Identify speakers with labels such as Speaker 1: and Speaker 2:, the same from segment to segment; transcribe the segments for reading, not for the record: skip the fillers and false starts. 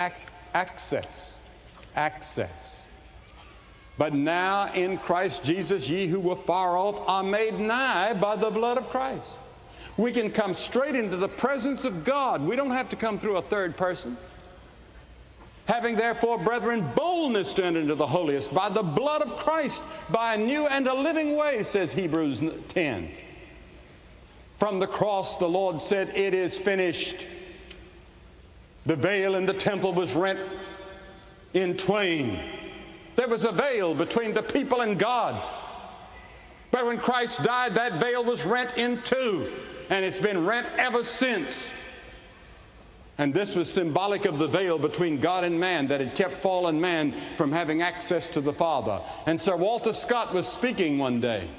Speaker 1: access. Access. But now in Christ Jesus, ye who were far off are made nigh by the blood of Christ. We can come straight into the presence of God. We don't have to come through a third person. Having therefore, brethren, boldness to enter into the holiest by the blood of Christ, by a new and a living way, says Hebrews 10. From the cross, the Lord said, it is finished. The veil in the temple was rent in twain. There was a veil between the people and God. But when Christ died, that veil was rent in two, and it's been rent ever since. And this was symbolic of the veil between God and man that had kept fallen man from having access to the Father. And Sir Walter Scott was speaking one day,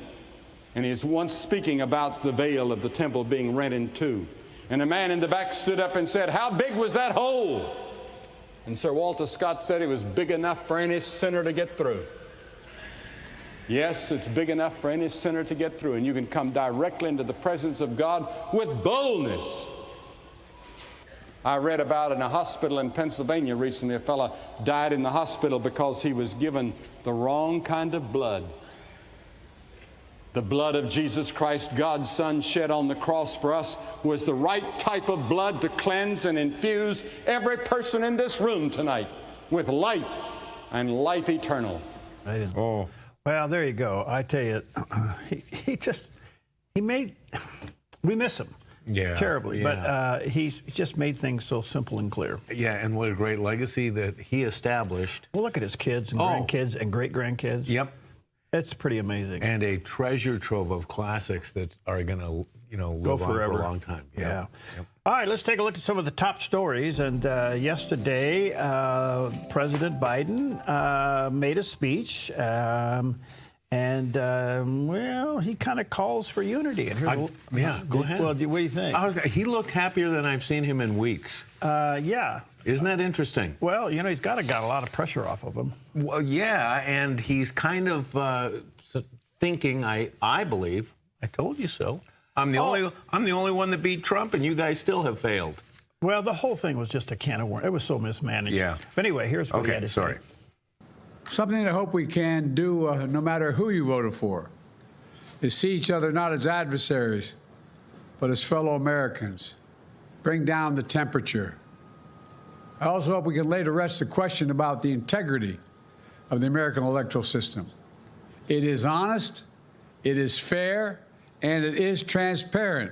Speaker 1: and he was once speaking about the veil of the temple being rent in two. And a man in the back stood up and said, how big was that hole? And Sir Walter Scott said it was big enough for any sinner to get through. Yes, it's big enough for any sinner to get through, and you can come directly into the presence of God with boldness. I read about in a hospital in Pennsylvania recently, a fellow died in the hospital because he was given the wrong kind of blood. The blood of Jesus Christ, God's Son, shed on the cross for us, was the right type of blood to cleanse and infuse every person in this room tonight with life and life eternal.
Speaker 2: Oh. Well, there you go. I tell you, we miss him.
Speaker 3: Yeah,
Speaker 2: terribly,
Speaker 3: yeah.
Speaker 2: But he's just made things so simple and clear.
Speaker 3: Yeah, and what a great legacy that he established.
Speaker 2: Well, look at his kids and grandkids and great-grandkids.
Speaker 3: Yep.
Speaker 2: It's pretty amazing.
Speaker 3: And a treasure trove of classics that are going to, live on for a long time.
Speaker 2: Yeah. Yep. All right, let's take a look at some of the top stories. And yesterday, President Biden made a speech. Well, he kind of calls for unity. And
Speaker 3: go ahead.
Speaker 2: Well, what do you think?
Speaker 3: He looked happier than I've seen him in weeks.
Speaker 2: Yeah.
Speaker 3: Isn't that interesting?
Speaker 2: Well, he's got a lot of pressure off of him.
Speaker 3: Well, yeah, and he's kind of thinking, I believe, I told you so. I'm the only one that beat Trump, and you guys still have failed.
Speaker 2: Well, the whole thing was just a can of worms. It was so mismanaged.
Speaker 3: Yeah.
Speaker 2: But anyway, here's what he had to say.
Speaker 4: Something I hope we can do, no matter who you voted for, is see each other not as adversaries, but as fellow Americans. Bring down the temperature. I also hope we can lay to rest the question about the integrity of the American electoral system. It is honest, it is fair, and it is transparent.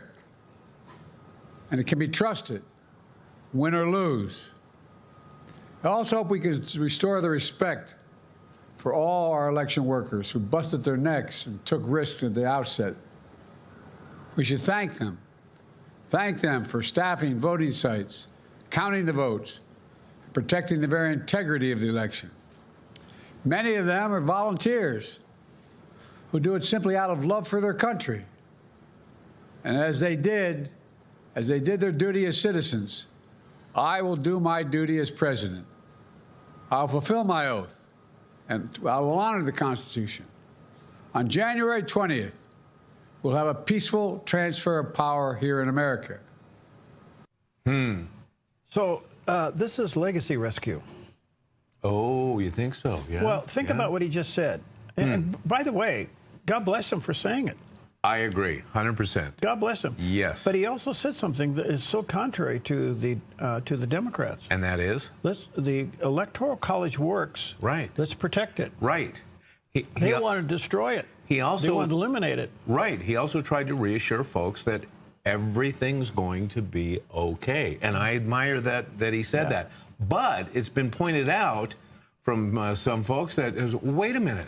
Speaker 4: And it can be trusted, win or lose. I also hope we can restore the respect for all our election workers who busted their necks and took risks at the outset. We should thank them. Thank them for staffing voting sites, counting the votes, and protecting the very integrity of the election. Many of them are volunteers who do it simply out of love for their country. And as they did their duty as citizens, I will do my duty as president. I'll fulfill my oath, and I will honor the Constitution. On January 20th, we'll have a peaceful transfer of power here in America.
Speaker 2: So this is legacy rescue.
Speaker 3: Oh, you think so? Yeah.
Speaker 2: Well, think about what he just said. And by the way, God bless him for saying it.
Speaker 3: I agree, 100%.
Speaker 2: God bless him.
Speaker 3: Yes.
Speaker 2: But he also said something that is so contrary to the Democrats.
Speaker 3: And that is?
Speaker 2: The Electoral College works.
Speaker 3: Right.
Speaker 2: Let's protect it.
Speaker 3: Right.
Speaker 2: They want to destroy it. They want to eliminate it.
Speaker 3: Right. He also tried to reassure folks that everything's going to be okay. And I admire that he said that. But it's been pointed out from some folks that, wait a minute.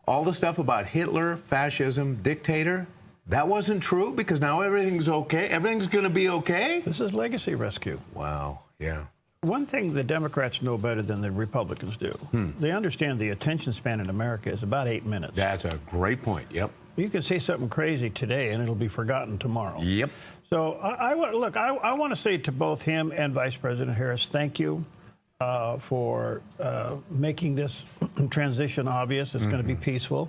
Speaker 3: All the stuff about Hitler, fascism, dictator, that wasn't true because now everything's okay? Everything's going to be okay?
Speaker 2: This is legacy rescue.
Speaker 3: Wow, yeah.
Speaker 2: One thing the Democrats know better than the Republicans do, they understand the attention span in America is about 8 minutes.
Speaker 3: That's a great point, yep.
Speaker 2: You can say something crazy today and it'll be forgotten tomorrow.
Speaker 3: Yep.
Speaker 2: So I want to say to both him and Vice President Harris, thank you. For making this transition obvious. It's going to be peaceful.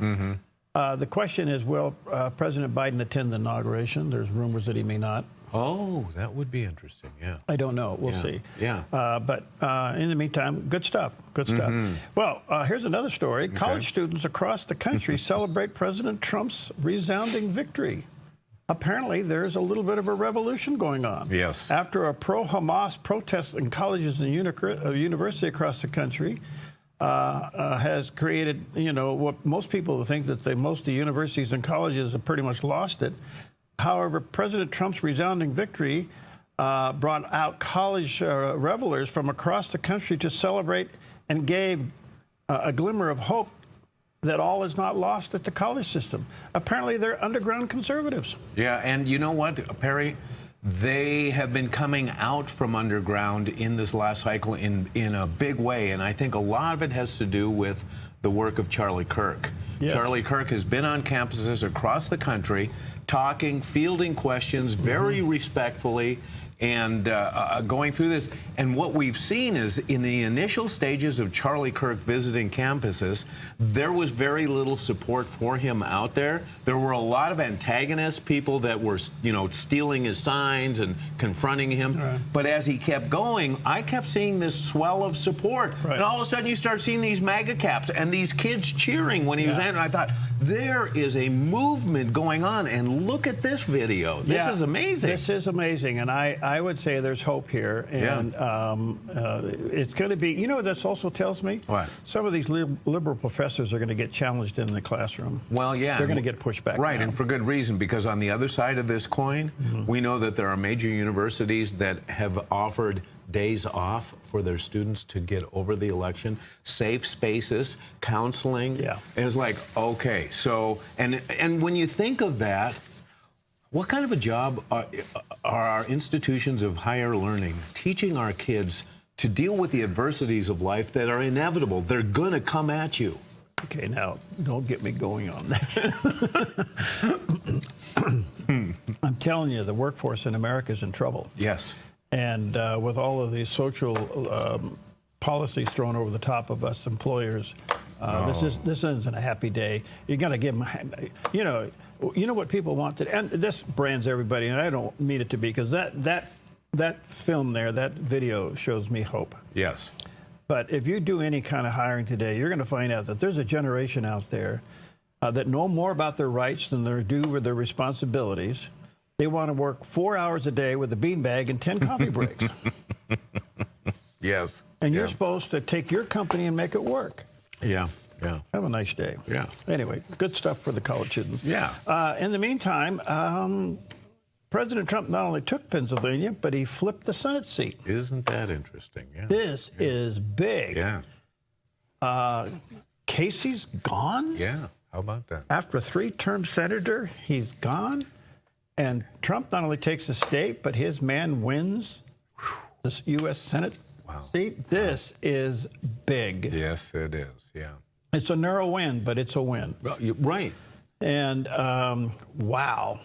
Speaker 2: The question is, will President Biden attend the inauguration? There's rumors that he may not.
Speaker 3: Oh, that would be interesting. Yeah.
Speaker 2: I don't know. We'll see.
Speaker 3: Yeah.
Speaker 2: But in the meantime, good stuff. Good stuff. Well, here's another story. College students across the country celebrate President Trump's resounding victory. Apparently, there's a little bit of a revolution going on.
Speaker 3: Yes.
Speaker 2: After a pro-Hamas protest in colleges and university across the country has created, what most people think that most of the universities and colleges have pretty much lost it. However, President Trump's resounding victory brought out college revelers from across the country to celebrate and gave a glimmer of hope that all is not lost at the college system. Apparently, they're underground conservatives.
Speaker 3: Yeah, and you know what, Perry? They have been coming out from underground in this last cycle in a big way, and I think a lot of it has to do with the work of Charlie Kirk.
Speaker 2: Yeah.
Speaker 3: Charlie Kirk has been on campuses across the country talking, fielding questions very respectfully, and going through this. And what we've seen is in the initial stages of Charlie Kirk visiting campuses, there was very little support for him out there. There were a lot of antagonists, people that were, stealing his signs and confronting him.
Speaker 2: Right.
Speaker 3: But as he kept going, I kept seeing this swell of support.
Speaker 2: Right.
Speaker 3: And all of a sudden you start seeing these MAGA caps and these kids cheering when he was in. And I thought, there is a movement going on. And look at this video. This is amazing.
Speaker 2: This is amazing. And I would say there's hope here. And it's going to be, what this also tells me?
Speaker 3: What?
Speaker 2: Some of these liberal professors are going to get challenged in the classroom.
Speaker 3: Well, yeah.
Speaker 2: They're going to get pushed back.
Speaker 3: Right,
Speaker 2: now.
Speaker 3: and for good reason, because on the other side of this coin, we know that there are major universities that have offered days off for their students to get over the election, safe spaces, counseling.
Speaker 2: Yeah.
Speaker 3: And it's like, okay, so, and when you think of that, what kind of a job are our institutions of higher learning teaching our kids to deal with the adversities of life that are inevitable? They're going to come at you.
Speaker 2: Okay, now, don't get me going on this. I'm telling you, the workforce in America is in trouble.
Speaker 3: Yes.
Speaker 2: And with all of these social policies thrown over the top of us employers, this isn't a happy day. You got to give them, you know what people want to, and this brands everybody, and I don't mean it to be, because that film there, that video shows me hope.
Speaker 3: Yes.
Speaker 2: But if you do any kind of hiring today, you're going to find out that there's a generation out there that know more about their rights than they do with their responsibilities. They want to work 4 hours a day with a beanbag and 10 coffee breaks.
Speaker 3: Yes.
Speaker 2: And you're supposed to take your company and make it work.
Speaker 3: Yeah. Yeah.
Speaker 2: Have a nice day.
Speaker 3: Yeah.
Speaker 2: Anyway, good stuff for the college students.
Speaker 3: Yeah.
Speaker 2: In the meantime, President Trump not only took Pennsylvania, but he flipped the Senate seat.
Speaker 3: Isn't that interesting? Yeah.
Speaker 2: This is big.
Speaker 3: Yeah.
Speaker 2: Casey's gone?
Speaker 3: Yeah. How about that?
Speaker 2: After a 3-term senator, he's gone. And Trump not only takes the state, but his man wins this U.S. Senate seat. This is big.
Speaker 3: Yes, it is. Yeah.
Speaker 2: It's a narrow win, but it's a win.
Speaker 3: Well, right.
Speaker 2: And wow,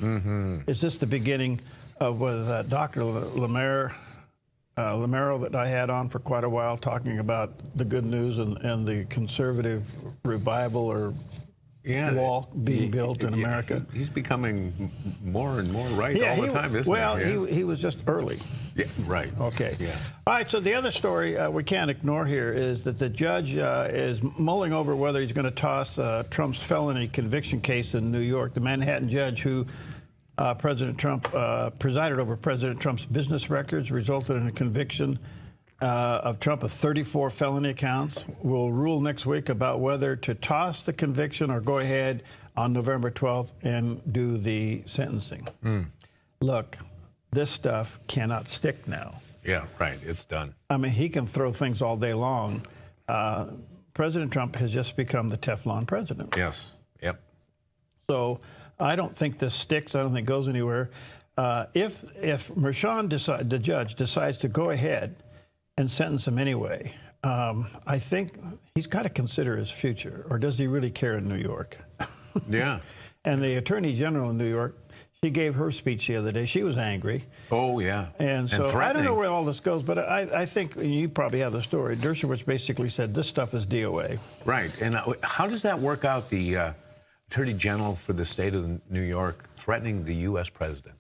Speaker 2: is this the beginning of with Dr. Lamero that I had on for quite a while, talking about the good news and the conservative revival or wall being built in America?
Speaker 3: He's becoming more and more right all the time, isn't he?
Speaker 2: Well, he was just early.
Speaker 3: Yeah, right.
Speaker 2: Okay.
Speaker 3: Yeah.
Speaker 2: All right, so the other story we can't ignore here is that the judge is mulling over whether he's going to toss Trump's felony conviction case in New York. The Manhattan judge who President Trump presided over President Trump's business records resulted in a conviction of Trump of 34 felony counts will rule next week about whether to toss the conviction or go ahead on November 12th and do the sentencing. Look, this stuff cannot stick now.
Speaker 3: Yeah, right. It's done.
Speaker 2: I mean, he can throw things all day long. President Trump has just become the Teflon president.
Speaker 3: Yes. Yep.
Speaker 2: So I don't think this sticks. I don't think it goes anywhere. If Merchan, the judge, decides to go ahead and sentence him anyway, I think he's got to consider his future. Or does he really care in New York?
Speaker 3: Yeah.
Speaker 2: And the Attorney General in New York, she gave her speech the other day. She was angry.
Speaker 3: Oh, yeah.
Speaker 2: And so I don't
Speaker 3: threatening.
Speaker 2: know where all this goes, but I think you probably have the story. Dershowitz basically said this stuff is DOA.
Speaker 3: Right. And how does that work out, the Attorney General for the state of New York threatening the U.S. president?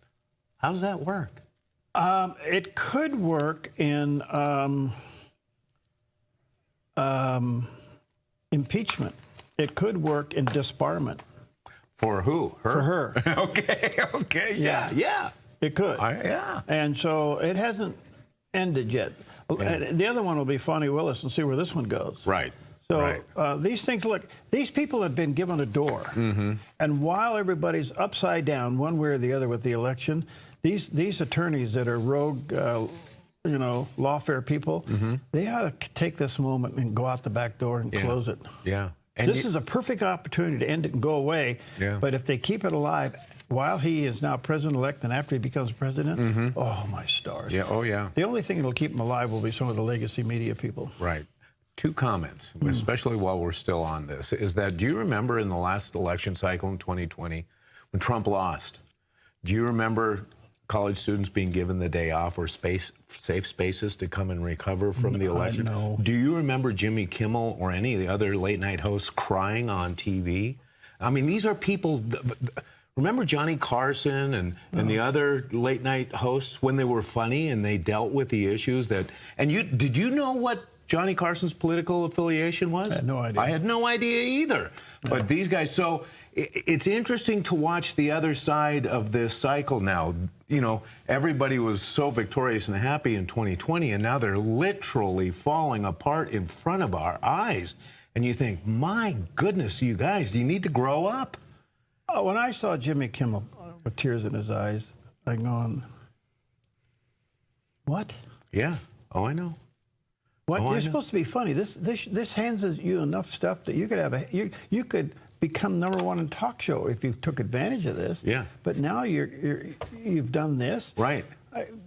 Speaker 3: How does that work?
Speaker 2: It could work in impeachment. It could work in disbarment.
Speaker 3: For who? Her?
Speaker 2: For her.
Speaker 3: Okay, yeah.
Speaker 2: It could.
Speaker 3: Yeah.
Speaker 2: And so it hasn't ended yet.
Speaker 3: Yeah.
Speaker 2: The other one will be Fonnie Willis, and see where this one goes.
Speaker 3: Right.
Speaker 2: So
Speaker 3: right.
Speaker 2: These things, look, these people have been given a door.
Speaker 3: Mm-hmm.
Speaker 2: And while everybody's upside down one way or the other with the election, these attorneys that are rogue, lawfare people, they ought to take this moment and go out the back door and close it.
Speaker 3: Yeah. And
Speaker 2: this is a perfect opportunity to end it and go away.
Speaker 3: Yeah.
Speaker 2: But if they keep it alive, while he is now president-elect and after he becomes president, oh, my stars.
Speaker 3: Yeah, oh, yeah.
Speaker 2: The only thing that will keep him alive will be some of the legacy media people.
Speaker 3: Right. Two comments, especially while we're still on this, is that do you remember in the last election cycle in 2020 when Trump lost, do you remember college students being given the day off or safe spaces to come and recover from the election?
Speaker 2: No.
Speaker 3: Do you remember Jimmy Kimmel or any of the other late night hosts crying on TV? I mean, these are people... Remember Johnny Carson and the other late night hosts when they were funny and they dealt with the issues that... And did you know what Johnny Carson's political affiliation was?
Speaker 2: I had no idea.
Speaker 3: I had no idea either. No. But these guys... So it's interesting to watch the other side of this cycle now. You know, everybody was so victorious and happy in 2020, and now they're literally falling apart in front of our eyes. And you think, my goodness, you guys, you need to grow up.
Speaker 2: When I saw Jimmy Kimmel with tears in his eyes, I'm going, what?
Speaker 3: Yeah. Oh, I know.
Speaker 2: What?
Speaker 3: Oh,
Speaker 2: You're supposed to be funny. This hands you enough stuff that you could have you could become #1 in talk show if you took advantage of this.
Speaker 3: Yeah.
Speaker 2: But now you've done this.
Speaker 3: Right.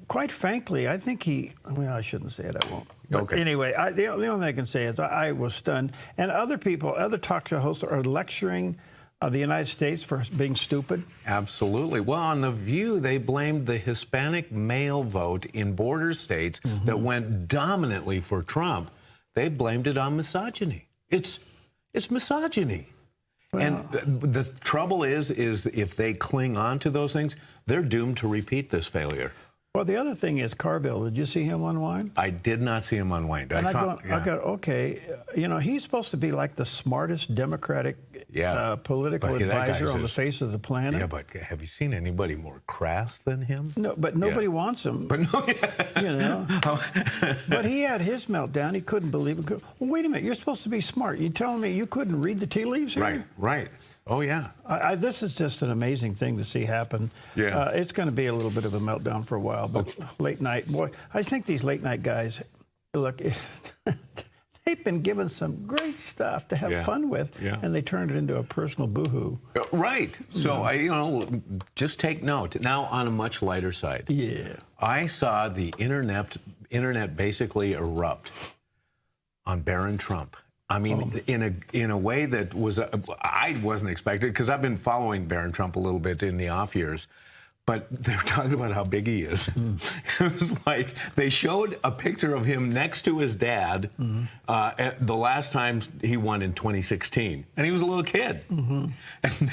Speaker 2: Quite frankly, I think well, I shouldn't say it. I won't. But
Speaker 3: okay.
Speaker 2: Anyway, the only thing I can say is I was stunned. And other people, other talk show hosts are lecturing the United States for being stupid?
Speaker 3: Absolutely. Well, on The View, they blamed the Hispanic male vote in border states that went dominantly for Trump. They blamed it on misogyny. It's misogyny. Well, and the trouble is if they cling on to those things, they're doomed to repeat this failure.
Speaker 2: Well, the other thing is Carville. Did you see him unwind?
Speaker 3: I did not see him unwind.
Speaker 2: I got, okay, he's supposed to be like the smartest Democratic political advisor on the face of the planet.
Speaker 3: Yeah, but have you seen anybody more crass than him?
Speaker 2: No, but nobody wants him.
Speaker 3: But no,
Speaker 2: But he had his meltdown. He couldn't believe it. Well, wait a minute. You're supposed to be smart. You telling me you couldn't read the tea leaves here?
Speaker 3: Right. Oh, yeah.
Speaker 2: This is just an amazing thing to see happen.
Speaker 3: Yeah.
Speaker 2: It's going to be a little bit of a meltdown for a while, but late night, boy, I think these late night guys, look, they've been given some great stuff to have fun with, and they turned it into a personal boohoo.
Speaker 3: Right. So, just take note. Now, on a much lighter side.
Speaker 2: Yeah.
Speaker 3: I saw the internet basically erupt on Barron Trump. I mean, in a way that I wasn't expected, because I've been following Barron Trump a little bit in the off years, but they were talking about how big he is. It was like they showed a picture of him next to his dad at the last time he won in 2016, and he was a little kid. And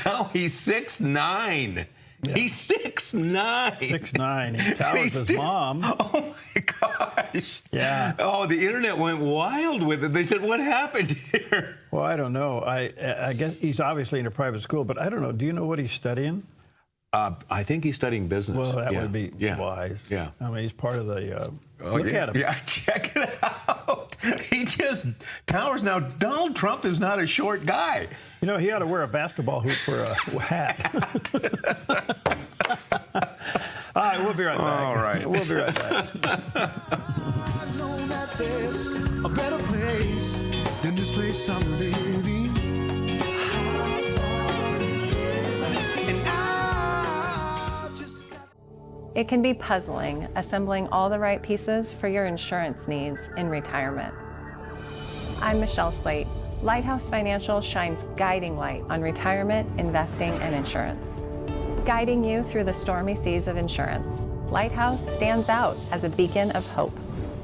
Speaker 3: now he's 6'9". Yeah. He's 6'9".
Speaker 2: 6'9". He towers his mom.
Speaker 3: Oh my gosh.
Speaker 2: Yeah.
Speaker 3: Oh, the internet went wild with it. They said, "What happened here?"
Speaker 2: Well, I don't know. I guess he's obviously in a private school, but I don't know. Do you know what he's studying?
Speaker 3: I think he's studying business.
Speaker 2: Well, that would be wise.
Speaker 3: Yeah.
Speaker 2: I mean, he's part of the. Look at him.
Speaker 3: Yeah, check it out. He just towers. Now, Donald Trump is not a short guy.
Speaker 2: He ought to wear a basketball hoop for a hat. All right, we'll be right back.
Speaker 3: All right.
Speaker 2: We'll be right back.
Speaker 5: I know that there's a better place than this place I'm living.
Speaker 6: It can be puzzling assembling all the right pieces for your insurance needs in retirement. I'm Michelle Slate. Lighthouse Financial shines guiding light on retirement, investing, and insurance. Guiding you through the stormy seas of insurance, Lighthouse stands out as a beacon of hope,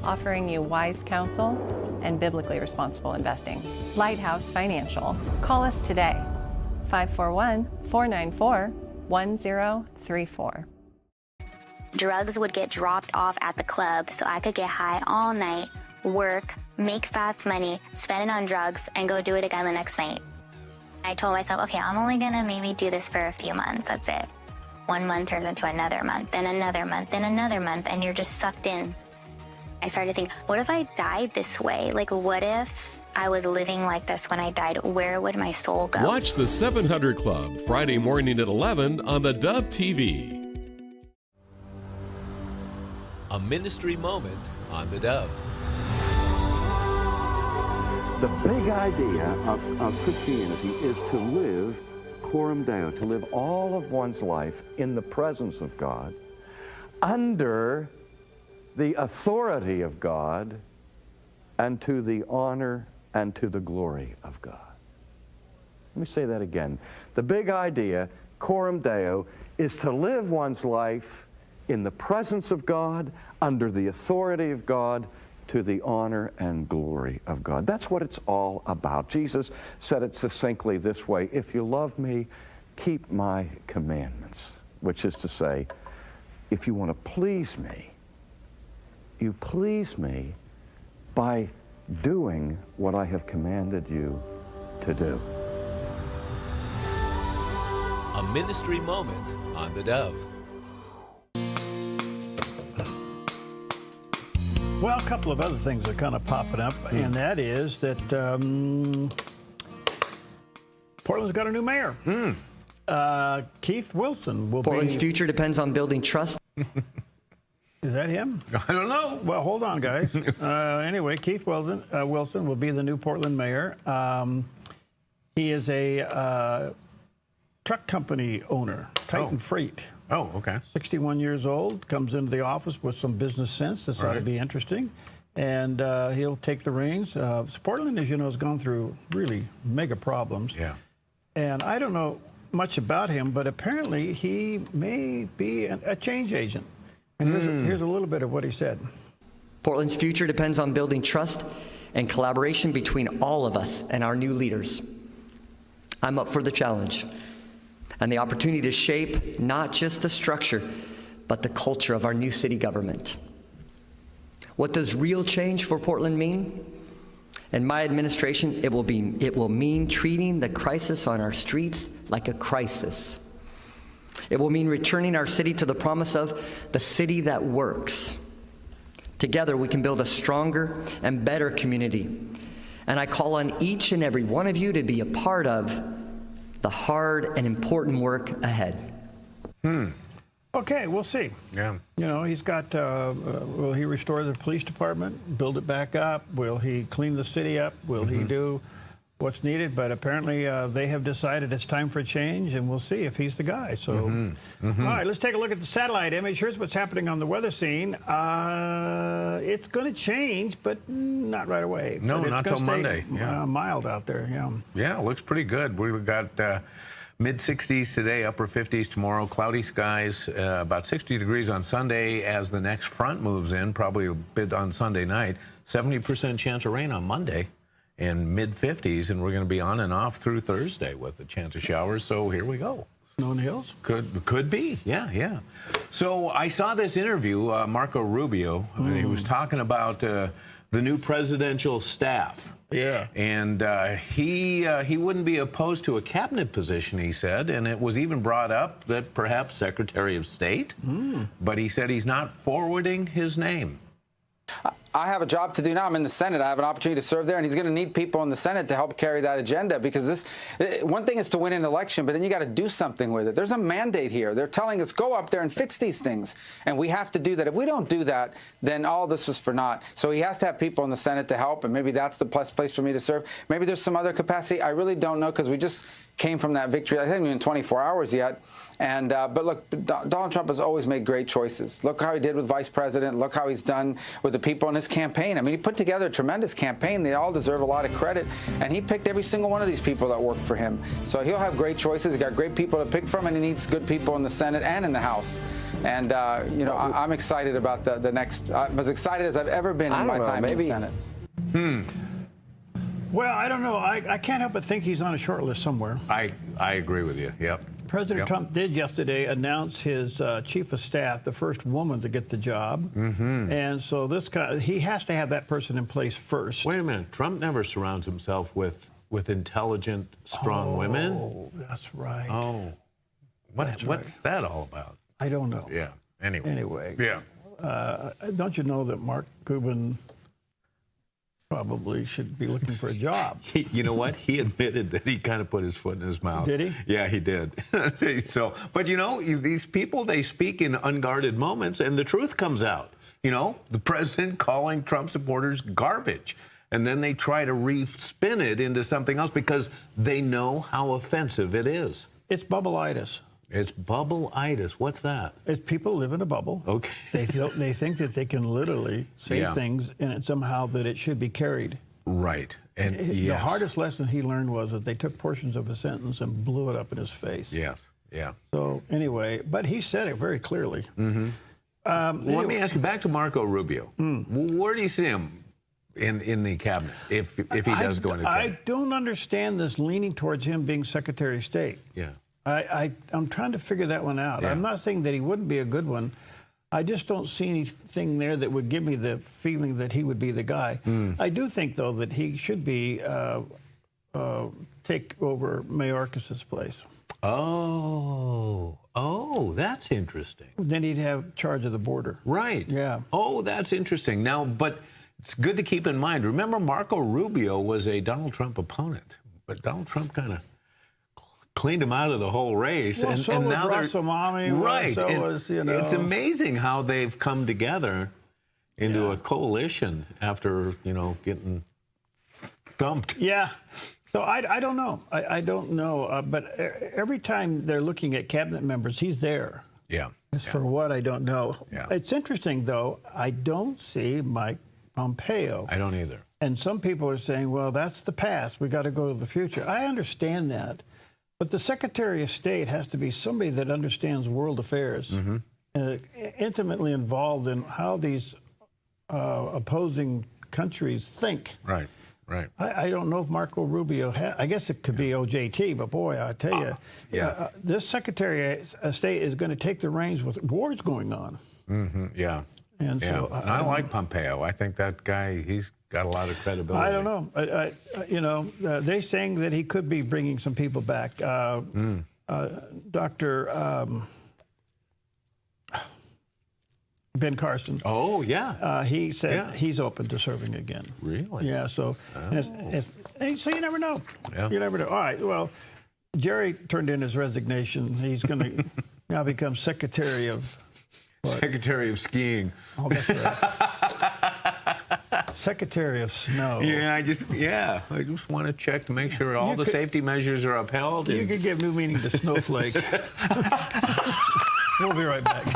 Speaker 6: offering you wise counsel and biblically responsible investing. Lighthouse Financial. Call us today, 541-494-1034.
Speaker 7: Drugs would get dropped off at the club so I could get high all night, work, make fast money, spend it on drugs, and go do it again the next night. I told myself, okay, I'm only gonna maybe do this for a few months, that's it. 1 month turns into another month, then another month, then another month, and you're just sucked in. I started to think, what if I died this way? Like, what if I was living like this when I died? Where would my soul go?
Speaker 8: Watch the 700 Club Friday morning at 11 on the Dove TV.
Speaker 9: A ministry moment on the Dove.
Speaker 10: The big idea of Christianity is to live coram Deo, to live all of one's life in the presence of God, under the authority of God, and to the honor and to the glory of God. Let me say that again. The big idea, coram Deo, is to live one's life in the presence of God, under the authority of God, to the honor and glory of God. That's what it's all about. Jesus said it succinctly this way: if you love me, keep my commandments. Which is to say, if you want to please me, you please me by doing what I have commanded you to do.
Speaker 9: A ministry moment on the Dove.
Speaker 2: Well, a couple of other things are kind of popping up, and that is that Portland's got a new mayor. Keith Wilson will
Speaker 11: Portland's future depends on building trust.
Speaker 2: Is that him?
Speaker 3: I don't know.
Speaker 2: Well, hold on, guys. Anyway, Keith Wilson will be the new Portland mayor. He is a truck company owner, Titan Freight.
Speaker 3: Oh, okay.
Speaker 2: 61 years old, comes into the office with some business sense. This ought to be interesting. And he'll take the reins. Portland, as you know, has gone through really mega problems.
Speaker 3: Yeah.
Speaker 2: And I don't know much about him, but apparently he may be a change agent. And here's a little bit of what he said.
Speaker 11: Portland's future depends on building trust and collaboration between all of us and our new leaders. I'm up for the challenge and the opportunity to shape not just the structure, but the culture of our new city government. What does real change for Portland mean? In my administration, it will mean treating the crisis on our streets like a crisis. It will mean returning our city to the promise of the city that works. Together, we can build a stronger and better community. And I call on each and every one of you to be a part of the hard and important work ahead.
Speaker 2: Okay, we'll see.
Speaker 3: Yeah.
Speaker 2: You know, he's got, will he restore the police department, build it back up? Will he clean the city up? Will he do what's needed? But apparently they have decided it's time for a change, and we'll see if he's the guy. So, all right, let's take a look at the satellite image. Here's what's happening on the weather scene. It's going to change, but not right away.
Speaker 3: No,
Speaker 2: but
Speaker 3: not till Monday. Yeah.
Speaker 2: Mild out there, yeah.
Speaker 3: Yeah, it looks pretty good. We've got mid-60s today, upper 50s tomorrow, cloudy skies, about 60 degrees on Sunday as the next front moves in, probably a bit on Sunday night. 70% chance of rain on Monday, and mid-50s, and we're going to be on and off through Thursday with a chance of showers, so here we go.
Speaker 2: Snow on the hills?
Speaker 3: Could be, yeah. So I saw this interview, Marco Rubio. He was talking about the new presidential staff.
Speaker 2: Yeah.
Speaker 3: And he wouldn't be opposed to a cabinet position, he said, and it was even brought up that perhaps Secretary of State, but he said he's not forwarding his name.
Speaker 12: I have a job to do now. I'm in the Senate. I have an opportunity to serve there, and he's going to need people in the Senate to help carry that agenda, because one thing is to win an election, but then you got to do something with it. There's a mandate here. They're telling us, go up there and fix these things, and we have to do that. If we don't do that, then all this was for naught. So he has to have people in the Senate to help, and maybe that's the best place for me to serve. Maybe there's some other capacity. I really don't know, because we just came from that victory. I haven't even 24 hours yet. And but look, Donald Trump has always made great choices. Look how he did with Vice President. Look how he's done with the people in his campaign. I mean, he put together a tremendous campaign. They all deserve a lot of credit. And he picked every single one of these people that worked for him. So he'll have great choices. He's got great people to pick from, and he needs good people in the Senate and in the House. And, you know, I'm excited about the next. I'm as excited as I've ever been in my time in the Senate.
Speaker 2: Well, I don't know. I can't help but think he's on a short list somewhere.
Speaker 3: I agree with you, yep.
Speaker 2: President Trump did yesterday announce his chief of staff, the first woman to get the job. And so he has to have that person in place first.
Speaker 3: Wait a minute. Trump never surrounds himself with intelligent, strong women.
Speaker 2: Oh, that's right.
Speaker 3: Oh, what's that all about?
Speaker 2: I don't know.
Speaker 3: Yeah. Anyway. Yeah.
Speaker 2: Don't you know that Mark Cuban probably should be looking for a job?
Speaker 3: You know what? He admitted that he kind of put his foot in his mouth.
Speaker 2: Did he?
Speaker 3: Yeah, he did. So, but you know, these people, they speak in unguarded moments, and the truth comes out. You know, the president calling Trump supporters garbage, and then they try to re-spin it into something else because they know how offensive it is.
Speaker 2: It's bubbleitis.
Speaker 3: It's bubbleitis. What's that?
Speaker 2: It's people live in a bubble.
Speaker 3: Okay.
Speaker 2: They think that they can literally say things and somehow that it should be carried.
Speaker 3: Right. And
Speaker 2: the hardest lesson he learned was that they took portions of a sentence and blew it up in his face.
Speaker 3: Yes. Yeah.
Speaker 2: So anyway, but he said it very clearly.
Speaker 3: Let me ask you, back to Marco Rubio. Where do you see him in the cabinet if he does go into cabinet?
Speaker 2: I don't understand this leaning towards him being Secretary of State.
Speaker 3: Yeah.
Speaker 2: I'm trying to figure that one out.
Speaker 3: Yeah.
Speaker 2: I'm not saying that he wouldn't be a good one. I just don't see anything there that would give me the feeling that he would be the guy. I do think, though, that he should be take over Mayorkas's place.
Speaker 3: Oh, that's interesting.
Speaker 2: Then he'd have charge of the border.
Speaker 3: Right.
Speaker 2: Yeah.
Speaker 3: Oh, that's interesting. Now, but it's good to keep in mind. Remember, Marco Rubio was a Donald Trump opponent, but Donald Trump kind of cleaned him out of the whole race.
Speaker 2: Well,
Speaker 3: and
Speaker 2: so was
Speaker 3: now they're
Speaker 2: Ramaswamy,
Speaker 3: right.
Speaker 2: So
Speaker 3: and
Speaker 2: was, you know.
Speaker 3: It's amazing how they've come together into a coalition after, you know, getting thumped.
Speaker 2: Yeah. So I don't know. I don't know. But every time they're looking at cabinet members, he's there.
Speaker 3: Yeah.
Speaker 2: As for what, I don't know.
Speaker 3: Yeah.
Speaker 2: It's interesting, though. I don't see Mike Pompeo.
Speaker 3: I don't either.
Speaker 2: And some people are saying, well, that's the past. We got to go to the future. I understand that. But the Secretary of State has to be somebody that understands world affairs, intimately involved in how these opposing countries think.
Speaker 3: Right, right.
Speaker 2: I don't know if Marco Rubio I guess it could be OJT, but boy, I tell you, this Secretary of State is going to take the reins with wars going on.
Speaker 3: Yeah.
Speaker 2: And so
Speaker 3: and I like Pompeo. I think that guy, he's got a lot of credibility.
Speaker 2: I don't know. You know, they're saying that he could be bringing some people back. Dr. Ben Carson.
Speaker 3: Oh, yeah.
Speaker 2: He said he's open to serving again.
Speaker 3: Really?
Speaker 2: Yeah, so so you never know.
Speaker 3: Yeah.
Speaker 2: You never know. All right, well, Jerry turned in his resignation. He's going to now become Secretary of... What?
Speaker 3: Secretary of Skiing.
Speaker 2: Oh, that's right. Secretary of Snow.
Speaker 3: Yeah, I just want to check to make sure all the safety measures are upheld.
Speaker 2: You could give new meaning to snowflake. We'll be right back.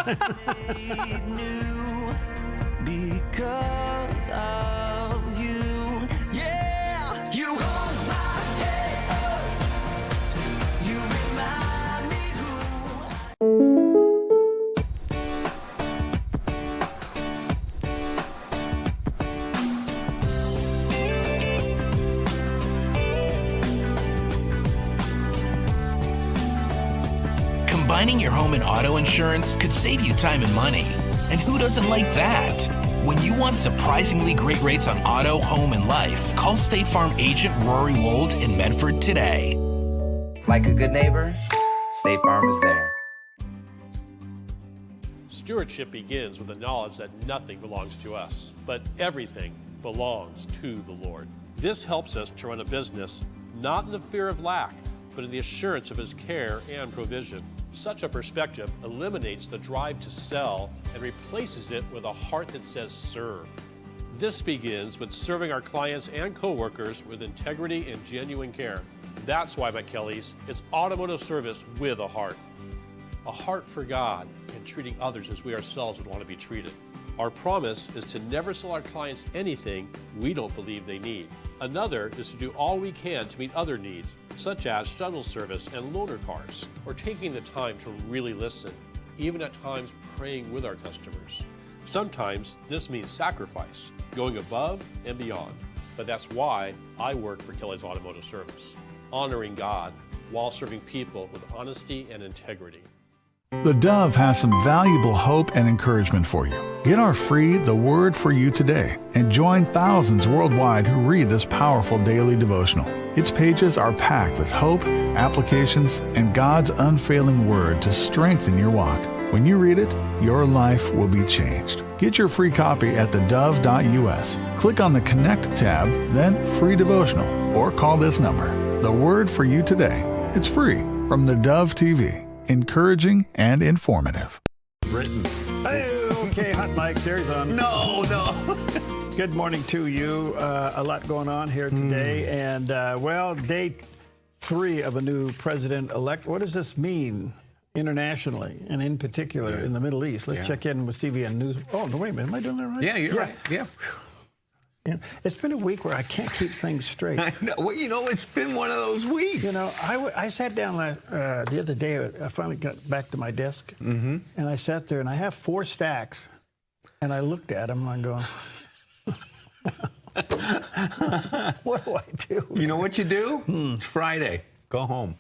Speaker 5: Because of you, yeah, you hold my head up. You remind me who.
Speaker 13: Combining your home and auto insurance could save you time and money. And who doesn't like that? When you want surprisingly great rates on auto, home, and life, call State Farm agent Rory Wold in Medford today.
Speaker 14: Like a good neighbor, State Farm is there.
Speaker 15: Stewardship begins with the knowledge that nothing belongs to us, but everything belongs to the Lord. This helps us to run a business not in the fear of lack, but in the assurance of His care and provision. Such a perspective eliminates the drive to sell and replaces it with a heart that says serve. This begins with serving our clients and coworkers with integrity and genuine care. That's why McKelly's is automotive service with a heart for God and treating others as we ourselves would want to be treated. Our promise is to never sell our clients anything we don't believe they need. Another is to do all we can to meet other needs, such as shuttle service and loaner cars, or taking the time to really listen, even at times praying with our customers. Sometimes this means sacrifice, going above and beyond. But that's why I work for Kelly's Automotive Service, honoring God while serving people with honesty and integrity.
Speaker 16: The Dove has some valuable hope and encouragement for you. Get our free The Word for You today and join thousands worldwide who read this powerful daily devotional. Its pages are packed with hope, applications, and God's unfailing word to strengthen your walk. When you read it, your life will be changed. Get your free copy at theDove.us. Click on the Connect tab, then Free Devotional, or call this number. The Word for You today. It's free from the Dove TV. Encouraging and informative.
Speaker 3: Britain.
Speaker 2: Hey, okay, hot mic, there's on.
Speaker 3: No.
Speaker 2: Good morning to you. A lot going on here today, and well, day 3 of a new president-elect. What does this mean internationally, and in particular in the Middle East? Let's check in with CBN News. Oh, no, wait a minute, am I doing that right?
Speaker 3: Yeah, you're right. Yeah.
Speaker 2: It's been a week where I can't keep things straight.
Speaker 3: I know. Well, it's been one of those weeks.
Speaker 2: I sat down the other day. I finally got back to my desk, and I sat there, and I have 4 stacks, and I looked at them, and I'm going, what do I do?
Speaker 3: You know what you do? It's Friday. Go home.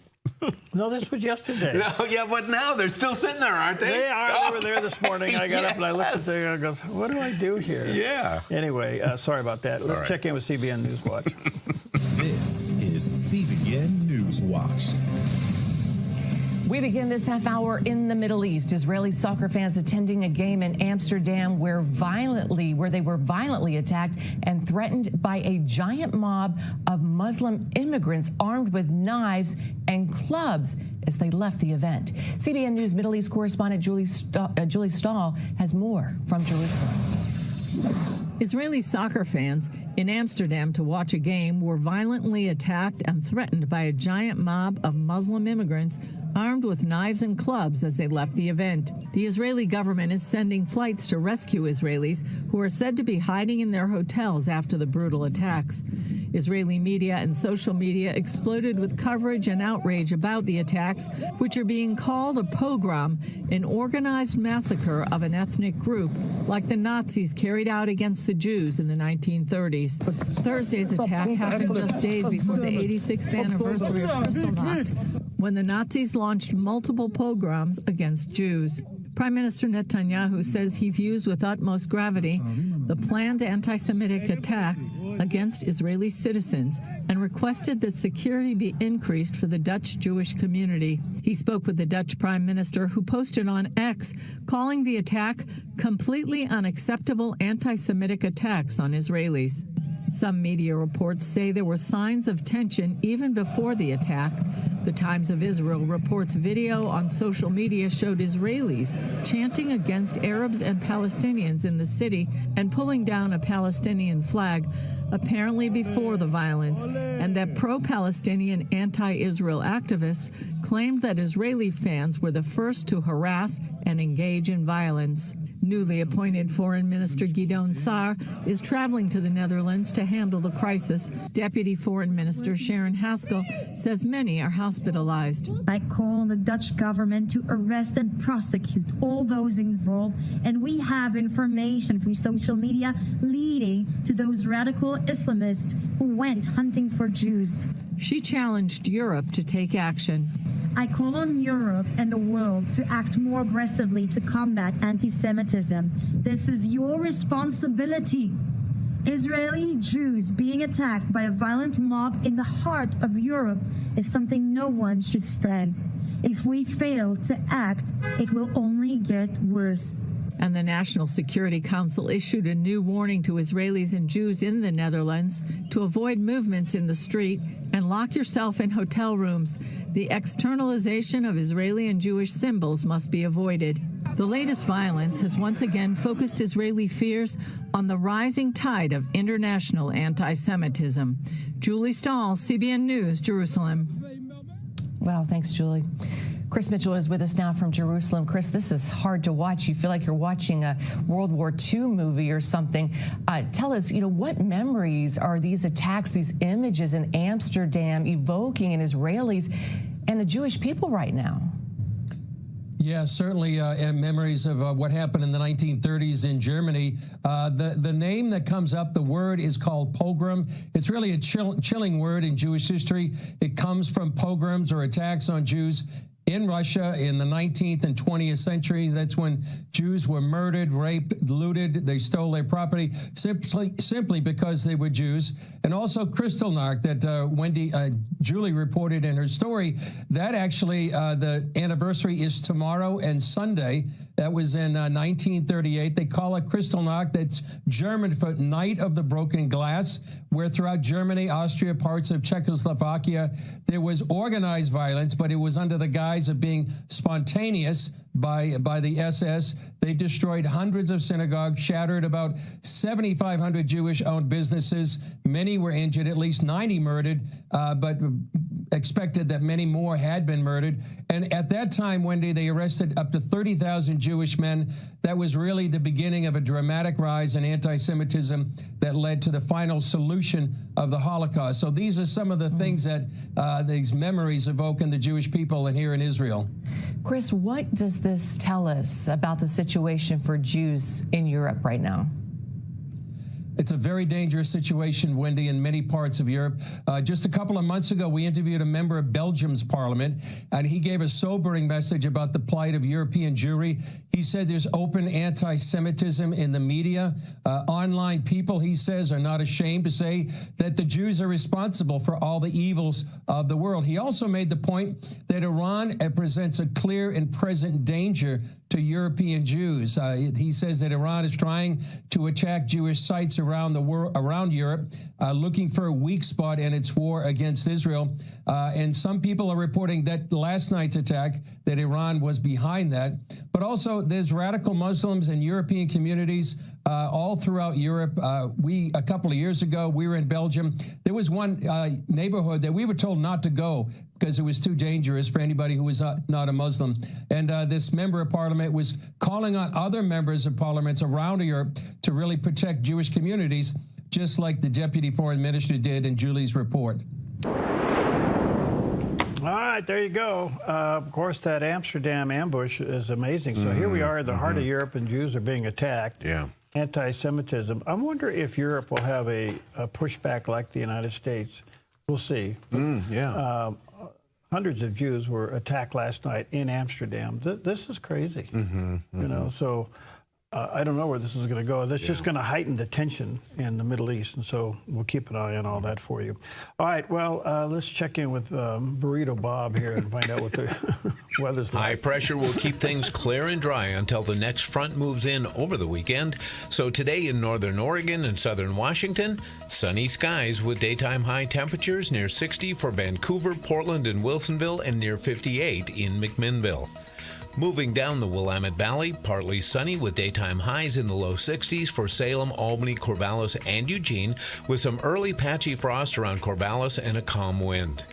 Speaker 2: No, this was yesterday.
Speaker 3: No, yeah, but now they're still sitting there, aren't they?
Speaker 2: They are. They were there this morning. I got up and I looked at them and I goes, what do I do here?
Speaker 3: Yeah.
Speaker 2: Anyway, sorry about that. Let's check in with CBN News Watch.
Speaker 5: This is CBN News Watch.
Speaker 17: We begin this half hour in the Middle East. Israeli soccer fans attending a game in Amsterdam where they were violently attacked and threatened by a giant mob of Muslim immigrants armed with knives and clubs as they left the event. CBN News Middle East correspondent Julie Stahl has more from Jerusalem.
Speaker 18: Israeli soccer fans in Amsterdam to watch a game were violently attacked and threatened by a giant mob of Muslim immigrants armed with knives and clubs as they left the event. The Israeli government is sending flights to rescue Israelis who are said to be hiding in their hotels after the brutal attacks. Israeli media and social media exploded with coverage and outrage about the attacks, which are being called a pogrom, an organized massacre of an ethnic group, like the Nazis carried out against the Jews in the 1930s. Thursday's attack happened just days before the 86th anniversary of Kristallnacht, when the Nazis launched multiple pogroms against Jews. Prime Minister Netanyahu says he views with utmost gravity the planned anti-Semitic attack against Israeli citizens and requested that security be increased for the Dutch Jewish community. He spoke with the Dutch Prime Minister, who posted on X, calling the attack completely unacceptable anti-Semitic attacks on Israelis. Some media reports say there were signs of tension even before the attack. The Times of Israel reports video on social media showed Israelis chanting against Arabs and Palestinians in the city and pulling down a Palestinian flag, apparently before the violence, and that pro-Palestinian anti-Israel activists claimed that Israeli fans were the first to harass and engage in violence. Newly appointed Foreign Minister Gideon Saar is traveling to the Netherlands to handle the crisis. Deputy Foreign Minister Sharon Haskell says many are hospitalized.
Speaker 19: I call on the Dutch government to arrest and prosecute all those involved, and we have information from social media leading to those radical Islamists who went hunting for Jews.
Speaker 18: She challenged Europe to take action.
Speaker 19: I call on Europe and the world to act more aggressively to combat anti-Semitism. This is your responsibility. Israeli Jews being attacked by a violent mob in the heart of Europe is something no one should stand. If we fail to act, it will only get worse.
Speaker 18: And the National Security Council issued a new warning to Israelis and Jews in the Netherlands to avoid movements in the street and lock yourself in hotel rooms. The externalization of Israeli and Jewish symbols must be avoided. The latest violence has once again focused Israeli fears on the rising tide of international anti-Semitism. Julie Stahl, CBN News, Jerusalem.
Speaker 17: Wow, thanks, Julie. Chris Mitchell is with us now from Jerusalem. Chris, this is hard to watch. You feel like you're watching a World War II movie or something. Tell us, what memories are these attacks, these images in Amsterdam evoking in Israelis and the Jewish people right now?
Speaker 20: Yeah, certainly memories of what happened in the 1930s in Germany. The name that comes up, the word is called pogrom. It's really a chilling word in Jewish history. It comes from pogroms or attacks on Jews in Russia in the 19th and 20th century. That's when Jews were murdered, raped, looted. They stole their property simply because they were Jews. And also Kristallnacht that Julie reported in her story, that actually the anniversary is tomorrow and Sunday. That was in 1938. They call it Kristallnacht. That's German for Night of the Broken Glass, where throughout Germany, Austria, parts of Czechoslovakia, there was organized violence, but it was under the guise of being spontaneous by the SS. They destroyed hundreds of synagogues, shattered about 7,500 Jewish-owned businesses. Many were injured, at least 90 murdered, but expected that many more had been murdered. And at that time, Wendy, they arrested up to 30,000 Jewish men. That was really the beginning of a dramatic rise in anti-Semitism that led to the final solution of the Holocaust. So these are some of the things that these memories evoke in the Jewish people and here in Israel.
Speaker 17: Chris, what does this tell us about the situation for Jews in Europe right now?
Speaker 20: It's a very dangerous situation, Wendy, in many parts of Europe. Just a couple of months ago, we interviewed a member of Belgium's parliament, and he gave a sobering message about the plight of European Jewry. He said there's open anti-Semitism in the media. Online people, he says, are not ashamed to say that the Jews are responsible for all the evils of the world. He also made the point that Iran presents a clear and present danger to European Jews. He says that Iran is trying to attack Jewish sites around the world, around Europe, looking for a weak spot in its war against Israel. And some people are reporting that last night's attack, that Iran was behind that. But also there's radical Muslims in European communities all throughout Europe. A couple of years ago, we were in Belgium. There was one neighborhood that we were told not to go because it was too dangerous for anybody who was not a Muslim. And this member of parliament was calling on other members of parliaments around Europe to really protect Jewish communities, just like the deputy foreign minister did in Julie's report.
Speaker 2: All right, there you go. Of course, that Amsterdam ambush is amazing. So here we are in the heart of Europe, and Jews are being attacked.
Speaker 3: Yeah.
Speaker 2: Anti-Semitism. I wonder if Europe will have a pushback like the United States. We'll see. Hundreds of Jews were attacked last night in Amsterdam. This is crazy. You know, so I don't know where this is going to go. That's just going to heighten the tension in the Middle East, and so we'll keep an eye on all that for you. All right, well, let's check in with Burrito Bob here and find out what the weather's like.
Speaker 9: High pressure will keep things clear and dry until the next front moves in over the weekend. So today in northern Oregon and southern Washington, sunny skies with daytime high temperatures near 60 for Vancouver, Portland, and Wilsonville, and near 58 in McMinnville. Moving down the Willamette Valley, partly sunny with daytime highs in the low 60s for Salem, Albany, Corvallis, and Eugene, with some early patchy frost around Corvallis and a calm wind.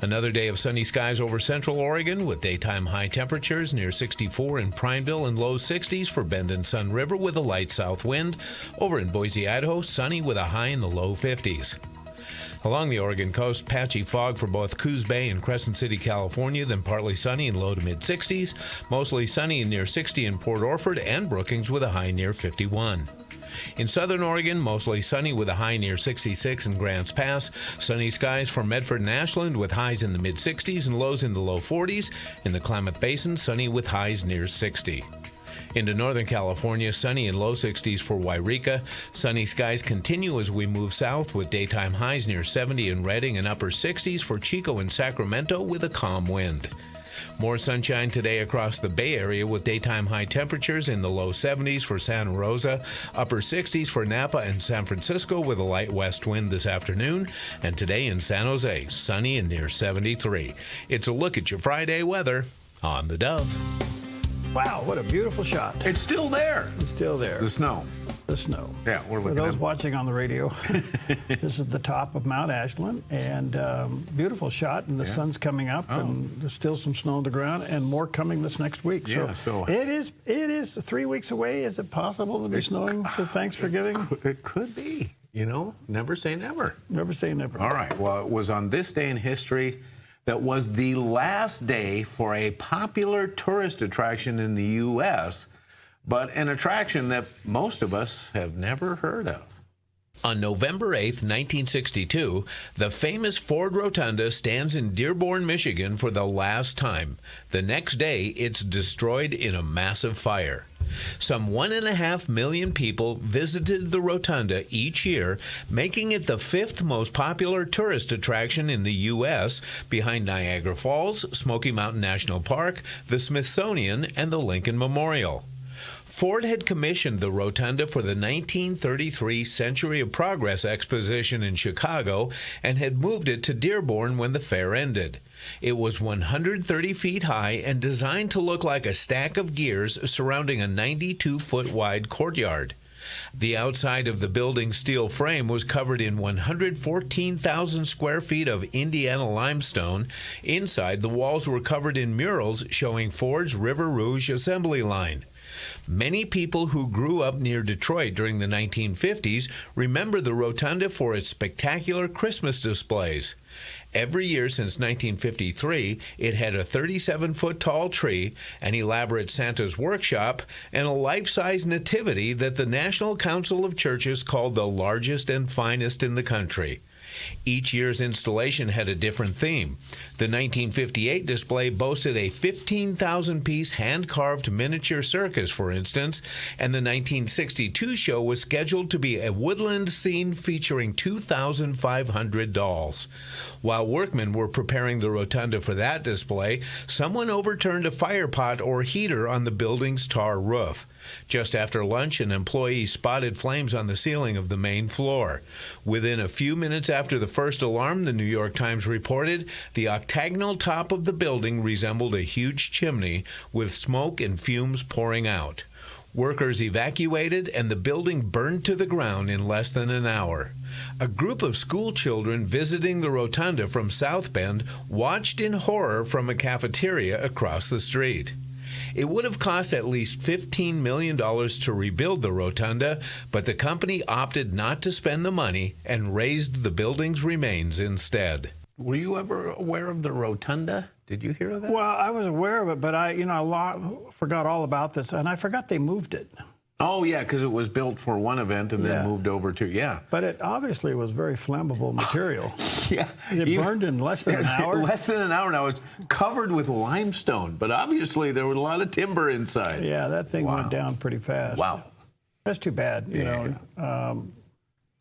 Speaker 9: Another day of sunny skies over central Oregon with daytime high temperatures near 64 in Prineville and low 60s for Bend and Sun River with a light south wind. Over in Boise, Idaho, sunny with a high in the low 50s. Along the Oregon coast, patchy fog for both Coos Bay and Crescent City, California, then partly sunny in low to mid-60s. Mostly sunny and near 60 in Port Orford and Brookings with a high near 51. In southern Oregon, mostly sunny with a high near 66 in Grants Pass. Sunny skies for Medford and Ashland with highs in the mid-60s and lows in the low 40s. In the Klamath Basin, sunny with highs near 60. Into Northern California, sunny and low 60s for Wairika. Sunny skies continue as we move south with daytime highs near 70 in Redding and upper 60s for Chico and Sacramento with a calm wind. More sunshine today across the Bay Area with daytime high temperatures in the low 70s for Santa Rosa, upper 60s for Napa and San Francisco with a light west wind this afternoon. And today in San Jose, sunny and near 73. It's a look at your Friday weather on the Dove.
Speaker 2: Wow, what a beautiful shot.
Speaker 3: It's still there.
Speaker 2: It's still there.
Speaker 3: The snow.
Speaker 2: The snow.
Speaker 3: Yeah, we're looking
Speaker 2: For those
Speaker 3: at
Speaker 2: watching on the radio, this is the top of Mount Ashland, and beautiful shot, and the sun's coming up, and there's still some snow on the ground, and more coming this next week.
Speaker 3: Yeah,
Speaker 2: so it is 3 weeks away. Is it possible to be snowing for Thanksgiving?
Speaker 3: It could be. You know, never say never.
Speaker 2: Never say never.
Speaker 3: All right. Well, it was on this day in history that was the last day for a popular tourist attraction in the U.S., but an attraction that most of us have never heard of.
Speaker 9: On November 8, 1962, the famous Ford Rotunda stands in Dearborn, Michigan for the last time. The next day, it's destroyed in a massive fire. Some 1.5 million people visited the Rotunda each year, making it the 5th most popular tourist attraction in the U.S., behind Niagara Falls, Smoky Mountain National Park, the Smithsonian, and the Lincoln Memorial. Ford had commissioned the Rotunda for the 1933 Century of Progress Exposition in Chicago and had moved it to Dearborn when the fair ended. It was 130 feet high and designed to look like a stack of gears surrounding a 92-foot wide courtyard. The outside of the building's steel frame was covered in 114,000 square feet of Indiana limestone. Inside, the walls were covered in murals showing Ford's River Rouge assembly line. Many people who grew up near Detroit during the 1950s remember the Rotunda for its spectacular Christmas displays. Every year since 1953, it had a 37-foot tall tree, an elaborate Santa's workshop, and a life-size nativity that the National Council of Churches called the largest and finest in the country. Each year's installation had a different theme. The 1958 display boasted a 15,000-piece hand-carved miniature circus, for instance, and the 1962 show was scheduled to be a woodland scene featuring 2,500 dolls. While workmen were preparing the Rotunda for that display, someone overturned a fire pot or heater on the building's tar roof. Just after lunch, an employee spotted flames on the ceiling of the main floor. Within a few minutes after the first alarm, the New York Times reported, the octagonal top of the building resembled a huge chimney with smoke and fumes pouring out. Workers evacuated, and the building burned to the ground in less than an hour. A group of school children visiting the Rotunda from South Bend watched in horror from a cafeteria across the street. It would have cost at least $15 million to rebuild the Rotunda, but the company opted not to spend the money and raised the building's remains instead.
Speaker 3: Were you ever aware of the Rotunda? Did you hear of that?
Speaker 2: Well, I was aware of it, but I forgot all about this, and I forgot they moved it.
Speaker 3: Oh, yeah, because it was built for one event and then moved over to,
Speaker 2: But it obviously was very flammable material.
Speaker 3: Yeah.
Speaker 2: It burned in less than an hour?
Speaker 3: Less than an hour. Now, it's covered with limestone, but obviously there was a lot of timber inside.
Speaker 2: Yeah, that thing went down pretty fast.
Speaker 3: Wow.
Speaker 2: That's too bad, you know.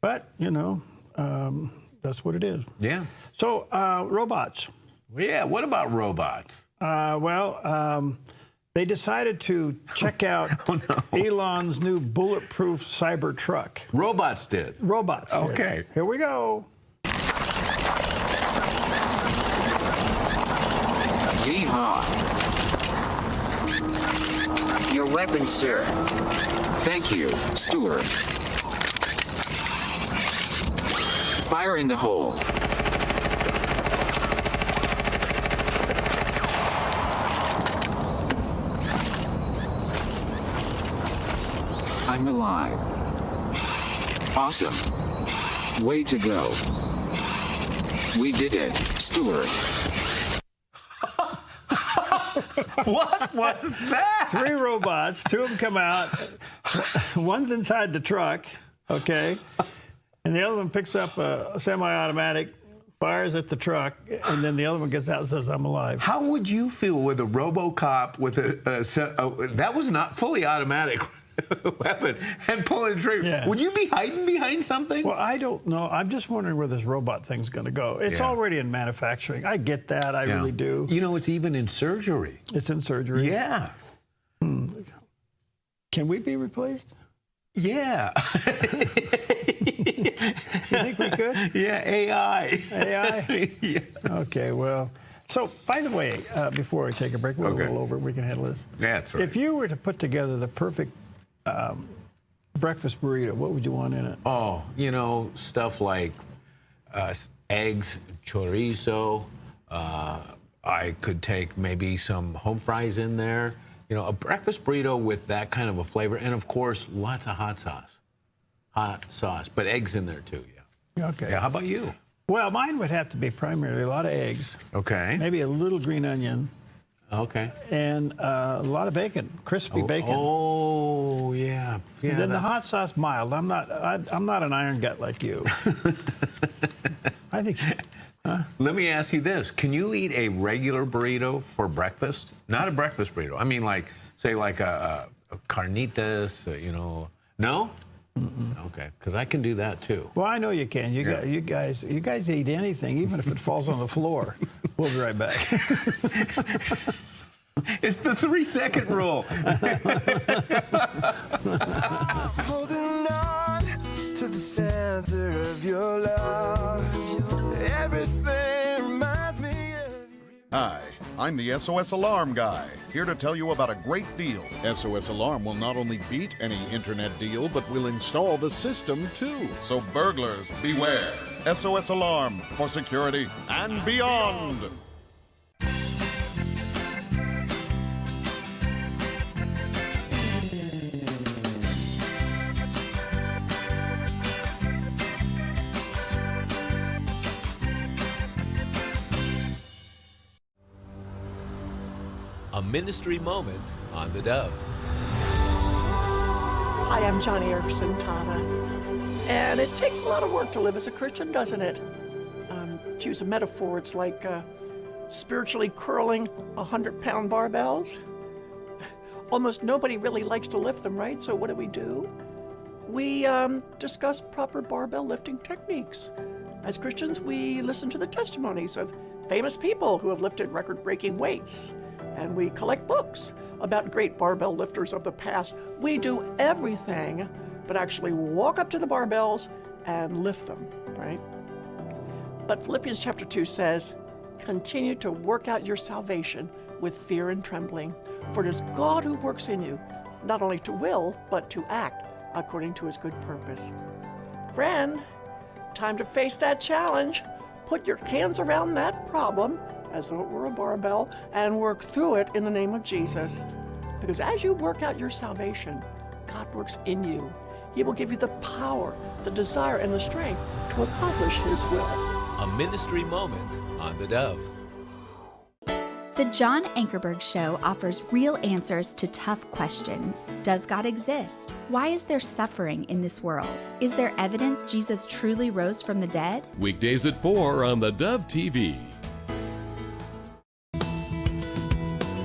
Speaker 2: But, you know, that's what it is.
Speaker 3: Yeah.
Speaker 2: So, robots.
Speaker 3: Yeah, what about robots?
Speaker 2: They decided to check out Elon's new bulletproof cyber truck.
Speaker 3: Robots did?
Speaker 2: Robots did.
Speaker 3: Okay.
Speaker 2: Here we go.
Speaker 21: Yeehaw. Your weapon, sir. Thank you, Stewart. Fire in the hole. I'm alive. Awesome. Way to go. We did it, Stewart.
Speaker 3: What was that?
Speaker 2: 3 robots, 2 of them come out. One's inside the truck, okay? And the other one picks up a semi-automatic, fires at the truck, and then the other one gets out and says, I'm alive.
Speaker 3: How would you feel with a RoboCop with that was not fully automatic weapon and pulling the trigger?
Speaker 2: Yeah.
Speaker 3: Would you be hiding behind something?
Speaker 2: Well, I don't know. I'm just wondering where this robot thing's going to go. It's already in manufacturing. I get that. I really do.
Speaker 3: You know, it's even in surgery.
Speaker 2: It's in surgery?
Speaker 3: Yeah.
Speaker 2: Can we be replaced?
Speaker 3: Yeah.
Speaker 2: You think we could?
Speaker 3: Yeah, AI.
Speaker 2: AI?
Speaker 3: Yeah.
Speaker 2: Okay, well. So, by the way, before we take a break, we're a little over. We can handle this.
Speaker 3: Yeah, that's right.
Speaker 2: If you were to put together the perfect breakfast burrito, what would you want in it?
Speaker 3: Oh, you know, stuff like eggs, chorizo. I could take maybe some home fries in there. You know, a breakfast burrito with that kind of a flavor. And, of course, lots of hot sauce. Hot sauce. But eggs in there, too, yeah.
Speaker 2: Okay.
Speaker 3: Yeah, how about you?
Speaker 2: Well, mine would have to be primarily a lot of eggs.
Speaker 3: Okay.
Speaker 2: Maybe a little green onion.
Speaker 3: Okay.
Speaker 2: And a lot of bacon, crispy bacon.
Speaker 3: Oh, yeah.
Speaker 2: And then the hot sauce mild. I'm not an iron gut like you. I think.
Speaker 3: Let me ask you this: can you eat a regular burrito for breakfast? Not a breakfast burrito. I mean, like say like a carnitas. No. Okay, because I can do that too.
Speaker 2: Well, I know you can. You guys eat anything, even if it falls on the floor. We'll be right back.
Speaker 3: It's the 3-second rule.
Speaker 5: Holding on to the center of your love. Everything reminds me of you.
Speaker 1: Hi, I'm the SOS Alarm guy, here to tell you about a great deal. SOS Alarm will not only beat any internet deal, but will install the system too. So burglars, beware. SOS Alarm for security and beyond.
Speaker 9: A ministry moment on the Dove.
Speaker 22: Hi, I'm Johnny Erickson Tata. And it takes a lot of work to live as a Christian, doesn't it? To use a metaphor, it's like spiritually curling 100-pound barbells. Almost nobody really likes to lift them, right? So what do? We discuss proper barbell lifting techniques. As Christians, we listen to the testimonies of famous people who have lifted record-breaking weights. And we collect books about great barbell lifters of the past. We do everything but actually walk up to the barbells and lift them, right? But Philippians chapter 2 says, continue to work out your salvation with fear and trembling, for it is God who works in you, not only to will, but to act according to his good purpose. Friend, time to face that challenge. Put your hands around that problem as though it were a barbell, and work through it in the name of Jesus. Because as you work out your salvation, God works in you. He will give you the power, the desire, and the strength to accomplish his will.
Speaker 9: A ministry moment on the Dove.
Speaker 23: The John Ankerberg Show offers real answers to tough questions. Does God exist? Why is there suffering in this world? Is there evidence Jesus truly rose from the dead?
Speaker 8: Weekdays at 4 on the Dove TV.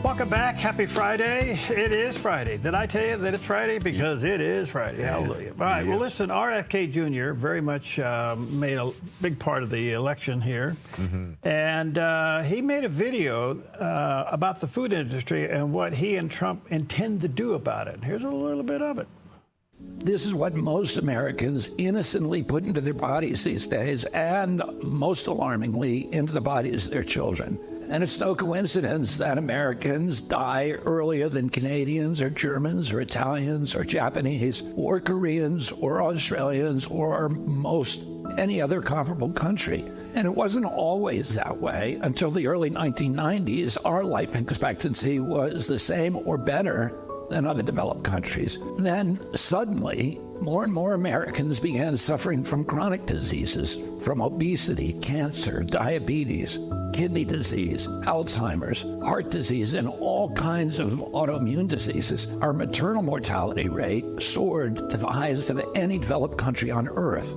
Speaker 2: Welcome back. Happy Friday. It is Friday. Did I tell you that it's Friday? Because it is Friday. Hallelujah. All right. Well, listen, RFK Jr. very much made a big part of the election here. Mm-hmm. And he made a video about the food industry and what he and Trump intend to do about it. Here's a little bit of it.
Speaker 24: This is what most Americans innocently put into their bodies these days, and most alarmingly, into the bodies of their children. And it's no coincidence that Americans die earlier than Canadians or Germans or Italians or Japanese or Koreans or Australians or most any other comparable country. And it wasn't always that way. Until the early 1990s, our life expectancy was the same or better than other developed countries. Then suddenly, more and more Americans began suffering from chronic diseases, from obesity, cancer, diabetes, kidney disease, Alzheimer's, heart disease, and all kinds of autoimmune diseases. Our maternal mortality rate soared to the highest of any developed country on earth.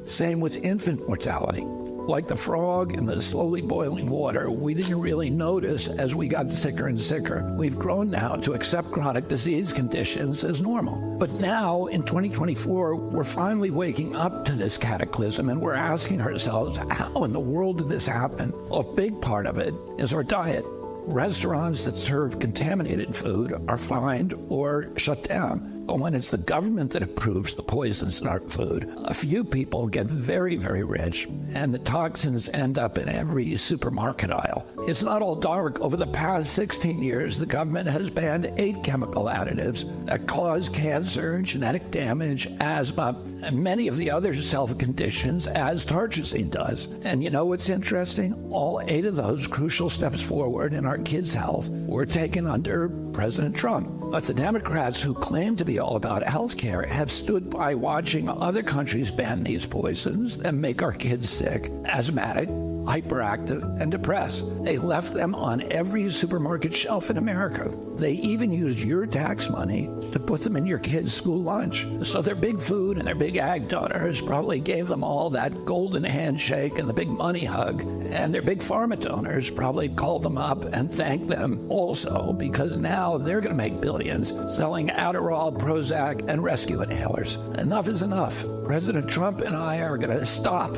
Speaker 24: Same with infant mortality. Like the frog in the slowly boiling water, we didn't really notice as we got sicker and sicker. We've grown now to accept chronic disease conditions as normal. But now, in 2024, we're finally waking up to this cataclysm, and we're asking ourselves, how in the world did this happen? A big part of it is our diet. Restaurants that serve contaminated food are fined or shut down. But when it's the government that approves the poisons in our food, a few people get very, very rich, and the toxins end up in every supermarket aisle. It's not all dark. Over the past 16 years, the government has banned 8 chemical additives that cause cancer, genetic damage, asthma, and many of the other health conditions, as tartrazine does. And you know what's interesting? All 8 of those crucial steps forward in our kids' health were taken under President Trump. But the Democrats, who claim to be really all about healthcare have stood by watching other countries ban these poisons and make our kids sick, asthmatic, hyperactive, and depressed. They left them on every supermarket shelf in America. They even used your tax money to put them in your kids' school lunch. So their big food and their big ag donors probably gave them all that golden handshake and the big money hug. And their big pharma donors probably called them up and thanked them also, because now they're going to make billions selling Adderall, Prozac, and rescue inhalers. Enough is enough. President Trump and I are going to stop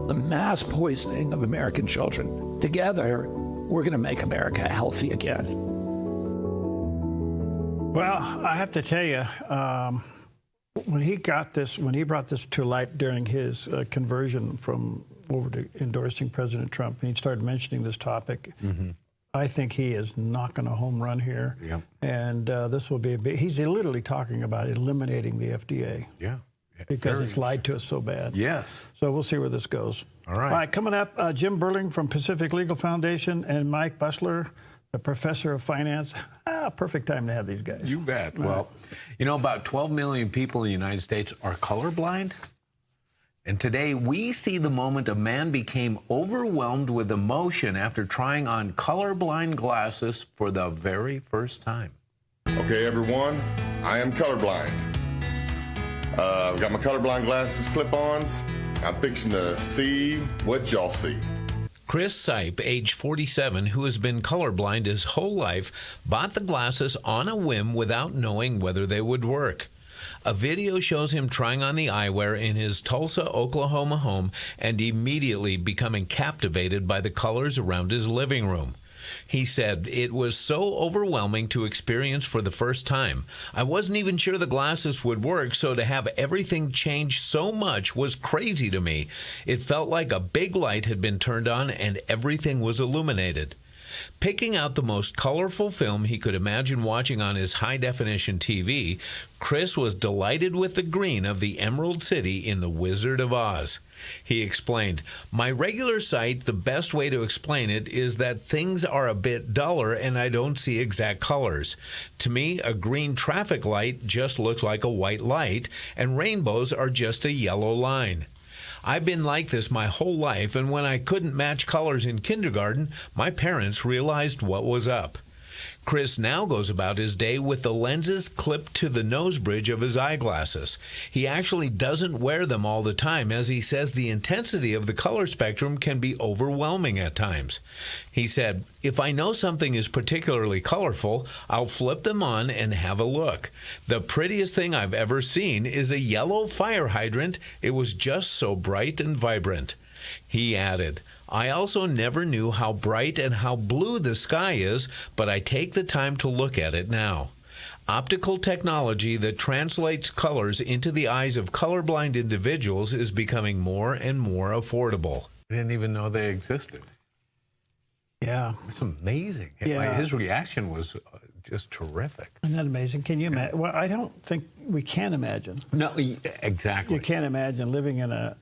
Speaker 24: the mass poisoning of American children. Together, we're going to make America healthy again.
Speaker 2: Well, I have to tell you, when he brought this to light during his conversion from over to endorsing President Trump, and he started mentioning this topic, I think he is knocking a home run here.
Speaker 3: Yep.
Speaker 2: And this will be a big, he's literally talking about eliminating the FDA.
Speaker 3: Yeah.
Speaker 2: Because it's lied to us so bad.
Speaker 3: Yes.
Speaker 2: So we'll see where this goes.
Speaker 3: All right.
Speaker 2: All right, coming up, Jim Burling from Pacific Legal Foundation and Mike Busler, the professor of finance. Perfect time to have these guys.
Speaker 3: You bet. Well, you know, about 12 million people in the United States are colorblind. And today we see the moment a man became overwhelmed with emotion after trying on colorblind glasses for the very first time.
Speaker 4: Okay, everyone, I am colorblind. I've got my colorblind glasses clip-ons. I'm fixing to see what y'all see.
Speaker 9: Chris Sipe, age 47, who has been colorblind his whole life, bought the glasses on a whim without knowing whether they would work. A video shows him trying on the eyewear in his Tulsa, Oklahoma home and immediately becoming captivated by the colors around his living room. He said, "It was so overwhelming to experience for the first time. I wasn't even sure the glasses would work, so to have everything change so much was crazy to me. It felt like a big light had been turned on and everything was illuminated." Picking out the most colorful film he could imagine watching on his high-definition TV, Chris was delighted with the green of the Emerald City in The Wizard of Oz. He explained, "My regular sight, the best way to explain it is that things are a bit duller and I don't see exact colors. To me, a green traffic light just looks like a white light, and rainbows are just a yellow line. I've been like this my whole life, and when I couldn't match colors in kindergarten, my parents realized what was up." Chris now goes about his day with the lenses clipped to the nose bridge of his eyeglasses. He actually doesn't wear them all the time, as he says the intensity of the color spectrum can be overwhelming at times. He said, "If I know something is particularly colorful, I'll flip them on and have a look. The prettiest thing I've ever seen is a yellow fire hydrant. It was just so bright and vibrant." He added, "I also never knew how bright and how blue the sky is, but I take the time to look at it now. Optical technology that translates colors into the eyes of colorblind individuals is becoming more and more affordable."
Speaker 3: I didn't even know they existed.
Speaker 2: Yeah.
Speaker 3: It's amazing.
Speaker 2: Yeah.
Speaker 3: His reaction was just terrific.
Speaker 2: Isn't that amazing? Can you imagine? Well, I don't think we can imagine.
Speaker 3: No, exactly.
Speaker 2: You can't imagine living in a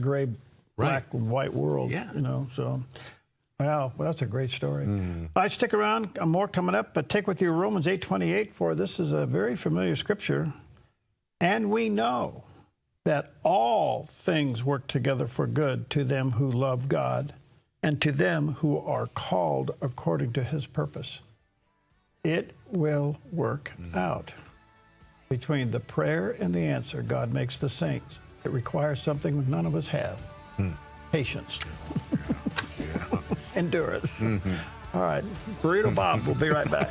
Speaker 2: gray, black, and white world.
Speaker 3: Yeah.
Speaker 2: You know, so, wow, well, that's a great story. All right, stick around. More coming up, but take with you Romans 8:28, for this is a very familiar scripture. "And we know that all things work together for good to them who love God and to them who are called according to his purpose." It will work out. Between the prayer and the answer, God makes the saints. It requires something none of us have. Patience. Endurance. All right, Burrito Bob, we'll be right back.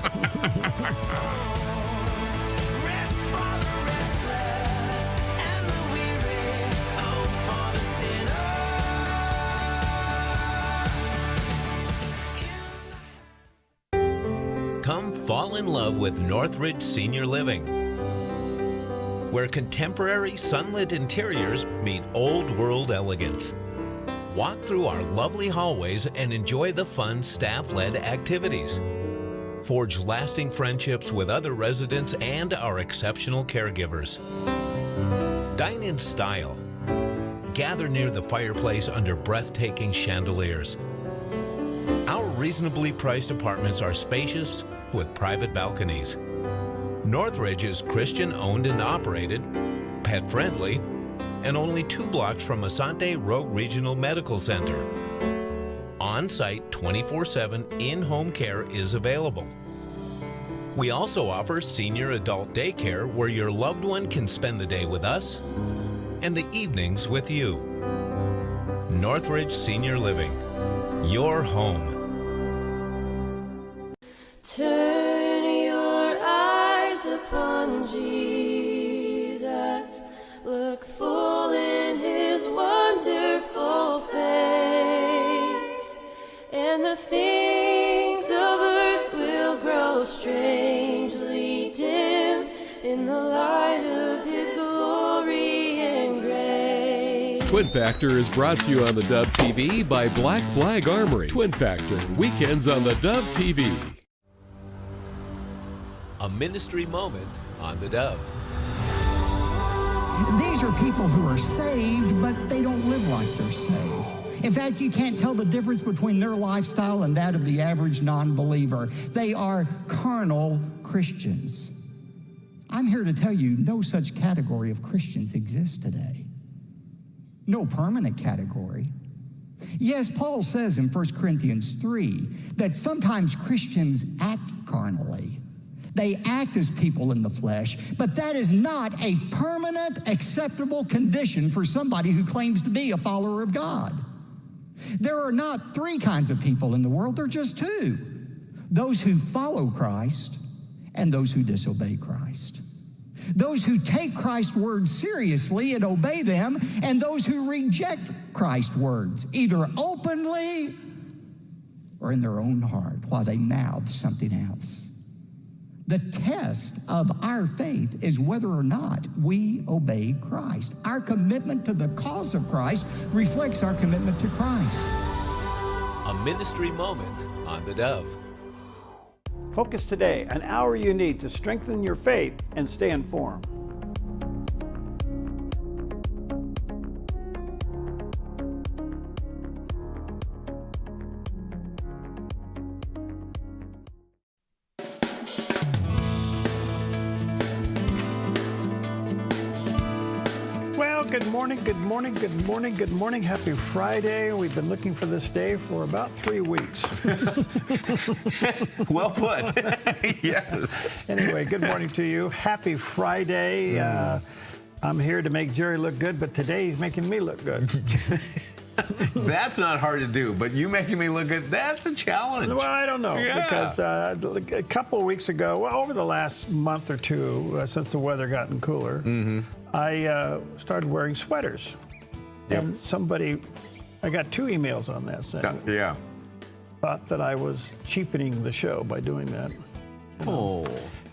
Speaker 9: Come fall in love with Northridge Senior Living, where contemporary sunlit interiors meet old world elegance. Walk through our lovely hallways and enjoy the fun staff-led activities. Forge lasting friendships with other residents and our exceptional caregivers. Dine in style. Gather near the fireplace under breathtaking chandeliers. Our reasonably priced apartments are spacious with private balconies. Northridge is Christian-owned and operated, pet-friendly, and only 2 blocks from Asante Rogue Regional Medical Center. On-site 24/7 in-home care is available. We also offer senior adult daycare where your loved one can spend the day with us and the evenings with you. Northridge Senior Living, your home.
Speaker 6: Turn your eyes upon Jesus. Look full in his wonderful face, and the things of earth will grow strangely dim in the light of his glory and grace.
Speaker 8: Twin Factor is brought to you on the Dove TV by Black Flag Armory. Twin Factor, weekends on the Dove TV.
Speaker 9: A ministry moment on the Dove.
Speaker 7: These are people who are saved, but they don't live like they're saved. In fact, you can't tell the difference between their lifestyle and that of the average non-believer. They are carnal Christians. I'm here to tell you, no such category of Christians exists today. No permanent category. Yes, Paul says in 1 Corinthians 3 that sometimes Christians act carnally. They act as people in the flesh, but that is not a permanent, acceptable condition for somebody who claims to be a follower of God. There are not 3 kinds of people in the world, there are just 2. Those who follow Christ and those who disobey Christ. Those who take Christ's words seriously and obey them, and those who reject Christ's words, either openly or in their own heart while they mouth something else. The test of our faith is whether or not we obey Christ. Our commitment to the cause of Christ reflects our commitment to Christ.
Speaker 9: A ministry moment on the Dove.
Speaker 2: Focus today, an hour you need to strengthen your faith and stay informed. Good morning, good morning, good morning, good morning. Happy Friday. We've been looking for this day for about 3 weeks.
Speaker 3: Well put. Yes.
Speaker 2: Anyway, good morning to you. Happy Friday. I'm here to make Jerry look good, but today he's making me look good.
Speaker 3: That's not hard to do, but you making me look good, that's a challenge.
Speaker 2: Well, I don't know,
Speaker 3: Yeah.
Speaker 2: because a couple of weeks ago, well, over the last month or two, since the weather gotten cooler, I started wearing sweaters.
Speaker 3: Yep.
Speaker 2: And I got 2 emails on that saying,
Speaker 3: Yeah.
Speaker 2: thought that I was cheapening the show by doing that.
Speaker 3: Oh.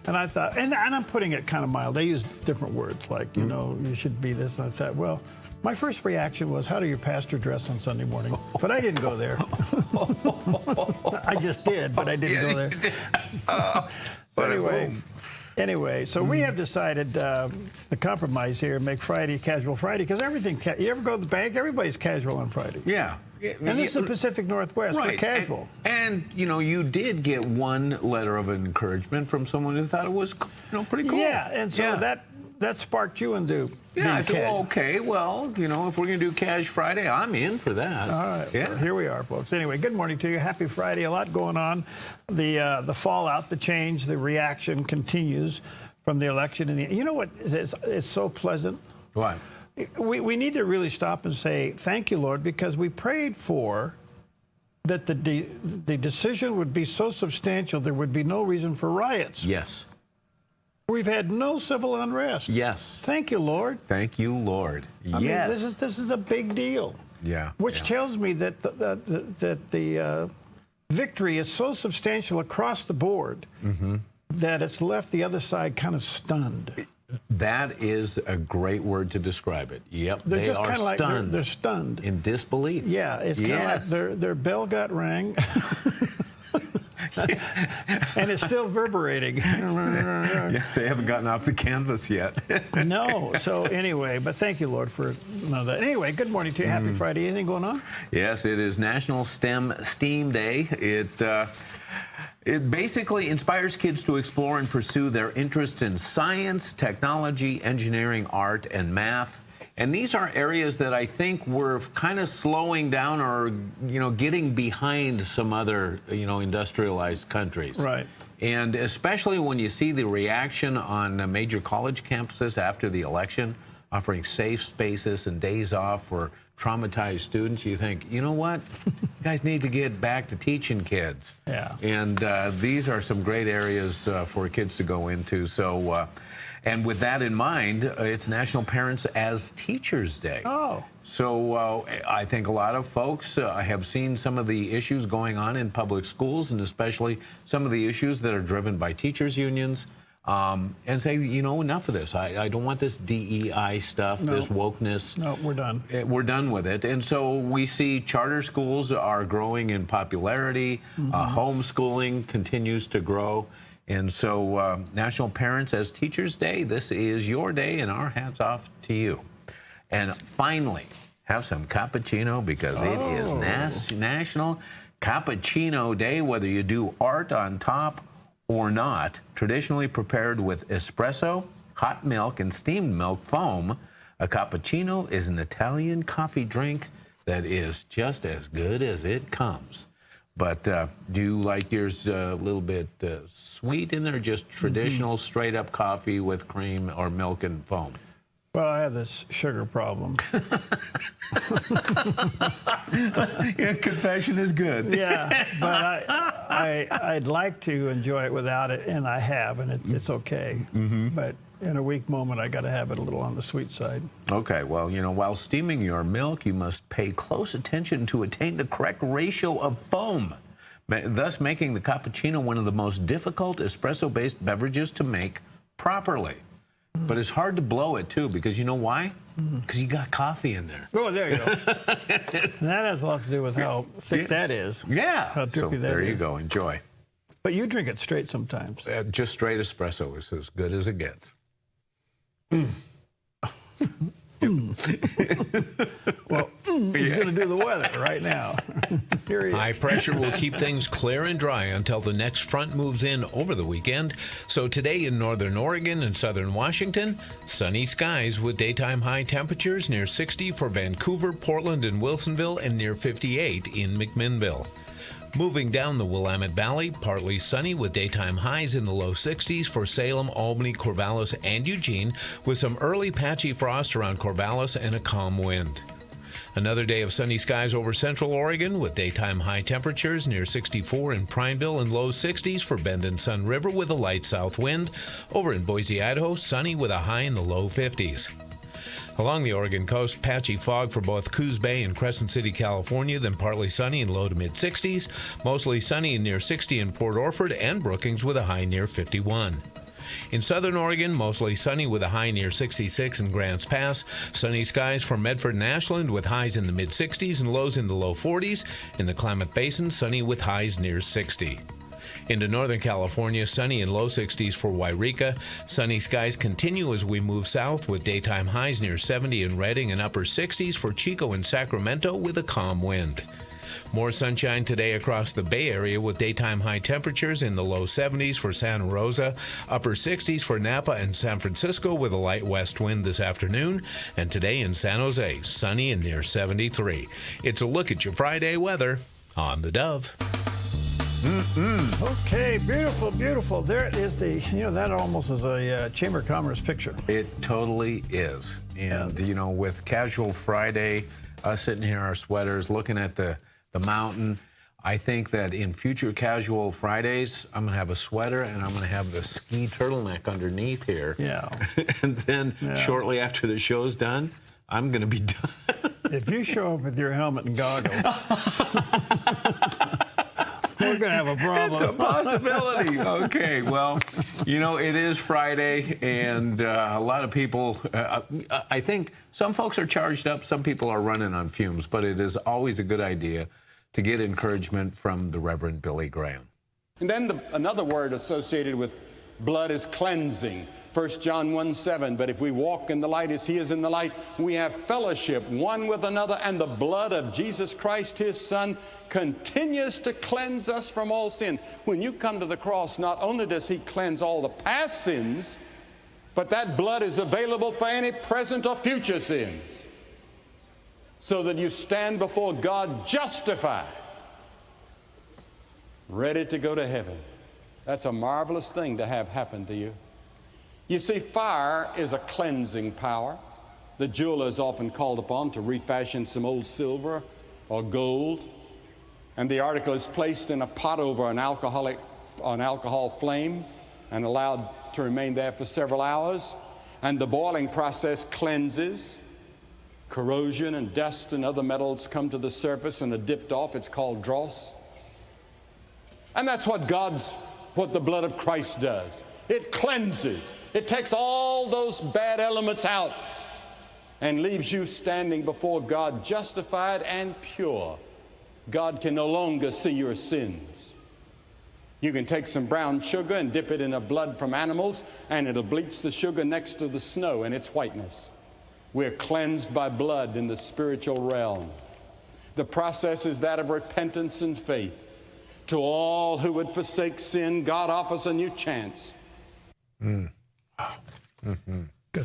Speaker 2: And I thought, and I'm putting it kind of mild. They use different words like, you know, you should be this. And I thought, well, my first reaction was, how do your pastor dress on Sunday morning? But I didn't go there. I just did, but I didn't go there. Anyway, so we have decided the compromise here, make Friday Casual Friday, because everything, you ever go to the bank, everybody's casual on Friday.
Speaker 3: Yeah.
Speaker 2: And this is the Pacific Northwest, we're casual.
Speaker 3: And, you know, you did get one letter of encouragement from someone who thought it was, pretty cool.
Speaker 2: Yeah, and so that sparked you into
Speaker 3: Yeah, I thought, well, okay, well, you know, if we're going to do Cash Friday, I'm in for that.
Speaker 2: All right,
Speaker 3: yeah.
Speaker 2: So here we are, folks. Anyway, good morning to you. Happy Friday. A lot going on. The fallout, the change, the reaction continues from the election. And you know what? It's so pleasant.
Speaker 3: What?
Speaker 2: We need to really stop and say, thank you, Lord, because we prayed for that the decision would be so substantial there would be no reason for riots.
Speaker 3: Yes.
Speaker 2: We've had no civil unrest.
Speaker 3: Yes.
Speaker 2: Thank you, Lord.
Speaker 3: Thank you, Lord.
Speaker 2: I mean, this is a big deal.
Speaker 3: Yeah.
Speaker 2: Which tells me that the victory is so substantial across the board that it's left the other side kind of stunned.
Speaker 3: That is a great word to describe it. Yep,
Speaker 2: They're just
Speaker 3: are
Speaker 2: kind of like
Speaker 3: stunned.
Speaker 2: they're stunned
Speaker 3: In disbelief.
Speaker 2: Yeah, it's kind of like their bell got rang. And it's still reverberating.
Speaker 3: Yes, they haven't gotten off the canvas yet.
Speaker 2: No. So anyway, but thank you, Lord, for that. Anyway, good morning to you. Happy Friday. Anything going on?
Speaker 3: Yes, it is National STEAM Day. It basically inspires kids to explore and pursue their interests in science, technology, engineering, art, and math. And these are areas that I think we're kind of slowing down or, getting behind some other, industrialized countries.
Speaker 2: Right.
Speaker 3: And especially when you see the reaction on the major college campuses after the election, offering safe spaces and days off for traumatized students, you think, you know what? You guys need to get back to teaching kids.
Speaker 2: Yeah.
Speaker 3: And these are some great areas for kids to go into. So, and with that in mind, it's National Parents as Teachers Day.
Speaker 2: Oh.
Speaker 3: So I think a lot of folks have seen some of the issues going on in public schools, and especially some of the issues that are driven by teachers' unions, and say, enough of this. I don't want this DEI stuff, this wokeness.
Speaker 2: No, we're done.
Speaker 3: We're done with it. And so we see charter schools are growing in popularity. Homeschooling continues to grow. And so National Parents as Teachers Day, this is your day, and our hats off to you. And finally, have some cappuccino, because it is National Cappuccino Day, whether you do art on top or not. Traditionally prepared with espresso, hot milk, and steamed milk foam, a cappuccino is an Italian coffee drink that is just as good as it comes. But do you like yours a little bit sweet in there, just traditional straight-up coffee with cream or milk and foam?
Speaker 2: Well, I have this sugar problem.
Speaker 3: Yeah, confession is good.
Speaker 2: Yeah, but I'd like to enjoy it without it, and I have, and it's okay. But in a weak moment, I got to have it a little on the sweet side.
Speaker 3: Okay, well, while steaming your milk, you must pay close attention to attain the correct ratio of foam, thus making the cappuccino one of the most difficult espresso-based beverages to make properly. But it's hard to blow it, too, because you know why? Because you got coffee in there.
Speaker 2: Oh, there you go. That has a lot to do with how thick that is.
Speaker 3: Yeah.
Speaker 2: How drippy that
Speaker 3: there
Speaker 2: is.
Speaker 3: you go. Enjoy.
Speaker 2: But you drink it straight sometimes.
Speaker 3: Just straight espresso is as good as it gets.
Speaker 2: Well, he's going to do the weather right now. Here he is.
Speaker 9: High pressure will keep things clear and dry until the next front moves in over the weekend. So today in northern Oregon and southern Washington, sunny skies with daytime high temperatures near 60 for Vancouver, Portland, and Wilsonville, and near 58 in McMinnville. Moving down the Willamette Valley, partly sunny with daytime highs in the low 60s for Salem, Albany, Corvallis, and Eugene, with some early patchy frost around Corvallis and a calm wind. Another day of sunny skies over central Oregon with daytime high temperatures near 64 in Prineville and low 60s for Bend and Sun River with a light south wind. Over in Boise, Idaho, sunny with a high in the low 50s. Along the Oregon coast, patchy fog for both Coos Bay and Crescent City, California, then partly sunny in low to mid 60s. Mostly sunny and near 60 in Port Orford and Brookings with a high near 51. In southern Oregon, mostly sunny with a high near 66 in Grants Pass. Sunny skies for Medford and Ashland with highs in the mid 60s and lows in the low 40s. In the Klamath Basin, sunny with highs near 60. Into Northern California, sunny and low 60s for Wairika. Sunny skies continue as we move south with daytime highs near 70 in Redding and upper 60s for Chico and Sacramento with a calm wind. More sunshine today across the Bay Area with daytime high temperatures in the low 70s for Santa Rosa, upper 60s for Napa and San Francisco with a light west wind this afternoon. And today in San Jose, sunny and near 73. It's a look at your Friday weather on the Dove.
Speaker 2: Okay, beautiful, beautiful. There is that almost is a Chamber of Commerce picture.
Speaker 3: It totally is. And, with Casual Friday, us sitting here in our sweaters, looking at the mountain, I think that in future Casual Fridays, I'm going to have a sweater and I'm going to have the ski turtleneck underneath here.
Speaker 2: Yeah.
Speaker 3: And then shortly after the show's done, I'm going to be done.
Speaker 2: If you show up with your helmet and goggles, we're going to have a problem.
Speaker 3: It's a possibility. Okay, well, it is Friday, and a lot of people, I think some folks are charged up, some people are running on fumes, but it is always a good idea to get encouragement from the Reverend Billy Graham.
Speaker 10: And then another word associated with blood is cleansing. 1 John 1:7, but if we walk in the light as he is in the light, we have fellowship one with another, and the blood of Jesus Christ, his Son, continues to cleanse us from all sin. When you come to the cross, not only does he cleanse all the past sins, but that blood is available for any present or future sins, so that you stand before God justified, ready to go to heaven. That's a marvelous thing to have happen to you. You see, fire is a cleansing power. The jeweler is often called upon to refashion some old silver or gold, and the article is placed in a pot over an alcohol flame and allowed to remain there for several hours, and the boiling process cleanses. Corrosion and dust and other metals come to the surface and are dipped off. It's called dross. And that's what the blood of Christ does. It cleanses. It takes all those bad elements out and leaves you standing before God justified and pure. God can no longer see your sins. You can take some brown sugar and dip it in the blood from animals, and it'll bleach the sugar next to the snow in its whiteness. We're cleansed by blood in the spiritual realm. The process is that of repentance and faith. To all who would forsake sin, God offers a new chance.
Speaker 2: Good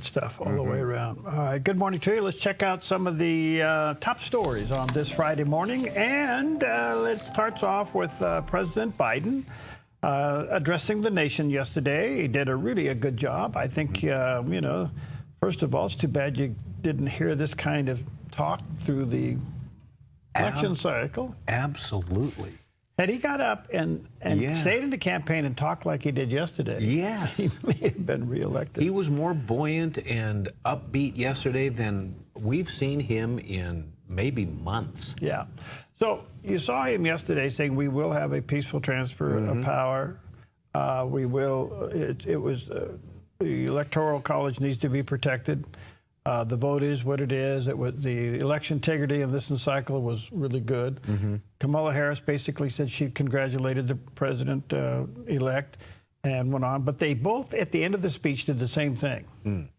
Speaker 2: stuff all the way around. All right, good morning to you. Let's check out some of the top stories on this Friday morning. And it starts off with President Biden addressing the nation yesterday. He did a good job. I think, first of all, it's too bad you didn't hear this kind of talk through the election cycle.
Speaker 3: Absolutely.
Speaker 2: Had he got up and stayed in the campaign and talked like he did yesterday,
Speaker 3: yes,
Speaker 2: he may have been reelected.
Speaker 3: He was more buoyant and upbeat yesterday than we've seen him in maybe months.
Speaker 2: Yeah. So you saw him yesterday saying we will have a peaceful transfer of power. We will. It was the Electoral College needs to be protected. The vote is what it is. It was the election integrity in this cycle was really good. Kamala Harris basically said she congratulated the president-elect and went on. But they both, at the end of the speech, did the same thing.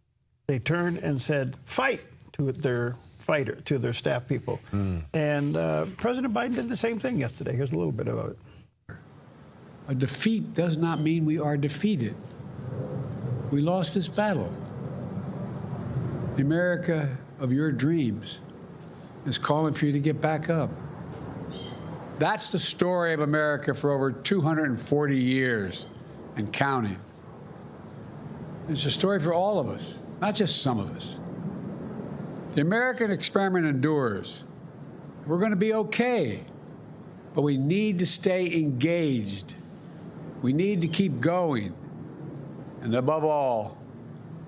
Speaker 2: They turned and said, "Fight!" to their staff people. And President Biden did the same thing yesterday. Here's a little bit of it.
Speaker 11: A defeat does not mean we are defeated. We lost this battle. The America of your dreams is calling for you to get back up. That's the story of America for over 240 years and counting. It's a story for all of us, not just some of us. The American experiment endures. We're going to be okay, but we need to stay engaged. We need to keep going. And above all,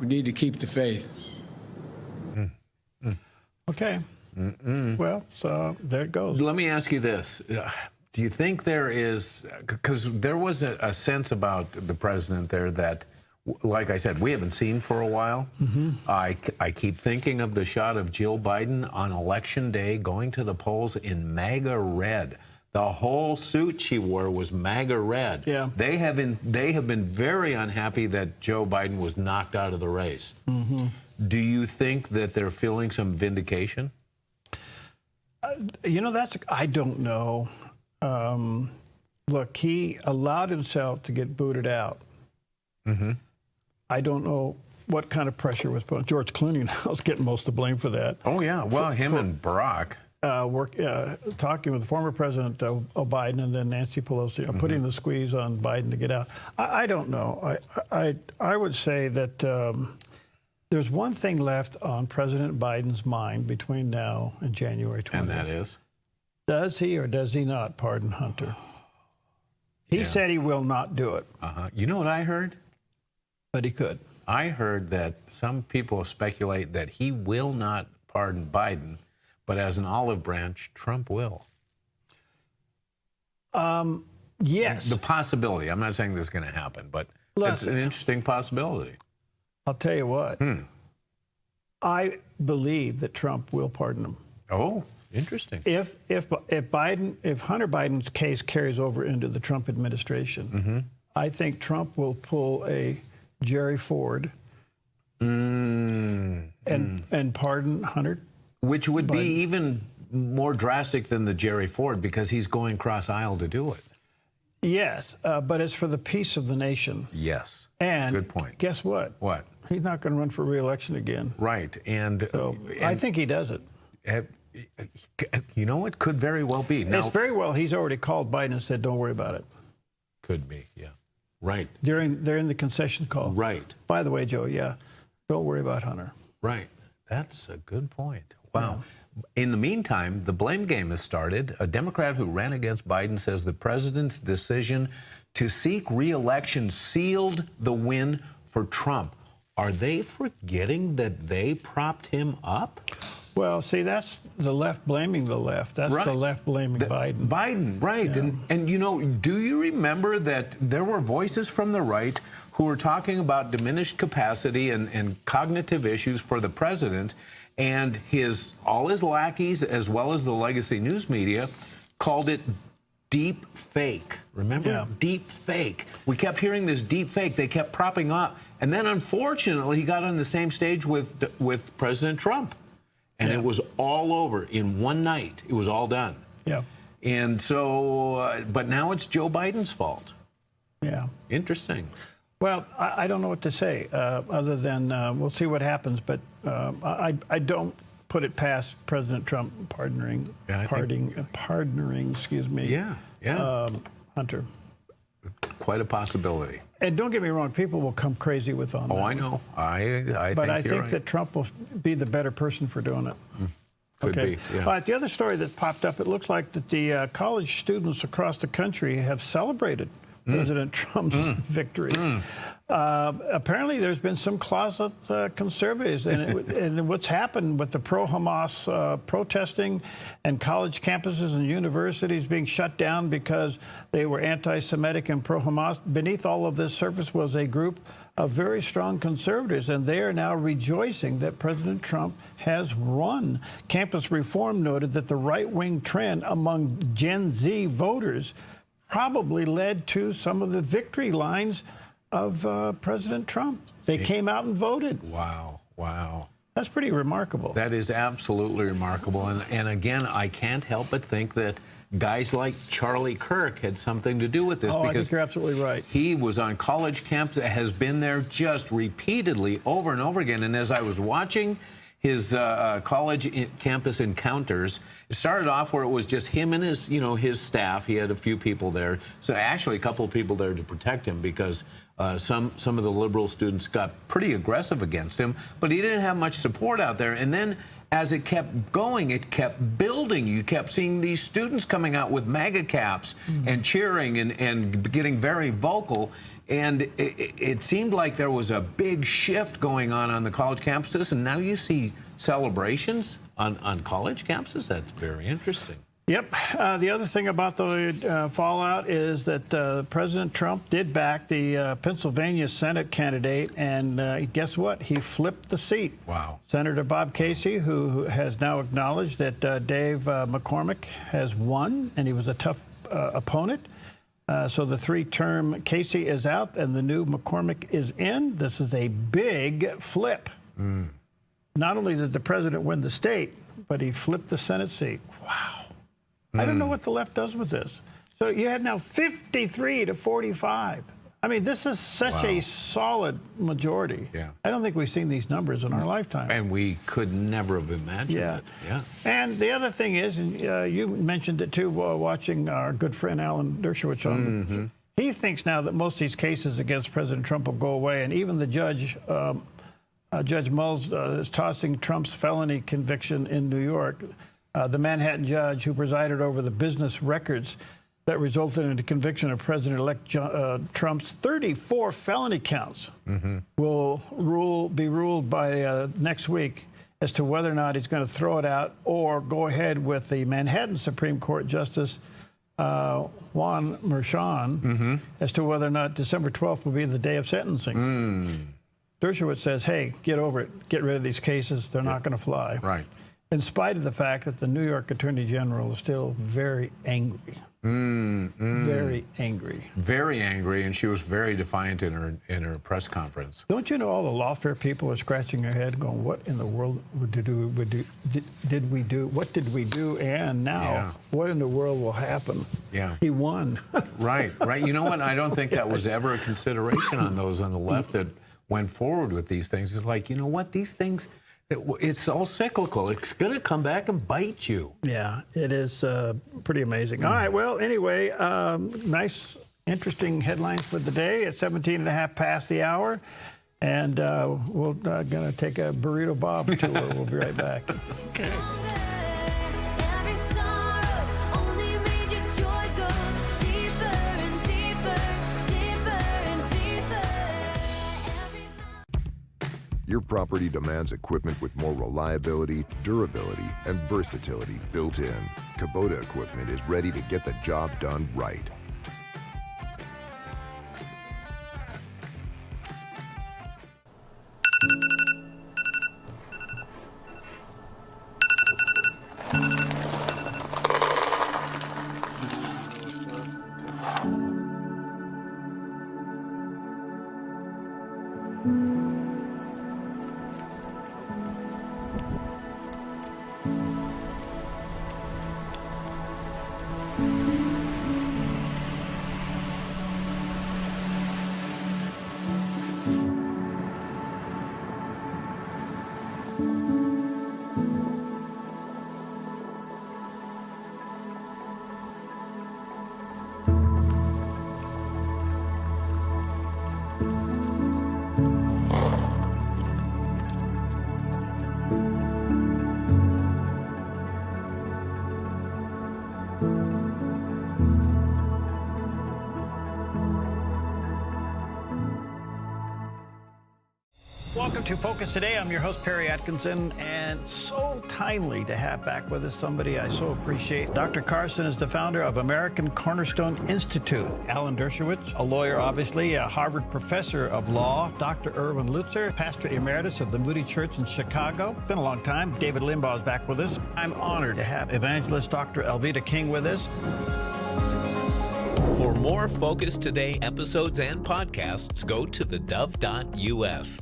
Speaker 11: we need to keep the faith.
Speaker 2: Okay. Well, so there it goes.
Speaker 3: Let me ask you this. Do you think there is, because there was a sense about the president there that, like I said, we haven't seen for a while. I keep thinking of the shot of Jill Biden on Election Day going to the polls in MAGA red. The whole suit she wore was MAGA red.
Speaker 2: Yeah.
Speaker 3: They have been very unhappy that Joe Biden was knocked out of the race. Do you think that they're feeling some vindication?
Speaker 2: I don't know. Look, he allowed himself to get booted out. I don't know what kind of pressure was put on. George Clooney now is getting most of the blame for that.
Speaker 3: Oh, yeah. Well, him and Barack.
Speaker 2: Talking with former President Biden and then Nancy Pelosi, putting the squeeze on Biden to get out. I don't know. I would say that there's one thing left on President Biden's mind between now and January 20th.
Speaker 3: And that is?
Speaker 2: Does he or does he not pardon Hunter? He said he will not do it.
Speaker 3: You know what I heard?
Speaker 2: But he could.
Speaker 3: I heard that some people speculate that he will not pardon Biden, but as an olive branch, Trump will.
Speaker 2: Yes.
Speaker 3: The possibility. I'm not saying this is going to happen, but it's an interesting possibility.
Speaker 2: I'll tell you what. I believe that Trump will pardon him.
Speaker 3: Oh. Interesting.
Speaker 2: If Hunter Biden's case carries over into the Trump administration, I think Trump will pull a Jerry Ford and pardon Hunter.
Speaker 3: Which would be even more drastic than the Jerry Ford, because he's going cross aisle to do it.
Speaker 2: Yes, but it's for the peace of the nation.
Speaker 3: Yes.
Speaker 2: And
Speaker 3: good point.
Speaker 2: Guess what?
Speaker 3: What?
Speaker 2: He's not going to run for re-election again.
Speaker 3: Right. And
Speaker 2: I think he does it.
Speaker 3: You know, it could very well be. Now,
Speaker 2: it's very well. He's already called Biden and said, "Don't worry about it."
Speaker 3: Could be. Yeah. Right.
Speaker 2: During the concession call.
Speaker 3: Right.
Speaker 2: By the way, Joe. Yeah. Don't worry about Hunter.
Speaker 3: Right. That's a good point. Wow. Yeah. In the meantime, the blame game has started. A Democrat who ran against Biden says the president's decision to seek re-election sealed the win for Trump. Are they forgetting that they propped him up?
Speaker 2: Well, see, that's the left blaming the left. That's the left blaming Biden.
Speaker 3: Biden, right. Yeah. And, you know, do you remember that there were voices from the right who were talking about diminished capacity and cognitive issues for the president, and all his lackeys, as well as the legacy news media, called it deep fake. Remember?
Speaker 2: Yeah.
Speaker 3: Deep fake. We kept hearing this deep fake. They kept propping up. And then, unfortunately, he got on the same stage with President Trump. And it was all over in one night. It was all done.
Speaker 2: Yeah.
Speaker 3: And so, but now it's Joe Biden's fault.
Speaker 2: Yeah.
Speaker 3: Interesting.
Speaker 2: Well, I don't know what to say other than we'll see what happens. But I don't put it past President Trump pardoning, excuse me.
Speaker 3: Yeah.
Speaker 2: Hunter.
Speaker 3: Quite a possibility.
Speaker 2: And don't get me wrong, people will come crazy with on that.
Speaker 3: Oh, I know.
Speaker 2: But I think that Trump will be the better person for doing it.
Speaker 3: Could be, yeah.
Speaker 2: All right, the other story that popped up, it looks like that the college students across the country have celebrated President Trump's victory. Apparently, there's been some closet conservatives, and what's happened with the pro-Hamas protesting and college campuses and universities being shut down because they were anti-Semitic and pro-Hamas. Beneath all of this surface was a group of very strong conservatives, and they are now rejoicing that President Trump has won. Campus Reform noted that the right-wing trend among Gen Z voters probably led to some of the victory lines of President Trump. They came out and voted.
Speaker 3: Wow. Wow.
Speaker 2: That's pretty remarkable.
Speaker 3: That is absolutely remarkable. And again, I can't help but think that guys like Charlie Kirk had something to do with this.
Speaker 2: I think you're absolutely right.
Speaker 3: He was on college camps, has been there just repeatedly over and over again. And as I was watching his college campus encounters, it started off where it was just him and his staff. He had a few people there. So actually a couple of people there to protect him because some of the liberal students got pretty aggressive against him, but he didn't have much support out there. And then as it kept going, it kept building. You kept seeing these students coming out with MAGA caps and cheering and getting very vocal. And it seemed like there was a big shift going on the college campuses, and now you see celebrations on college campuses. That's very interesting.
Speaker 2: Yep. The other thing about the fallout is that President Trump did back the Pennsylvania Senate candidate, and guess what? He flipped the seat.
Speaker 3: Wow.
Speaker 2: Senator Bob Casey, who has now acknowledged that Dave McCormick has won, and he was a tough opponent. So the three-term Casey is out, and the new McCormick is in. This is a big flip. Not only did the president win the state, but he flipped the Senate seat. Wow. I don't know what the left does with this. So you have now 53 to 45. I mean, this is such a solid majority.
Speaker 3: Yeah.
Speaker 2: I don't think we've seen these numbers in our lifetime.
Speaker 3: And we could never have imagined it. Yeah.
Speaker 2: And the other thing is, and you mentioned it too, watching our good friend Alan Dershowitz on. He thinks now that most of these cases against President Trump will go away, and even the judge, Judge Mull's, is tossing Trump's felony conviction in New York. The Manhattan judge who presided over the business records that resulted in the conviction of President-elect Trump's 34 felony counts will be ruled by next week as to whether or not he's going to throw it out or go ahead with the Manhattan Supreme Court Justice Juan Merchan as to whether or not December 12th will be the day of sentencing. Dershowitz says, hey, get over it. Get rid of these cases. They're not going to fly.
Speaker 3: Right.
Speaker 2: in spite of the fact that the New York Attorney General is still very angry. Very angry.
Speaker 3: Very angry, and she was very defiant in her press conference.
Speaker 2: Don't you know all the lawfare people are scratching their head going, what in the world did we do? What did we do? And now, what in the world will happen?
Speaker 3: Yeah.
Speaker 2: He won.
Speaker 3: Right. You know what? I don't think that was ever a consideration on those on the left that went forward with these things. It's like, you know what? These things, it's all cyclical. It's going to come back and bite you.
Speaker 2: Yeah, it is pretty amazing. All right, well, anyway, nice, interesting headlines for the day. It's 17.5 past the hour, and we're going to take a Burrito Bob tour. We'll be right back. Okay.
Speaker 12: Your property demands equipment with more reliability, durability, and versatility built in. Kubota equipment is ready to get the job done right.
Speaker 2: Welcome to Focus Today. I'm your host, Perry Atkinson, and so timely to have back with us somebody I so appreciate. Dr. Carson is the founder of American Cornerstone Institute. Alan Dershowitz, a lawyer, obviously, a Harvard professor of law. Dr. Erwin Lutzer, pastor emeritus of the Moody Church in Chicago. Been a long time. David Limbaugh is back with us. I'm honored to have evangelist Dr. Elvita King with us.
Speaker 9: For more Focus Today episodes and podcasts, go to theDove.us.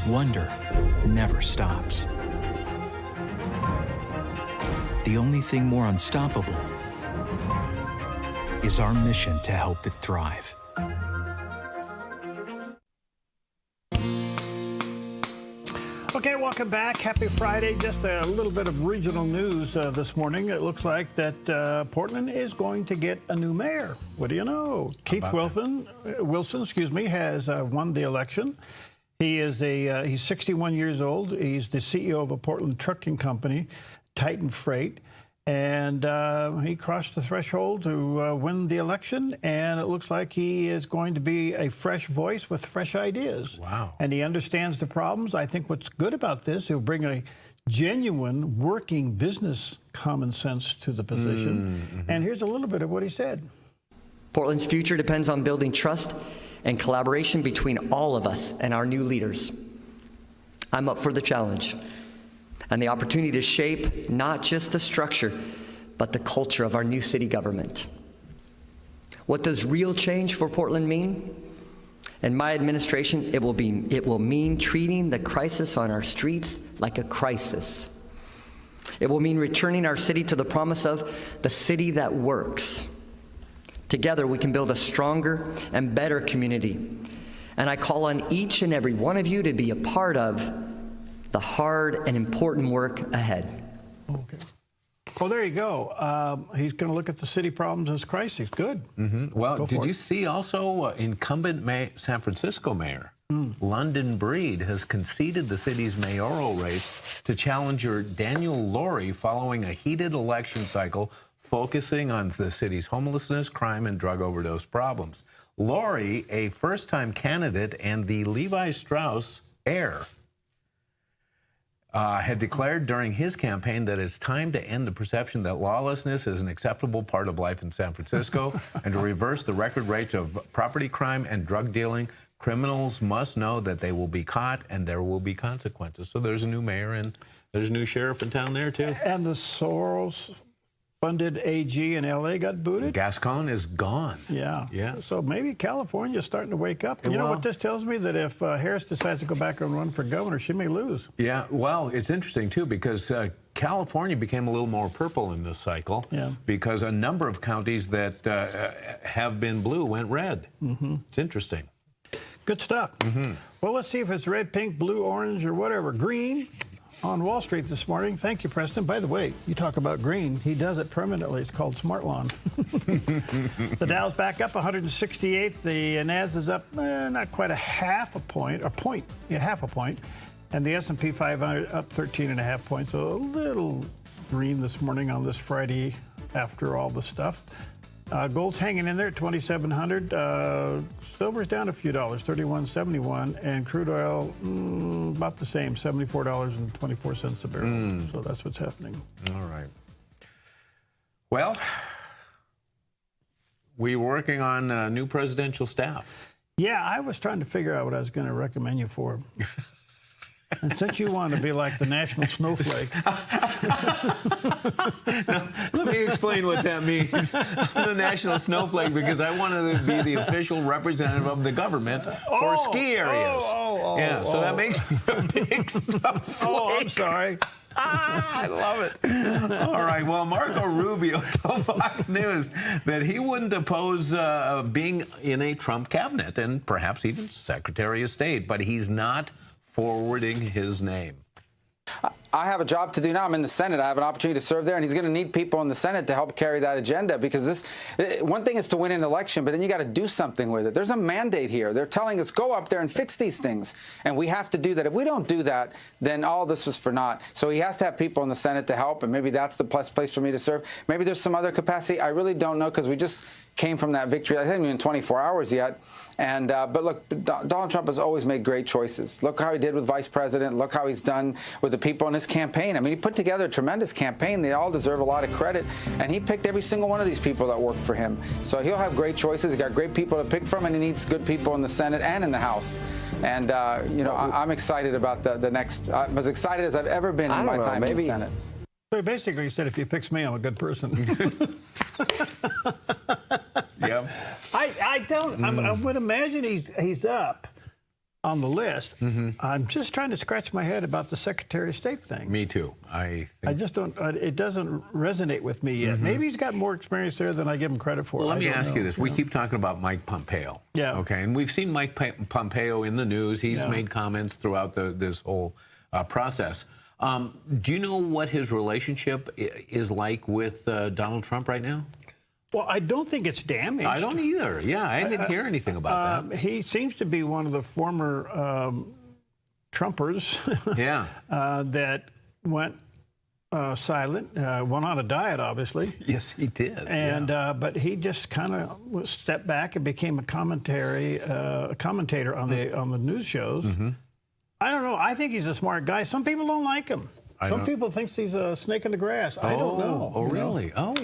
Speaker 13: Wonder never stops. The only thing more unstoppable is our mission to help it thrive.
Speaker 2: Okay, welcome back. Happy Friday. Just a little bit of regional news this morning. It looks like that Portland is going to get a new mayor. What do you know? Keith Wilson, has won the election. He is he's 61 years old. He's the CEO of a Portland trucking company, Titan Freight. And he crossed the threshold to win the election, and it looks like he is going to be a fresh voice with fresh ideas.
Speaker 3: Wow.
Speaker 2: And he understands the problems. I think what's good about this, he'll bring a genuine working business common sense to the position. And here's a little bit of what he said.
Speaker 14: Portland's future depends on building trust and collaboration between all of us and our new leaders. I'm up for the challenge and the opportunity to shape not just the structure, but the culture of our new city government. What does real change for Portland mean? In my administration, it will mean treating the crisis on our streets like a crisis. It will mean returning our city to the promise of the city that works. Together, we can build a stronger and better community. And I call on each and every one of you to be a part of the hard and important work ahead.
Speaker 2: Okay. Well, there you go. He's going to look at the city problems as crises. Good.
Speaker 3: Well, did you see also incumbent San Francisco mayor London Breed has conceded the city's mayoral race to challenger Daniel Laurie following a heated election cycle focusing on the city's homelessness, crime, and drug overdose problems. Laurie, a first-time candidate and the Levi Strauss heir, had declared during his campaign that it's time to end the perception that lawlessness is an acceptable part of life in San Francisco and to reverse the record rates of property crime and drug dealing. Criminals must know that they will be caught and there will be consequences. So there's a new mayor and there's a new sheriff in town there, too.
Speaker 2: And the Soros-funded AG in L.A. got booted?
Speaker 3: Gascon is gone.
Speaker 2: Yeah.
Speaker 3: Yeah.
Speaker 2: So maybe California's starting to wake up. You know what this tells me? That if Harris decides to go back and run for governor, she may lose.
Speaker 3: Yeah, well, it's interesting, too, because California became a little more purple in this cycle because a number of counties that have been blue went red. It's interesting.
Speaker 2: Good stuff. Well, let's see if it's red, pink, blue, orange, or whatever. Green on Wall Street this morning. Thank you, Preston. By the way, you talk about green. He does it permanently. It's called Smart Lawn. The Dow's back up 168. The Nasdaq is up not quite half a point. And the S&P 500 up 13.5 points. So a little green this morning on this Friday after all the stuff. Gold's hanging in there at 2,700. Silver's down a few dollars, 31.71, and crude oil about the same, $74.24 a barrel. So that's what's happening.
Speaker 3: All right. Well, we're working on new presidential staff.
Speaker 2: Yeah, I was trying to figure out what I was going to recommend you for. And since you want to be like the national snowflake.
Speaker 3: Now, let me explain what that means. I'm the national snowflake because I want to be the official representative of the government for ski areas. So that makes me a big snowflake.
Speaker 2: Oh, I'm sorry.
Speaker 3: I love it. All right. Well, Marco Rubio told Fox News that he wouldn't oppose being in a Trump cabinet and perhaps even Secretary of State, but he's not forwarding his name.
Speaker 15: I have a job to do now. I'm in the Senate. I have an opportunity to serve there, and he's going to need people in the Senate to help carry that agenda because one thing is to win an election, but then you got to do something with it. There's a mandate here. They're telling us go up there and fix these things, and we have to do that. If we don't do that, then all this was for naught. So he has to have people in the Senate to help, and maybe that's the best place for me to serve. Maybe there's some other capacity. I really don't know because we just came from that victory. I haven't been 24 hours yet. And but look, Donald Trump has always made great choices. Look how he did with Vice President. Look how he's done with the people in his campaign. I mean, he put together a tremendous campaign. They all deserve a lot of credit. And he picked every single one of these people that worked for him. So he'll have great choices. He's got great people to pick from, and he needs good people in the Senate and in the House. And, you know, I'm excited about the next. I'm as excited as I've ever been in my time in the Senate.
Speaker 2: So basically, he said, if he picks me, I'm a good person.
Speaker 3: Yep.
Speaker 2: I don't. I would imagine he's up on the list. I'm just trying to scratch my head about the Secretary of State thing.
Speaker 3: Me too. I
Speaker 2: just don't. It doesn't resonate with me yet. Maybe he's got more experience there than I give him credit for.
Speaker 3: Well, let me ask you this. We keep talking about Mike Pompeo.
Speaker 2: Yeah.
Speaker 3: Okay. And we've seen Mike Pompeo in the news. He's made comments throughout this whole process. Do you know what his relationship is like with Donald Trump right now?
Speaker 2: Well, I don't think it's damaged.
Speaker 3: I don't either. Yeah, I didn't hear anything about that.
Speaker 2: He seems to be one of the former Trumpers that went silent, went on a diet, obviously.
Speaker 3: Yes, he did.
Speaker 2: And but he just kind of stepped back and became a commentator on the news shows. I don't know. I think he's a smart guy. Some people don't like him. Some people think he's a snake in the grass. I don't know.
Speaker 3: Oh, really? Oh.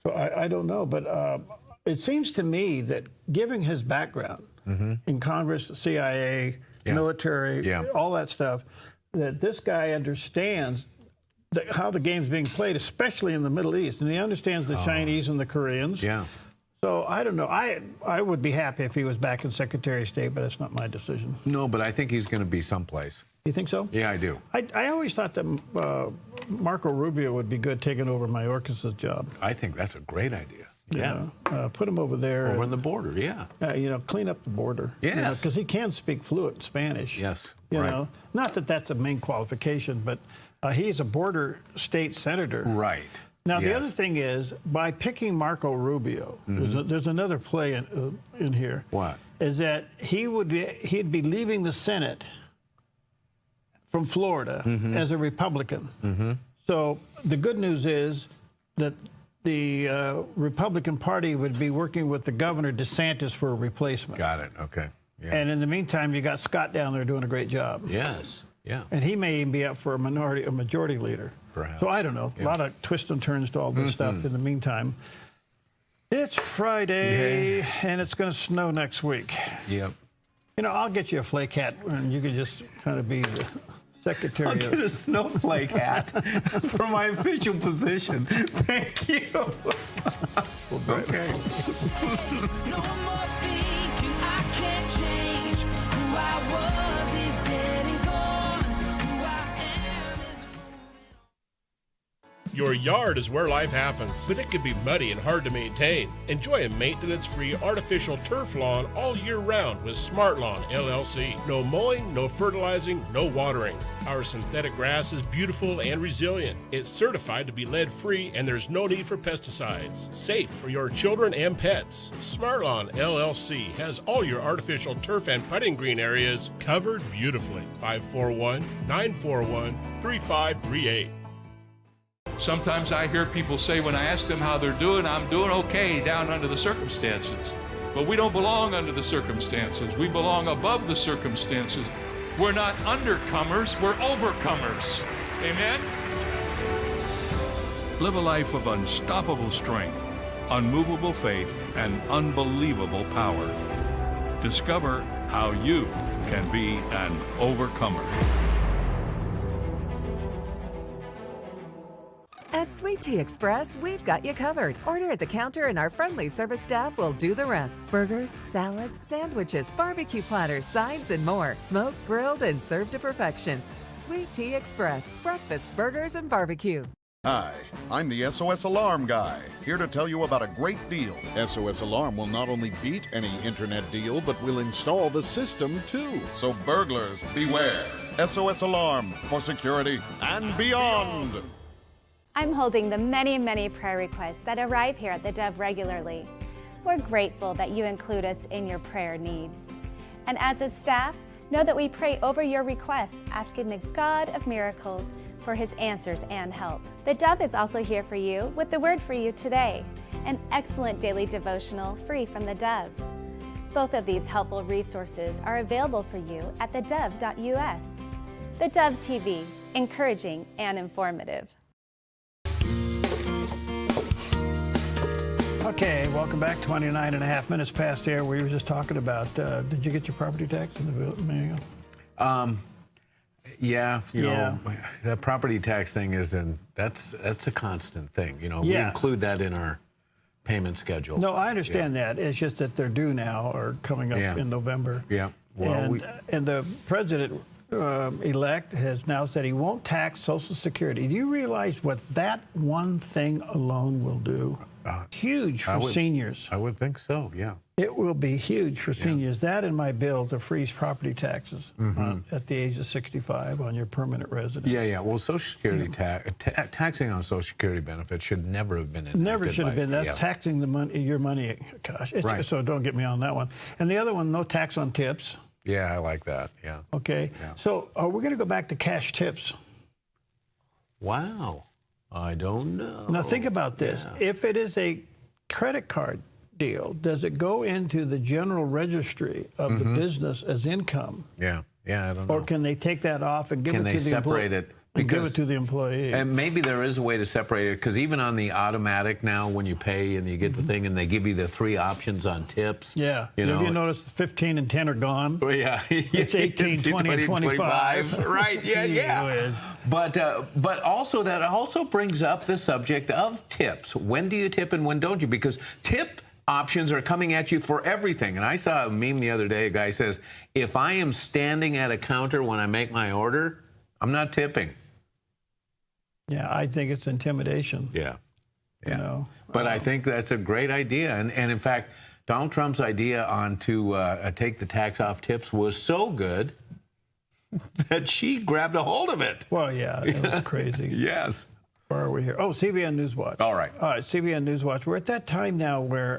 Speaker 2: So I don't know. But it seems to me that given his background in Congress, CIA, military, all that stuff, that this guy understands how the game's being played, especially in the Middle East. And he understands the Chinese and the Koreans.
Speaker 3: Yeah.
Speaker 2: So I don't know. I would be happy if he was back in Secretary of State, but it's not my decision.
Speaker 3: No, but I think he's going to be someplace.
Speaker 2: You think so?
Speaker 3: Yeah, I do.
Speaker 2: I always thought that Marco Rubio would be good taking over Mayorkas's job.
Speaker 3: I think that's a great idea.
Speaker 2: Yeah. Put him over there.
Speaker 3: Over on the border,
Speaker 2: you know, clean up the border.
Speaker 3: Yes.
Speaker 2: Because he can speak fluent Spanish.
Speaker 3: Yes.
Speaker 2: You know, not that that's a main qualification, but he's a border state senator.
Speaker 3: Right.
Speaker 2: Now, the other thing is, by picking Marco Rubio, there's another play in here.
Speaker 3: What?
Speaker 2: Is that he'd be leaving the Senate from Florida as a Republican. So the good news is that the Republican Party would be working with the Governor DeSantis for a replacement.
Speaker 3: Got it. Okay. Yeah.
Speaker 2: And in the meantime, you got Scott down there doing a great job.
Speaker 3: Yes. Yeah.
Speaker 2: And he may even be up for a majority leader.
Speaker 3: Perhaps.
Speaker 2: So I don't know. A lot of twists and turns to all this stuff in the meantime. It's Friday, and it's going to snow next week.
Speaker 3: Yep.
Speaker 2: You know, I'll get you a flake hat, and you can just kind of be the secretary.
Speaker 3: I'll get a snowflake hat for my official position. Thank you. Okay.
Speaker 5: No more thinking I can't change. Who I was is dead and gone. Who I am is
Speaker 16: Your yard is where life happens, but it can be muddy and hard to maintain. Enjoy a maintenance-free artificial turf lawn all year round with Smart Lawn LLC. No mowing, no fertilizing, no watering. Our synthetic grass is beautiful and resilient. It's certified to be lead-free, and there's no need for pesticides. Safe for your children and pets. Smart Lawn LLC has all your artificial turf and putting green areas covered beautifully. 541-941-3538.
Speaker 17: Sometimes I hear people say when I ask them how they're doing, I'm doing okay down under the circumstances. But we don't belong under the circumstances. We belong above the circumstances. We're not undercomers, we're overcomers. Amen? Live a life of unstoppable strength, unmovable faith, and unbelievable power. Discover how you can be an overcomer.
Speaker 18: At Sweet Tea Express, we've got you covered. Order at the counter and our friendly service staff will do the rest. Burgers, salads, sandwiches, barbecue platters, sides, and more. Smoked, grilled, and served to perfection. Sweet Tea Express. Breakfast, burgers, and barbecue.
Speaker 1: Hi, I'm the SOS Alarm Guy, here to tell you about a great deal. SOS Alarm will not only beat any internet deal, but will install the system too. So burglars, beware. SOS Alarm for security and beyond.
Speaker 19: I'm holding the many, many prayer requests that arrive here at the Dove regularly. We're grateful that you include us in your prayer needs. And as a staff, know that we pray over your requests, asking the God of miracles for his answers and help. The Dove is also here for you with the word for you today, an excellent daily devotional free from the Dove. Both of these helpful resources are available for you at thedove.us. The Dove TV, encouraging and informative.
Speaker 2: Okay, welcome back. 29 and a half minutes past there. We were just talking about, did you get your property tax in the mail?
Speaker 3: Yeah, you know, the property tax thing that's a constant thing. You know, we include that in our payment schedule.
Speaker 2: No, I understand that. It's just that they're due now or coming up in November.
Speaker 3: Yeah. Well,
Speaker 2: and the president elect has now said he won't tax Social Security. Do you realize what that one thing alone will do? Huge for seniors.
Speaker 3: I would think so, yeah.
Speaker 2: It will be huge for seniors. That and my bill to freeze property taxes at the age of 65 on your permanent residence.
Speaker 3: Yeah. Well, Social Security taxing on Social Security benefits should never have been enacted.
Speaker 2: Never should have been. That's taxing the money, your money. Gosh, so don't get me on that one. And the other one, no tax on tips.
Speaker 3: Yeah, I like that. Yeah.
Speaker 2: Okay. Yeah. So are we going to go back to cash tips?
Speaker 3: Wow. I don't know.
Speaker 2: Now think about this. Yeah. If it is a credit card deal, does it go into the general registry of the business as income?
Speaker 3: Yeah, I don't know.
Speaker 2: Or can they take that off and give it to the employee? Can they separate it? Give it to the employee.
Speaker 3: And maybe there is a way to separate it, because even on the automatic now, when you pay and you get the thing and they give you the 3 options on tips.
Speaker 2: Yeah.
Speaker 3: You know,
Speaker 2: have you noticed 15 and 10 are gone?
Speaker 3: Oh, yeah.
Speaker 2: It's 18, 20, and 25.
Speaker 3: Right, yeah. But also that also brings up the subject of tips. When do you tip and when don't you? Because tip options are coming at you for everything. And I saw a meme the other day. A guy says, if I am standing at a counter when I make my order, I'm not tipping.
Speaker 2: Yeah, I think it's intimidation.
Speaker 3: Yeah.
Speaker 2: You know?
Speaker 3: But I think that's a great idea. And in fact, Donald Trump's idea on to take the tax off tips was so good that she grabbed a hold of it.
Speaker 2: Well, yeah, it was crazy.
Speaker 3: Yes.
Speaker 2: Where are we here? Oh, CBN Newswatch.
Speaker 3: All right,
Speaker 2: CBN Newswatch. We're at that time now where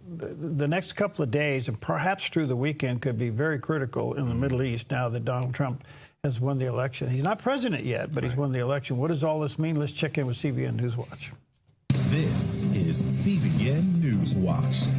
Speaker 2: the next couple of days, and perhaps through the weekend, could be very critical in the Middle East now that Donald Trump has won the election. He's not president yet, but he's won the election. What does all this mean? Let's check in with CBN Newswatch.
Speaker 25: This is CBN Newswatch.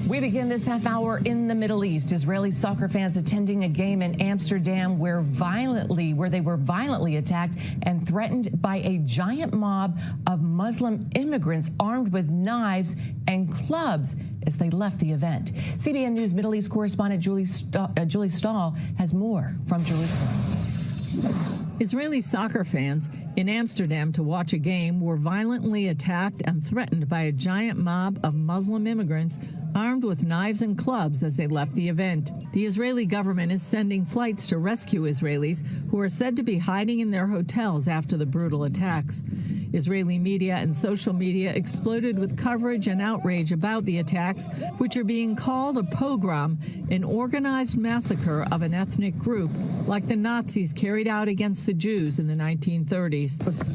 Speaker 20: We begin this half hour in the Middle East. Israeli soccer fans attending a game in Amsterdam where they were violently attacked and threatened by a giant mob of Muslim immigrants armed with knives and clubs as they left the event. CBN News Middle East correspondent Julie Stahl has more from Jerusalem.
Speaker 21: Israeli soccer fans in Amsterdam to watch a game were violently attacked and threatened by a giant mob of Muslim immigrants armed with knives and clubs as they left the event. The Israeli government is sending flights to rescue Israelis who are said to be hiding in their hotels after the brutal attacks. Israeli media and social media exploded with coverage and outrage about the attacks, which are being called a pogrom, an organized massacre of an ethnic group, like the Nazis carried out against the Jews in the 1930s.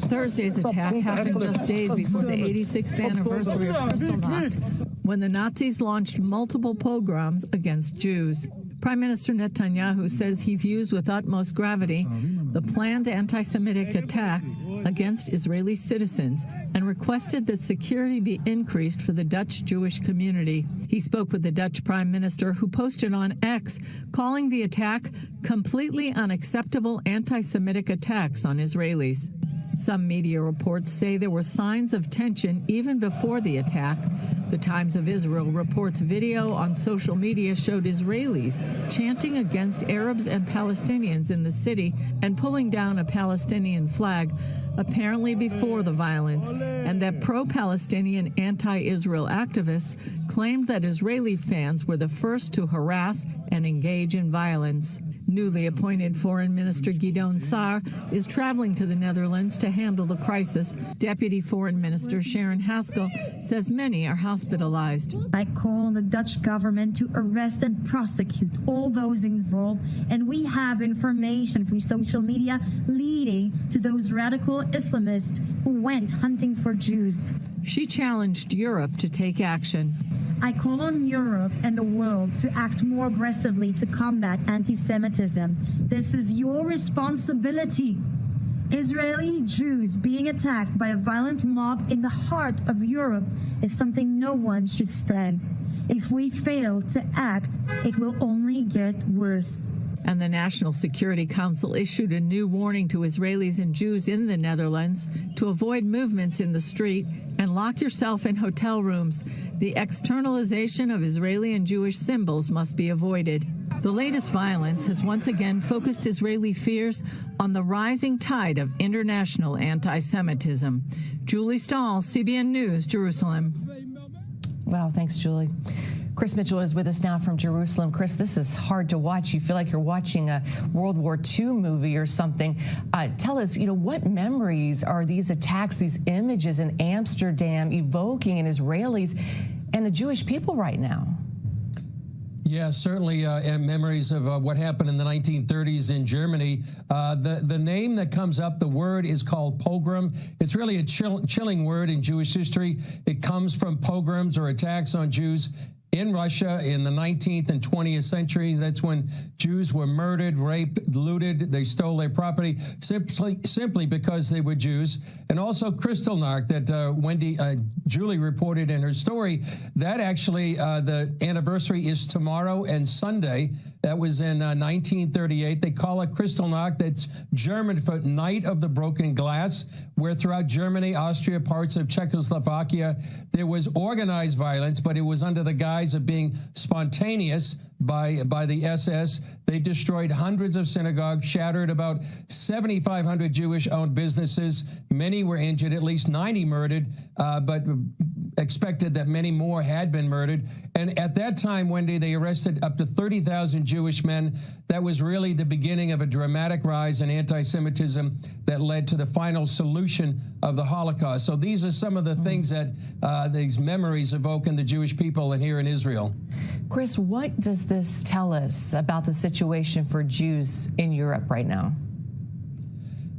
Speaker 21: Thursday's attack happened just days before the 86th anniversary of Kristallnacht, when the Nazis launched multiple pogroms against Jews. Prime Minister Netanyahu says he views with utmost gravity the planned anti-Semitic attack against Israeli citizens and requested that security be increased for the Dutch Jewish community. He spoke with the Dutch Prime Minister, who posted on X, calling the attack completely unacceptable anti-Semitic attacks on Israelis. Some media reports say there were signs of tension even before the attack. The Times of Israel reports video on social media showed Israelis chanting against Arabs and Palestinians in the city and pulling down a Palestinian flag, apparently before the violence, and that pro-Palestinian anti-Israel activists claimed that Israeli fans were the first to harass and engage in violence. Newly appointed Foreign Minister Gideon Saar is traveling to the Netherlands to handle the crisis. Deputy Foreign Minister Sharon Haskell says many are hospitalized.
Speaker 22: I call on the Dutch government to arrest and prosecute all those involved, and we have information from social media leading to those radical Islamists who went hunting for Jews.
Speaker 21: She challenged Europe to take action.
Speaker 22: I call on Europe and the world to act more aggressively to combat anti-Semitism. This is your responsibility. Israeli Jews being attacked by a violent mob in the heart of Europe is something no one should stand. If we fail to act, it will only get worse.
Speaker 21: And the National Security Council issued a new warning to Israelis and Jews in the Netherlands to avoid movements in the street and lock yourself in hotel rooms. The externalization of Israeli and Jewish symbols must be avoided. The latest violence has once again focused Israeli fears on the rising tide of international anti-Semitism. Julie Stahl, CBN News, Jerusalem.
Speaker 20: Wow, thanks, Julie. Chris Mitchell is with us now from Jerusalem. Chris, this is hard to watch. You feel like you're watching a World War II movie or something. Tell us, what memories are these attacks, these images in Amsterdam evoking in Israelis and the Jewish people right now?
Speaker 23: Yeah, certainly memories of what happened in the 1930s in Germany. The name that comes up, the word is called pogrom. It's really a chilling word in Jewish history. It comes from pogroms or attacks on Jews in Russia in the 19th and 20th century. That's when Jews were murdered, raped, looted. They stole their property simply because they were Jews. And also Kristallnacht that Julie reported in her story. That actually, the anniversary is tomorrow and Sunday. That was in 1938. They call it Kristallnacht. That's German for Night of the Broken Glass, where throughout Germany, Austria, parts of Czechoslovakia, there was organized violence, but it was under the guise of being spontaneous by the SS. They destroyed hundreds of synagogues, shattered about 7,500 Jewish-owned businesses. Many were injured, at least 90 murdered, but expected that many more had been murdered. And at that time, Wendy, they arrested up to 30,000 Jewish men. That was really the beginning of a dramatic rise in anti-Semitism that led to the final solution of the Holocaust. So these are some of the things that these memories evoke in the Jewish people and here in Israel.
Speaker 20: Chris, what does this tell us about the situation for Jews in Europe right now?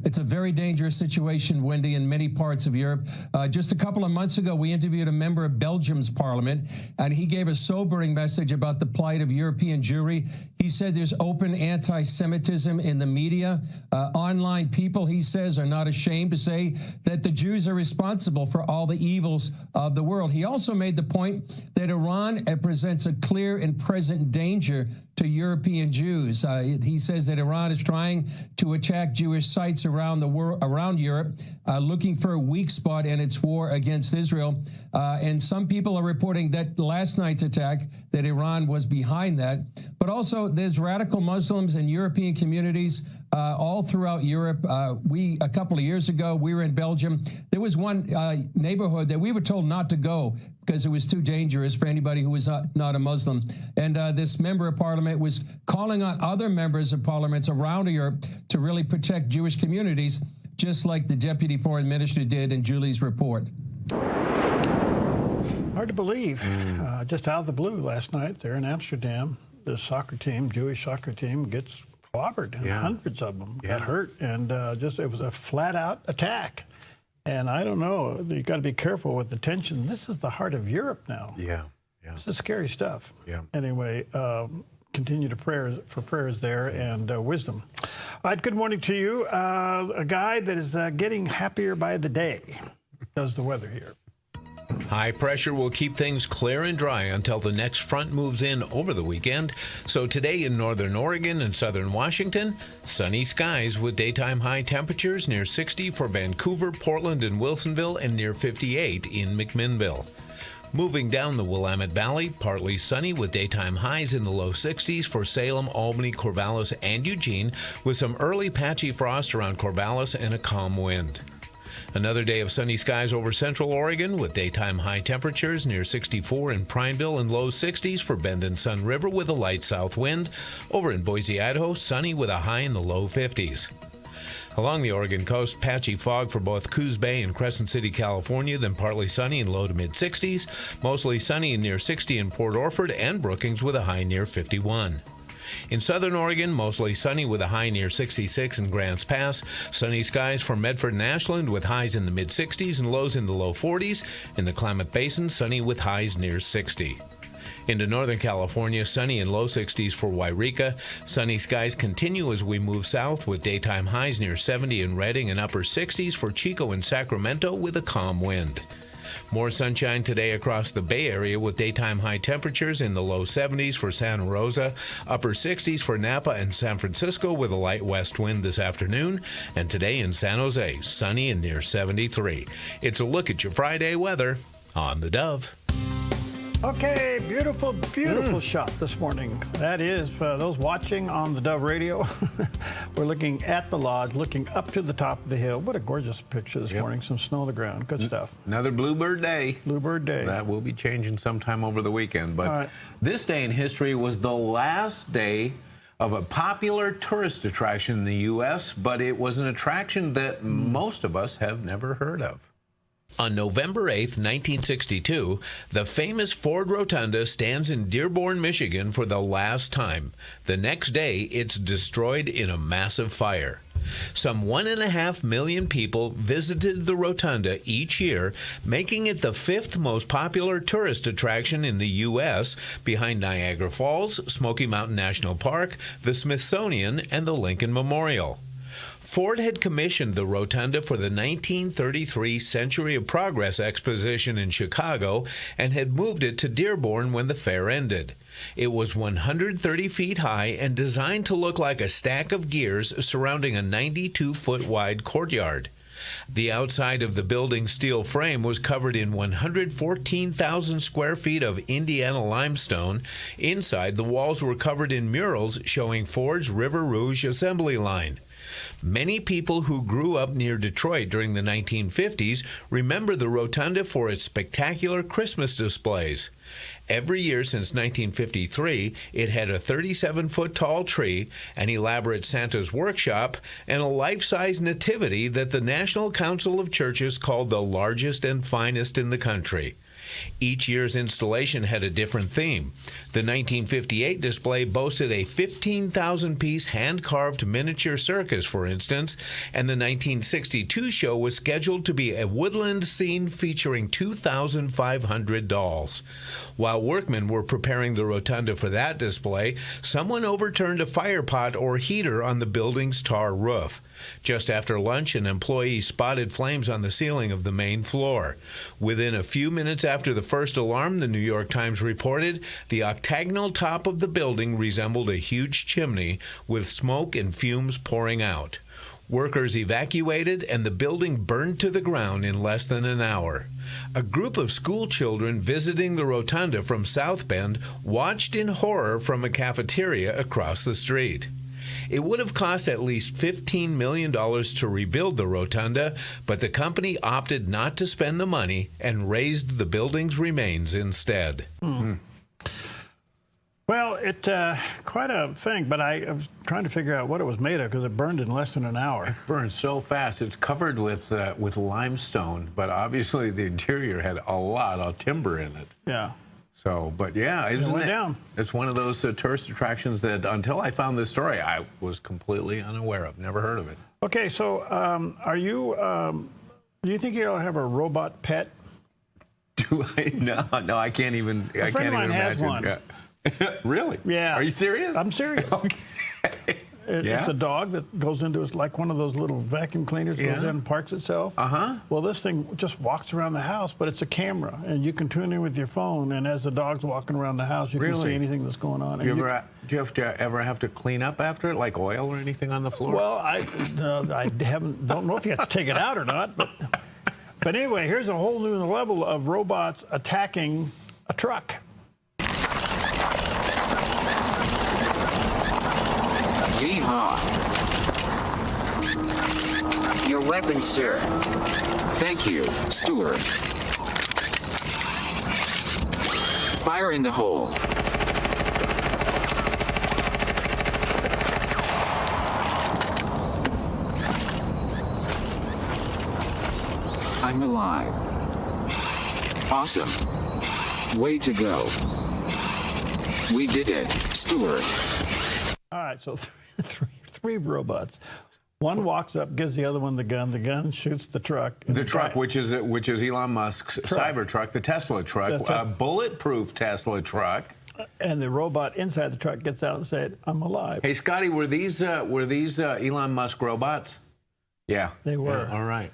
Speaker 23: It's a very dangerous situation, Wendy, in many parts of Europe. Just a couple of months ago, we interviewed a member of Belgium's parliament, and he gave a sobering message about the plight of European Jewry. He said there's open anti-Semitism in the media. Online people, he says, are not ashamed to say that the Jews are responsible for all the evils of the world. He also made the point that Iran presents a clear and present danger to European Jews. He says that Iran is trying to attack Jewish sites around the world, around Europe, looking for a weak spot in its war against Israel. And some people are reporting that last night's attack, that Iran was behind that. But also, there's radical Muslims in European communities all throughout Europe. A couple of years ago, we were in Belgium. There was one neighborhood that we were told not to go because it was too dangerous for anybody who was not a Muslim. And this member of parliament was calling on other members of parliaments around Europe to really protect Jewish communities, just like the deputy foreign minister did in Julie's report.
Speaker 2: Hard to believe. Just out of the blue last night there in Amsterdam, the soccer team, Jewish soccer team, gets clobbered, and hundreds of them got hurt. And it was a flat-out attack. And I don't know, you got to be careful with the tension. This is the heart of Europe now.
Speaker 3: Yeah.
Speaker 2: This is scary stuff.
Speaker 3: Yeah.
Speaker 2: Anyway, continue to prayers there and wisdom. All right, good morning to you. A guy that is getting happier by the day. Does the weather here.
Speaker 9: High pressure will keep things clear and dry until the next front moves in over the weekend. So today in northern Oregon and southern Washington, sunny skies with daytime high temperatures near 60 for Vancouver, Portland, and Wilsonville, and near 58 in McMinnville. Moving down the Willamette Valley, partly sunny with daytime highs in the low 60s for Salem, Albany, Corvallis, and Eugene, with some early patchy frost around Corvallis and a calm wind. Another day of sunny skies over central Oregon with daytime high temperatures near 64 in Prineville and low 60s for Bend and Sun River with a light south wind. Over in Boise, Idaho, sunny with a high in the low 50s. Along the Oregon coast, patchy fog for both Coos Bay and Crescent City, California, then partly sunny in low to mid 60s. Mostly sunny and near 60 in Port Orford and Brookings with a high near 51. In southern Oregon, mostly sunny with a high near 66 in Grants Pass. Sunny skies for Medford and Ashland with highs in the mid-60s and lows in the low 40s. In the Klamath Basin, sunny with highs near 60. Into Northern California, sunny and low 60s for Wairika. Sunny skies continue as we move south with daytime highs near 70 in Redding and upper 60s for Chico and Sacramento with a calm wind. More sunshine today across the Bay Area with daytime high temperatures in the low 70s for Santa Rosa, upper 60s for Napa and San Francisco with a light west wind this afternoon, and today in San Jose, sunny and near 73. It's a look at your Friday weather on the Dove.
Speaker 2: Okay, beautiful, beautiful shot this morning. That is, for those watching on the Dove Radio, we're looking at the lodge, looking up to the top of the hill. What a gorgeous picture this morning. Some snow on the ground. Good stuff.
Speaker 3: Another Bluebird Day.
Speaker 2: Bluebird Day.
Speaker 3: That will be changing sometime over the weekend. But this day in history was the last day of a popular tourist attraction in the U.S., but it was an attraction that most of us have never heard of.
Speaker 9: On November 8, 1962, the famous Ford Rotunda stands in Dearborn, Michigan for the last time. The next day, it's destroyed in a massive fire. Some 1.5 million people visited the Rotunda each year, making it the 5th most popular tourist attraction in the U.S., behind Niagara Falls, Smoky Mountain National Park, the Smithsonian, and the Lincoln Memorial. Ford had commissioned the Rotunda for the 1933 Century of Progress Exposition in Chicago and had moved it to Dearborn when the fair ended. It was 130 feet high and designed to look like a stack of gears surrounding a 92-foot wide courtyard. The outside of the building's steel frame was covered in 114,000 square feet of Indiana limestone. Inside, the walls were covered in murals showing Ford's River Rouge assembly line. Many people who grew up near Detroit during the 1950s remember the Rotunda for its spectacular Christmas displays. Every year since 1953, it had a 37-foot-tall tree, an elaborate Santa's workshop, and a life-size nativity that the National Council of Churches called the largest and finest in the country. Each year's installation had a different theme. The 1958 display boasted a 15,000-piece hand-carved miniature circus, for instance, and the 1962 show was scheduled to be a woodland scene featuring 2,500 dolls. While workmen were preparing the rotunda for that display, someone overturned a fire pot or heater on the building's tar roof. Just after lunch, an employee spotted flames on the ceiling of the main floor. Within a few minutes after the first alarm, the New York Times reported, the octagonal top of the building resembled a huge chimney with smoke and fumes pouring out. Workers evacuated, and the building burned to the ground in less than an hour. A group of school children visiting the rotunda from South Bend watched in horror from a cafeteria across the street. It would have cost at least $15 million to rebuild the rotunda, but the company opted not to spend the money and raised the building's remains instead.
Speaker 2: Well, it's quite a thing, but I was trying to figure out what it was made of because it burned in less than an hour.
Speaker 3: It burned so fast. It's covered with limestone, but obviously the interior had a lot of timber in it.
Speaker 2: Yeah.
Speaker 3: So, but yeah,
Speaker 2: it went down.
Speaker 3: It's one of those tourist attractions that until I found this story, I was completely unaware of. Never heard of it.
Speaker 2: Okay, so do you think you'll have a robot pet?
Speaker 3: Do I? No, I can't even.
Speaker 2: A friend of mine has one.
Speaker 3: Yeah. Really?
Speaker 2: Yeah.
Speaker 3: Are you serious?
Speaker 2: I'm serious.
Speaker 3: Okay.
Speaker 2: It's a dog that goes into like one of those little vacuum cleaners that goes in and parks itself. Well, this thing just walks around the house, but it's a camera, and you can tune in with your phone, and as the dog's walking around the house, you can see anything that's going on.
Speaker 3: Do you ever have to clean up after it, like oil or anything on the floor?
Speaker 2: Well, I don't know if you have to take it out or not, but anyway, here's a whole new level of robots attacking a truck.
Speaker 4: Yeehaw. Your weapon, sir. Thank you, steward. Fire in the hole. I'm alive. Awesome. Way to go. We did it, steward.
Speaker 2: All right, so three robots. One walks up, gives the other one the gun. The gun shoots the truck.
Speaker 3: The truck, which is Elon Musk's Cybertruck, the Tesla truck, a bulletproof Tesla truck.
Speaker 2: And the robot inside the truck gets out and said, "I'm alive."
Speaker 3: Hey, Scotty, were these Elon Musk robots? Yeah,
Speaker 2: they were.
Speaker 3: Yeah, all right.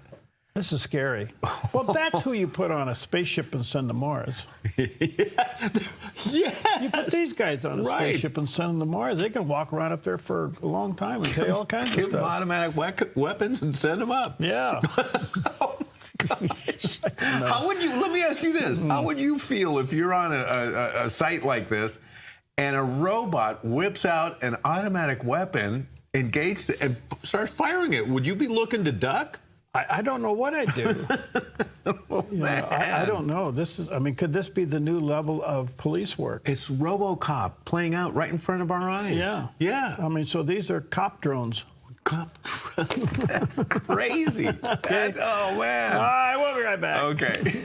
Speaker 2: This is scary. Well, that's who you put on a spaceship and send to Mars.
Speaker 3: Yeah.
Speaker 2: You put these guys on a spaceship and send them to Mars. They can walk around up there for a long time and say all kinds of stuff.
Speaker 3: Give them automatic weapons and send them up.
Speaker 2: Yeah.
Speaker 3: How would you? Let me ask you this: how would you feel if you're on a site like this, and a robot whips out an automatic weapon, engaged, and starts firing it? Would you be looking to duck?
Speaker 2: I don't know what I'd do. I don't know. Could this be the new level of police work?
Speaker 3: It's RoboCop playing out right in front of our eyes.
Speaker 2: Yeah.
Speaker 3: Yeah.
Speaker 2: So these are cop drones.
Speaker 3: Cop drones? That's crazy. Oh, man.
Speaker 2: All right, we'll be right back.
Speaker 3: Okay.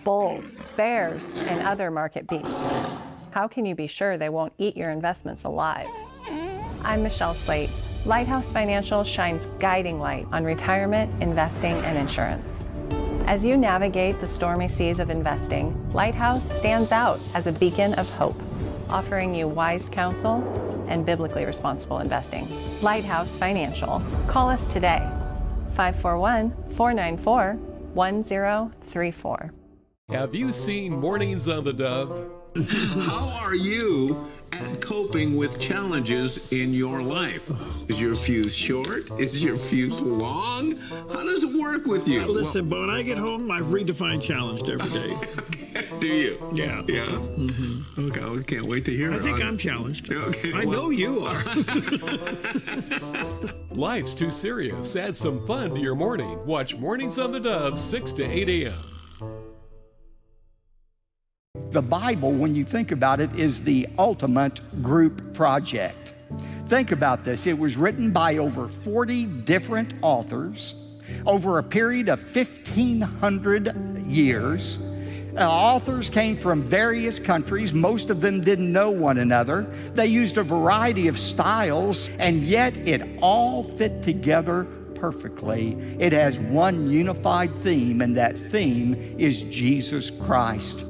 Speaker 6: Bulls, bears, and other market beasts. How can you be sure they won't eat your investments alive? I'm Michelle Slate. Lighthouse Financial shines guiding light on retirement, investing, and insurance. As you navigate the stormy seas of investing, Lighthouse stands out as a beacon of hope, offering you wise counsel and biblically responsible investing. Lighthouse Financial. Call us today, 541-494-1034.
Speaker 8: Have you seen Mornings on the Dove?
Speaker 3: How are you at coping with challenges in your life? Is your fuse short? Is your fuse long? How does it work with you?
Speaker 2: Listen, but when I get home, I've redefined challenged every day.
Speaker 3: Do you?
Speaker 2: Yeah.
Speaker 3: Yeah? Mm-hmm. Okay, I can't wait to hear it.
Speaker 2: I think I'm challenged.
Speaker 3: Okay,
Speaker 2: I know you are.
Speaker 8: Life's too serious. Add some fun to your morning. Watch Mornings on the Dove, 6 to 8 a.m.
Speaker 7: The Bible, when you think about it, is the ultimate group project. Think about this. It was written by over 40 different authors over a period of 1,500 years. Authors came from various countries. Most of them didn't know one another. They used a variety of styles, and yet it all fit together perfectly. It has one unified theme, and that theme is Jesus Christ.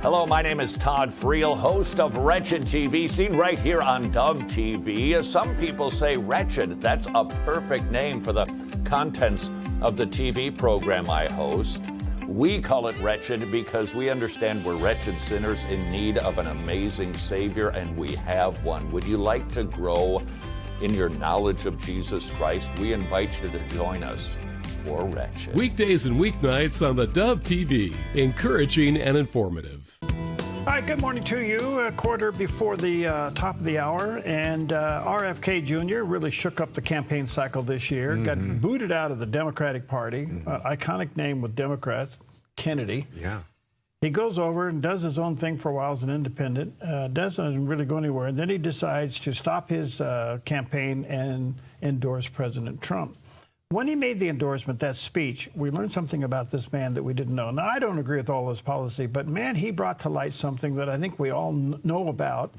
Speaker 10: Hello, my name is Todd Friel, host of Wretched TV, seen right here on Dove TV. Some people say Wretched. That's a perfect name for the contents of the TV program I host. We call it Wretched because we understand we're wretched sinners in need of an amazing Savior, and we have one. Would you like to grow in your knowledge of Jesus Christ? We invite you to join us for Wretched.
Speaker 8: Weekdays and weeknights on the Dove TV, encouraging and informative.
Speaker 2: All right, good morning to you. A quarter before the top of the hour, and RFK Jr. really shook up the campaign cycle this year. Got booted out of the Democratic Party, iconic name with Democrats, Kennedy.
Speaker 3: Yeah.
Speaker 2: He goes over and does his own thing for a while as an independent, doesn't really go anywhere, and then he decides to stop his campaign and endorse President Trump. When he made the endorsement, that speech, we learned something about this man that we didn't know. Now, I don't agree with all his policy, but man, he brought to light something that I think we all know about,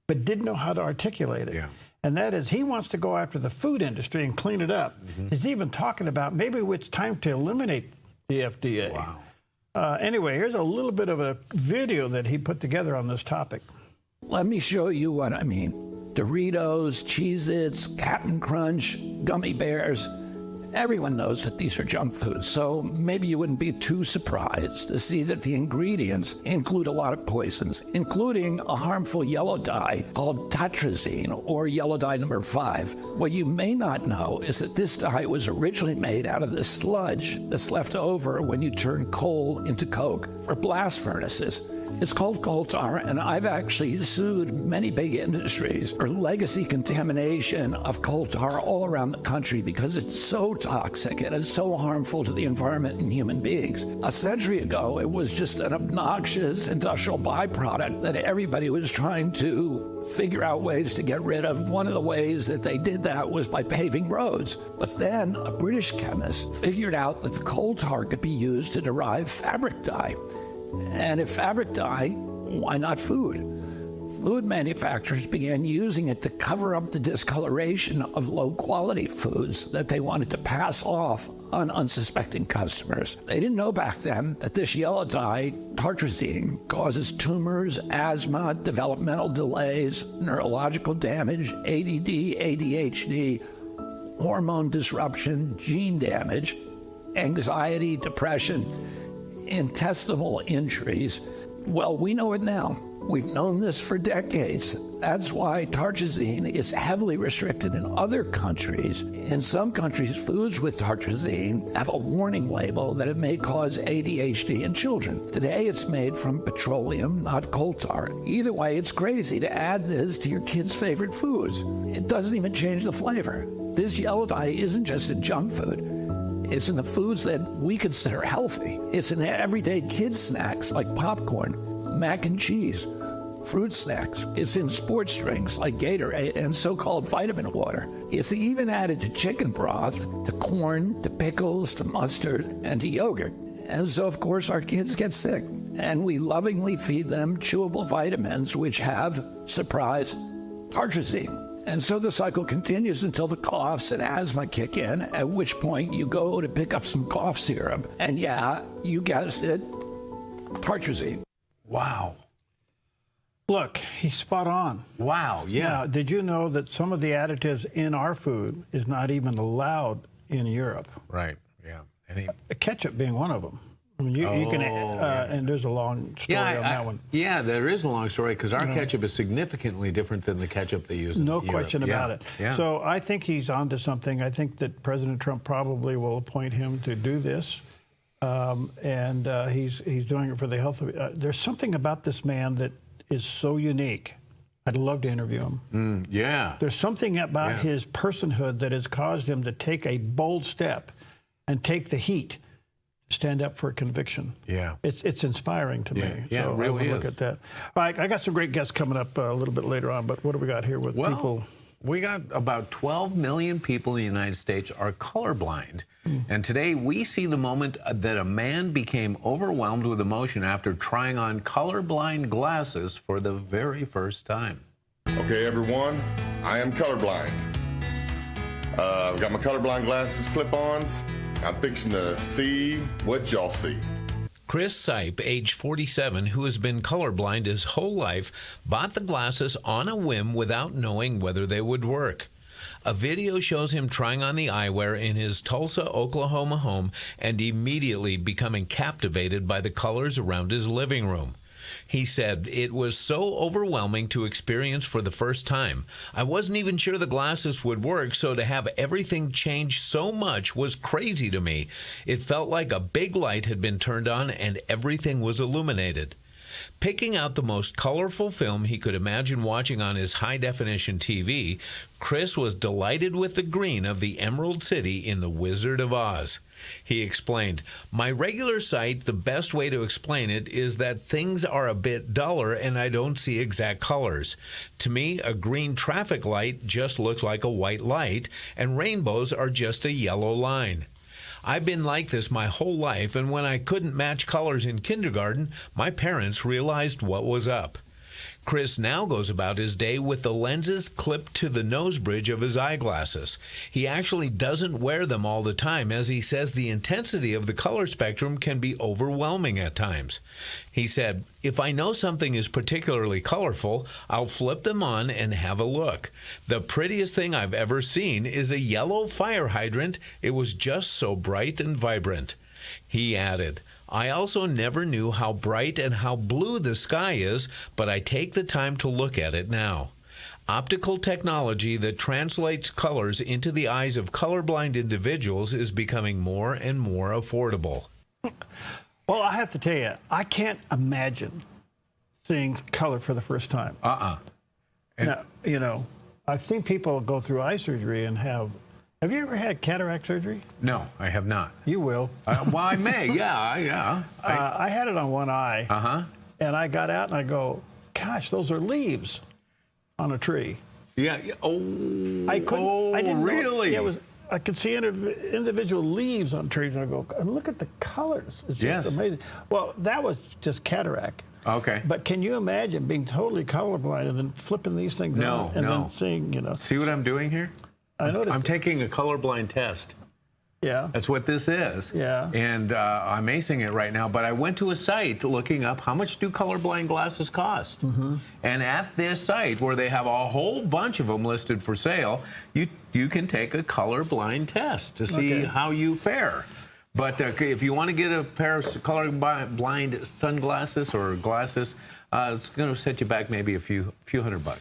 Speaker 2: but didn't know how to articulate it.
Speaker 3: Yeah.
Speaker 2: And that is, he wants to go after the food industry and clean it up. He's even talking about maybe it's time to eliminate the FDA.
Speaker 3: Wow.
Speaker 2: Anyway, here's a little bit of a video that he put together on this topic.
Speaker 11: Let me show you what I mean. Doritos, Cheez-Its, Cap'n Crunch, gummy bears. Everyone knows that these are junk foods, so maybe you wouldn't be too surprised to see that the ingredients include a lot of poisons, including a harmful yellow dye called tetrazine, or yellow dye number 5. What you may not know is that this dye was originally made out of the sludge that's left over when you turn coal into coke for blast furnaces. It's called coal tar, and I've actually sued many big industries for legacy contamination of coal tar all around the country because it's so toxic and it's so harmful to the environment and human beings. A century ago, it was just an obnoxious industrial byproduct that everybody was trying to figure out ways to get rid of. One of the ways that they did that was by paving roads. But then a British chemist figured out that the coal tar could be used to derive fabric dye. And if fabric dye, why not food? Food manufacturers began using it to cover up the discoloration of low-quality foods that they wanted to pass off on unsuspecting customers. They didn't know back then that this yellow dye, tartrazine, causes tumors, asthma, developmental delays, neurological damage, ADD, ADHD, hormone disruption, gene damage, anxiety, depression, intestinal injuries. Well, we know it now. We've known this for decades. That's why tartrazine is heavily restricted in other countries. In some countries, foods with tartrazine have a warning label that it may cause ADHD in children. Today, it's made from petroleum, not coal tar. Either way, it's crazy to add this to your kids' favorite foods. It doesn't even change the flavor. This yellow dye isn't just in junk food. It's in the foods that we consider healthy. It's in everyday kids' snacks like popcorn, mac and cheese, fruit snacks. It's in sports drinks like Gatorade and so-called vitamin water. It's even added to chicken broth, to corn, to pickles, to mustard, and to yogurt. And so, of course, our kids get sick. And we lovingly feed them chewable vitamins which have, surprise, tartrazine. And so the cycle continues until the coughs and asthma kick in, at which point you go to pick up some cough syrup. And yeah, you guessed it, tartrazine.
Speaker 3: Wow.
Speaker 2: Look, he's spot on.
Speaker 3: Wow, yeah.
Speaker 2: Now, did you know that some of the additives in our food is not even allowed in Europe?
Speaker 3: Right, yeah.
Speaker 2: Ketchup being one of them. I mean, you can, and there's a long story on that one.
Speaker 3: Yeah, there is a long story because our ketchup is significantly different than the ketchup they use in
Speaker 2: No
Speaker 3: Europe.
Speaker 2: question about it.
Speaker 3: Yeah.
Speaker 2: So I think he's onto something. I think that President Trump probably will appoint him to do this. And he's doing it for the health of it. There's something about this man that is so unique. I'd love to interview him.
Speaker 3: Yeah.
Speaker 2: There's something about his personhood that has caused him to take a bold step and take the heat. stand up for a conviction.
Speaker 3: Yeah.
Speaker 2: It's inspiring to me.
Speaker 3: Yeah,
Speaker 2: so
Speaker 3: it really
Speaker 2: I will look
Speaker 3: is.
Speaker 2: at that. All right, I got some great guests coming up a little bit later on, but what do we got here with people?
Speaker 3: We got about 12 million people in the United States are colorblind. And today we see the moment that a man became overwhelmed with emotion after trying on colorblind glasses for the very first time.
Speaker 12: Okay, everyone, I am colorblind. I've got my colorblind glasses clip-ons. I'm fixing to see what y'all see.
Speaker 9: Chris Sipe, age 47, who has been colorblind his whole life, bought the glasses on a whim without knowing whether they would work. A video shows him trying on the eyewear in his Tulsa, Oklahoma home and immediately becoming captivated by the colors around his living room. He said, "It was so overwhelming to experience for the first time. I wasn't even sure the glasses would work, so to have everything change so much was crazy to me. It felt like a big light had been turned on and everything was illuminated." Picking out the most colorful film he could imagine watching on his high-definition TV, Chris was delighted with the green of the Emerald City in The Wizard of Oz. He explained, "My regular sight, the best way to explain it is that things are a bit duller and I don't see exact colors. To me, a green traffic light just looks like a white light, and rainbows are just a yellow line. I've been like this my whole life, and when I couldn't match colors in kindergarten, my parents realized what was up." Chris now goes about his day with the lenses clipped to the nose bridge of his eyeglasses. He actually doesn't wear them all the time, as he says the intensity of the color spectrum can be overwhelming at times. He said, "If I know something is particularly colorful, I'll flip them on and have a look. The prettiest thing I've ever seen is a yellow fire hydrant. It was just so bright and vibrant." He added, "I also never knew how bright and how blue the sky is, but I take the time to look at it now. Optical technology that translates colors into the eyes of colorblind individuals is becoming more and more affordable."
Speaker 2: Well, I have to tell you, I can't imagine seeing color for the first time. Now, you know, I've seen people go through eye surgery and have you ever had cataract surgery?
Speaker 3: No, I have not.
Speaker 2: You will.
Speaker 3: Well, I may, yeah.
Speaker 2: I had it on one eye. And I got out and I go, gosh, those are leaves on a tree.
Speaker 3: Yeah. Oh,
Speaker 2: I couldn't. I didn't
Speaker 3: really?
Speaker 2: Know, I could see individual leaves on trees, and I go, look at the colors. It's just amazing. Well, that was just cataract.
Speaker 3: Okay.
Speaker 2: But can you imagine being totally colorblind and then flipping these things on and then seeing, you know?
Speaker 3: See what I'm doing here?
Speaker 2: I noticed.
Speaker 3: I'm taking a colorblind test.
Speaker 2: Yeah.
Speaker 3: That's what this is.
Speaker 2: Yeah.
Speaker 3: And I'm acing it right now, but I went to a site looking up how much do colorblind glasses cost. And at this site, where they have a whole bunch of them listed for sale, you can take a colorblind test to see how you fare. But if you want to get a pair of colorblind sunglasses or glasses, it's going to set you back maybe a few $100.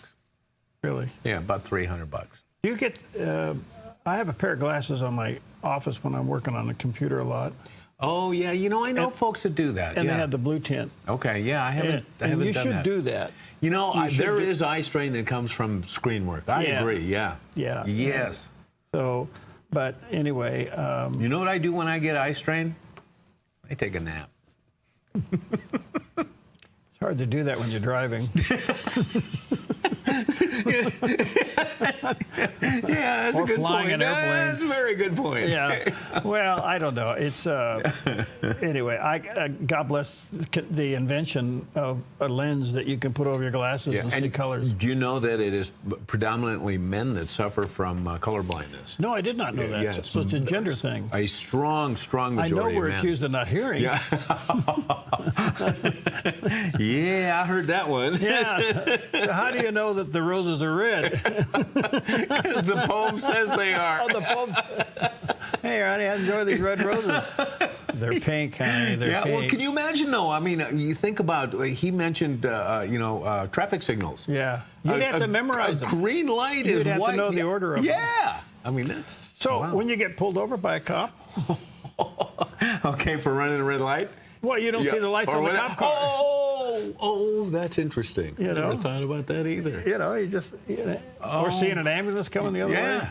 Speaker 2: Really?
Speaker 3: Yeah, about $300.
Speaker 2: You get, I have a pair of glasses on my office when I'm working on the computer a lot.
Speaker 3: Oh, yeah. You know, I know folks that do that.
Speaker 2: And they have the blue tint.
Speaker 3: Okay, yeah. I haven't
Speaker 2: and
Speaker 3: done
Speaker 2: you should
Speaker 3: that.
Speaker 2: do that.
Speaker 3: You know, there is eye strain that comes from screen work. I agree, yeah.
Speaker 2: Yeah.
Speaker 3: Yes.
Speaker 2: So, but anyway.
Speaker 3: You know what I do when I get eye strain? I take a nap.
Speaker 2: It's hard to do that when you're driving.
Speaker 3: Yeah, that's
Speaker 2: or
Speaker 3: a good
Speaker 2: flying
Speaker 3: point.
Speaker 2: an airplane.
Speaker 3: That's a very good point.
Speaker 2: Yeah. Well, I don't know. It's anyway. God bless the invention of a lens that you can put over your glasses and see colors.
Speaker 3: Do you know that it is predominantly men that suffer from color blindness?
Speaker 2: No, I did not know that.
Speaker 3: Yeah,
Speaker 2: so it's a gender thing.
Speaker 3: A strong majority.
Speaker 2: I know we're
Speaker 3: of men.
Speaker 2: accused of not hearing.
Speaker 3: Yeah. Yeah, I heard that one.
Speaker 2: Yeah. So how do you know that the roses are red?
Speaker 3: The poem says they are.
Speaker 2: Oh, the poem. Hey, honey, I enjoy these red roses. They're pink, honey. They're pink.
Speaker 3: Well, can you imagine, though? I mean, you think about, he mentioned, traffic signals.
Speaker 2: Yeah. You'd have to memorize them.
Speaker 3: Green light is
Speaker 2: You'd have
Speaker 3: white.
Speaker 2: to know the order of them.
Speaker 3: Yeah. I mean, that's...
Speaker 2: So when you get pulled over by a cop...
Speaker 3: Okay, for running a red light?
Speaker 2: Well, you don't see the lights on the cop car.
Speaker 3: Oh, that's interesting.
Speaker 2: You know?
Speaker 3: Never thought about that either.
Speaker 2: You know, or seeing an ambulance coming the other way.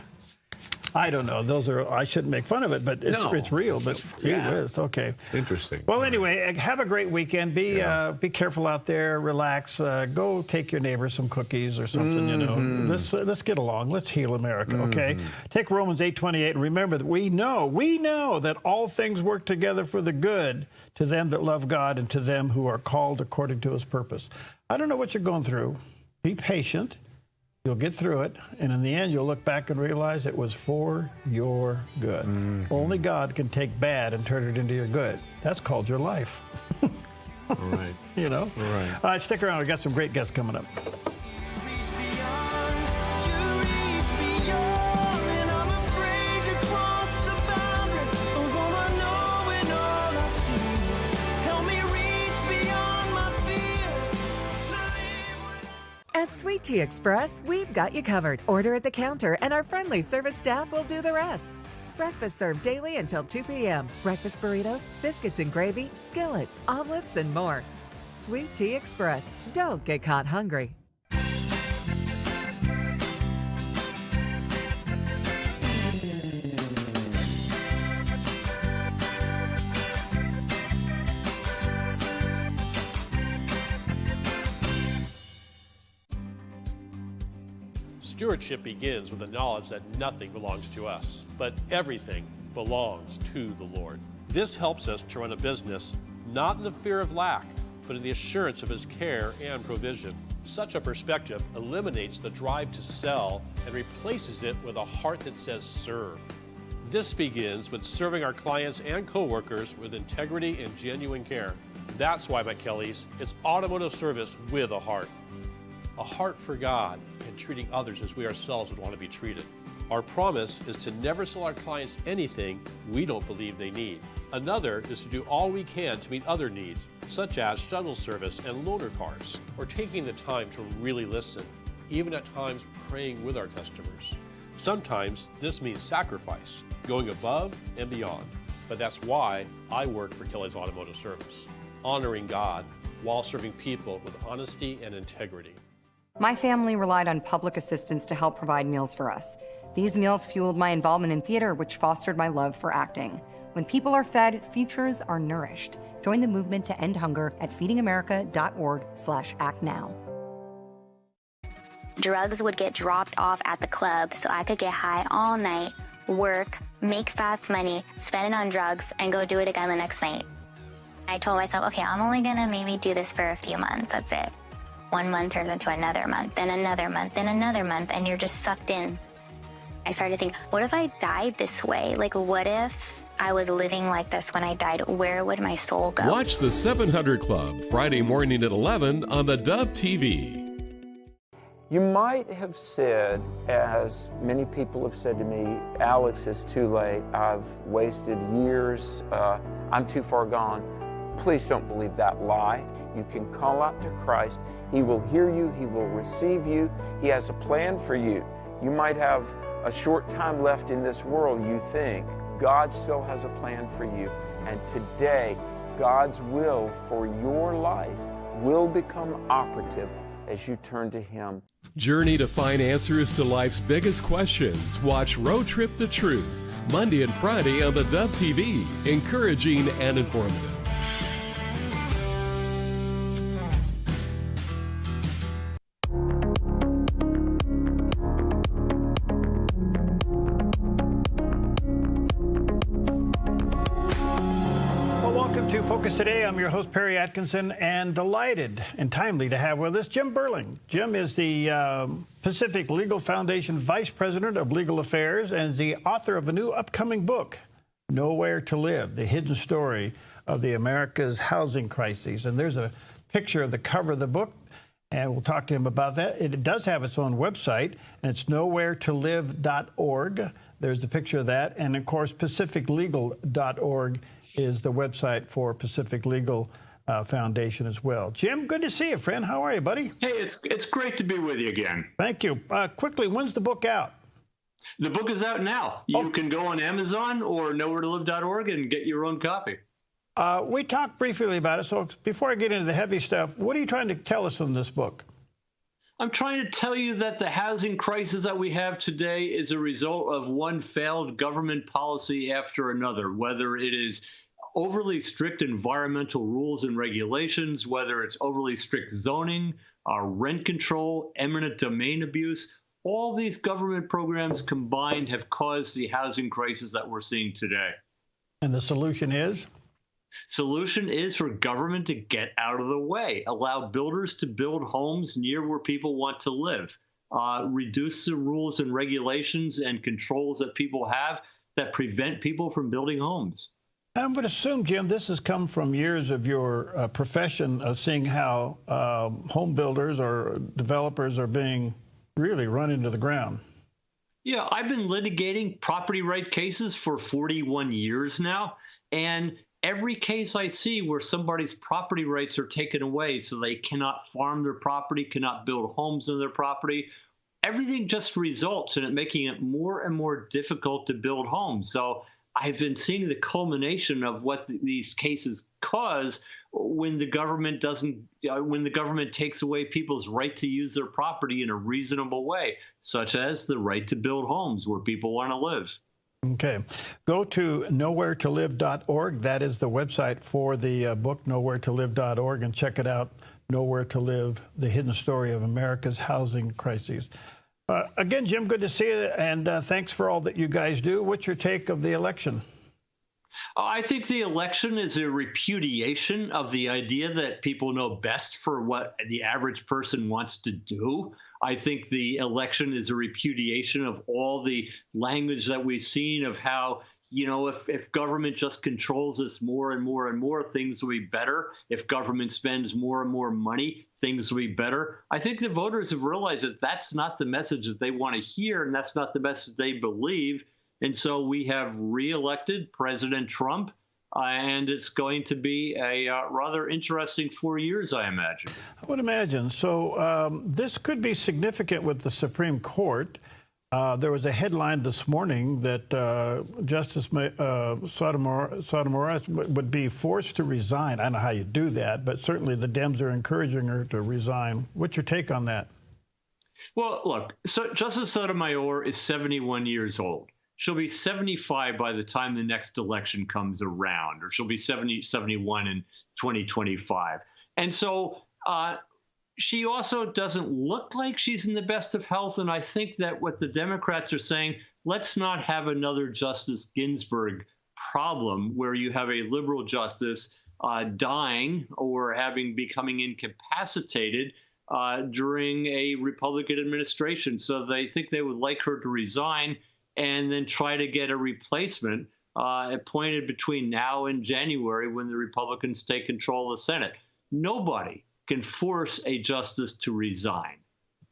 Speaker 2: I don't know. I shouldn't make fun of it, but it's real. But gee whiz, okay.
Speaker 3: Interesting.
Speaker 2: Well, anyway, have a great weekend. Be careful out there. Relax. Go take your neighbor some cookies or something. You know, let's get along. Let's heal America. Okay. Take Romans 8:28 and remember that we know that all things work together for the good to them that love God and to them who are called according to His purpose. I don't know what you're going through. Be patient. You'll get through it, and in the end, you'll look back and realize it was for your good. Only God can take bad and turn it into your good. That's called your life.
Speaker 3: All right.
Speaker 2: You know?
Speaker 3: All
Speaker 2: right. Stick around. We've got some great guests coming up.
Speaker 18: At Sweet Tea Express, we've got you covered. Order at the counter, and our friendly service staff will do the rest. Breakfast served daily until 2 p.m. Breakfast burritos, biscuits and gravy, skillets, omelets, and more. Sweet Tea Express. Don't get caught hungry.
Speaker 13: Stewardship begins with the knowledge that nothing belongs to us, but everything belongs to the Lord. This helps us to run a business not in the fear of lack, but in the assurance of His care and provision. Such a perspective eliminates the drive to sell and replaces it with a heart that says serve. This begins with serving our clients and coworkers with integrity and genuine care. That's why at Kelly's, it's automotive service with a heart for God, and treating others as we ourselves would want to be treated. Our promise is to never sell our clients anything we don't believe they need. Another is to do all we can to meet other needs, such as shuttle service and loaner cars, or taking the time to really listen, even at times praying with our customers. Sometimes this means sacrifice, going above and beyond. But that's why I work for Kelly's Automotive Service, honoring God while serving people with honesty and integrity.
Speaker 14: My family relied on public assistance to help provide meals for us. These meals fueled my involvement in theater, which fostered my love for acting. When people are fed, futures are nourished. Join the movement to end hunger at feedingamerica.org/actnow.
Speaker 15: Drugs would get dropped off at the club so I could get high all night, work, make fast money, spend it on drugs, and go do it again the next night. I told myself, okay, I'm only gonna maybe do this for a few months, that's it. 1 month turns into another month, then another month, then another month, and you're just sucked in. I started to think, what if I died this way? Like, what if I was living like this when I died? Where would my soul go?
Speaker 8: Watch the 700 Club Friday morning at 11 on the Dove TV.
Speaker 24: You might have said, as many people have said to me, Alex, it's too late. I've wasted years. I'm too far gone. Please don't believe that lie. You can call out to Christ. He will hear you. He will receive you. He has a plan for you. You might have a short time left in this world, you think. God still has a plan for you. And today, God's will for your life will become operative as you turn to Him.
Speaker 8: Journey to find answers to life's biggest questions. Watch Road Trip to Truth, Monday and Friday on the Dove TV. Encouraging and informative.
Speaker 2: Today, I'm your host, Perry Atkinson, and delighted and timely to have with us Jim Burling. Jim is the Pacific Legal Foundation Vice President of Legal Affairs and the author of a new upcoming book, Nowhere to Live, The Hidden Story of the America's Housing Crises. And there's a picture of the cover of the book, and we'll talk to him about that. It does have its own website, and it's nowheretolive.org. There's the picture of that. And, of course, pacificlegal.org is the website for Pacific Legal Foundation as well. Jim, good to see you, friend. How are you, buddy?
Speaker 25: Hey, it's great to be with you again.
Speaker 2: Thank you. Quickly, when's the book out?
Speaker 25: The book is out now. You can go on Amazon or nowheretolive.org and get your own copy.
Speaker 2: We talked briefly about it, so before I get into the heavy stuff, what are you trying to tell us in this book?
Speaker 25: I'm trying to tell you that the housing crisis that we have today is a result of one failed government policy after another, whether it is overly strict environmental rules and regulations, whether it's overly strict zoning, rent control, eminent domain abuse. All these government programs combined have caused the housing crisis that we're seeing today.
Speaker 2: And the solution is?
Speaker 25: Solution is for government to get out of the way, allow builders to build homes near where people want to live, reduce the rules and regulations and controls that people have that prevent people from building homes.
Speaker 2: I would assume, Jim, this has come from years of your profession of seeing how home builders or developers are being really run into the ground.
Speaker 25: Yeah, I've been litigating property right cases for 41 years now, and every case I see where somebody's property rights are taken away so they cannot farm their property, cannot build homes on their property, everything just results in it making it more and more difficult to build homes. So I've been seeing the culmination of what these cases cause when the government when the government takes away people's right to use their property in a reasonable way, such as the right to build homes where people want to live.
Speaker 2: Okay. Go to nowheretolive.org. That is the website for the book, nowheretolive.org, and check it out, Nowhere to Live, The Hidden Story of America's Housing Crises. Again, Jim, good to see you, and thanks for all that you guys do. What's your take of the election?
Speaker 25: I think the election is a repudiation of the idea that people know best for what the average person wants to do. I think the election is a repudiation of all the language that we've seen of how, you know, if government just controls us more and more and more, things will be better. If government spends more and more money, things will be better. I think the voters have realized that that's not the message that they want to hear, and that's not the message they believe. And so we have reelected President Trump, and it's going to be a rather interesting 4 years, I imagine.
Speaker 2: I would imagine. So this could be significant with the Supreme Court. There was a headline this morning that Justice Sotomayor would be forced to resign. I don't know how you do that, but certainly the Dems are encouraging her to resign. What's your take on that?
Speaker 25: Well, look, so Justice Sotomayor is 71 years old. She'll be 75 by the time the next election comes around, or she'll be 71 in 2025. And so she also doesn't look like she's in the best of health. And I think that what the Democrats are saying, let's not have another Justice Ginsburg problem where you have a liberal justice dying or becoming incapacitated during a Republican administration. So they think they would like her to resign and then try to get a replacement appointed between now and January when the Republicans take control of the Senate. Nobody can force a justice to resign.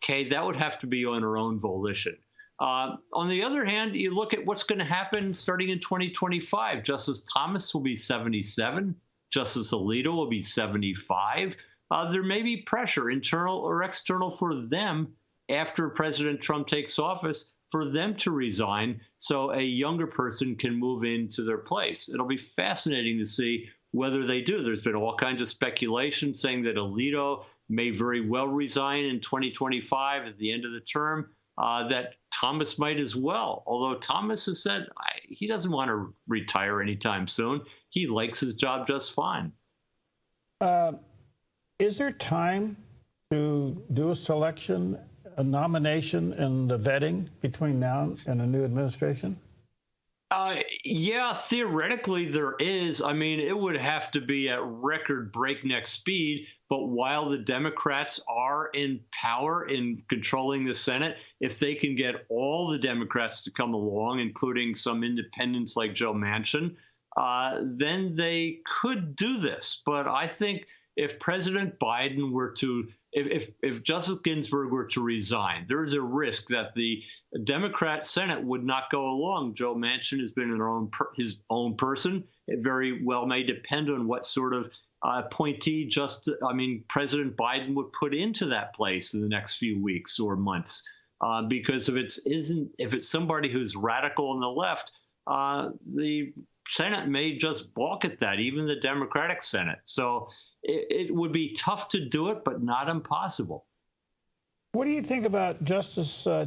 Speaker 25: Okay, that would have to be on her own volition. On the other hand, you look at what's going to happen starting in 2025. Justice Thomas will be 77. Justice Alito will be 75. There may be pressure, internal or external, for them after President Trump takes office for them to resign so a younger person can move into their place. It'll be fascinating to see whether they do. There's been all kinds of speculation saying that Alito may very well resign in 2025 at the end of the term, that Thomas might as well. Although Thomas has said he doesn't want to retire anytime soon. He likes his job just fine.
Speaker 2: Is there time to do a selection, a nomination, and the vetting between now and a new administration?
Speaker 25: Yeah, theoretically there is. I mean, it would have to be at record breakneck speed. But while the Democrats are in power in controlling the Senate, if they can get all the Democrats to come along, including some independents like Joe Manchin, then they could do this. But I think if President Biden were to, if Justice Ginsburg were to resign, there is a risk that the Democrat Senate would not go along. Joe Manchin has been his own person. It very well may depend on what sort of appointee President Biden would put into that place in the next few weeks or months. Because if it's somebody who's radical on the left, the Senate may just balk at that, even the Democratic Senate. So it would be tough to do it, but not impossible.
Speaker 2: What do you think about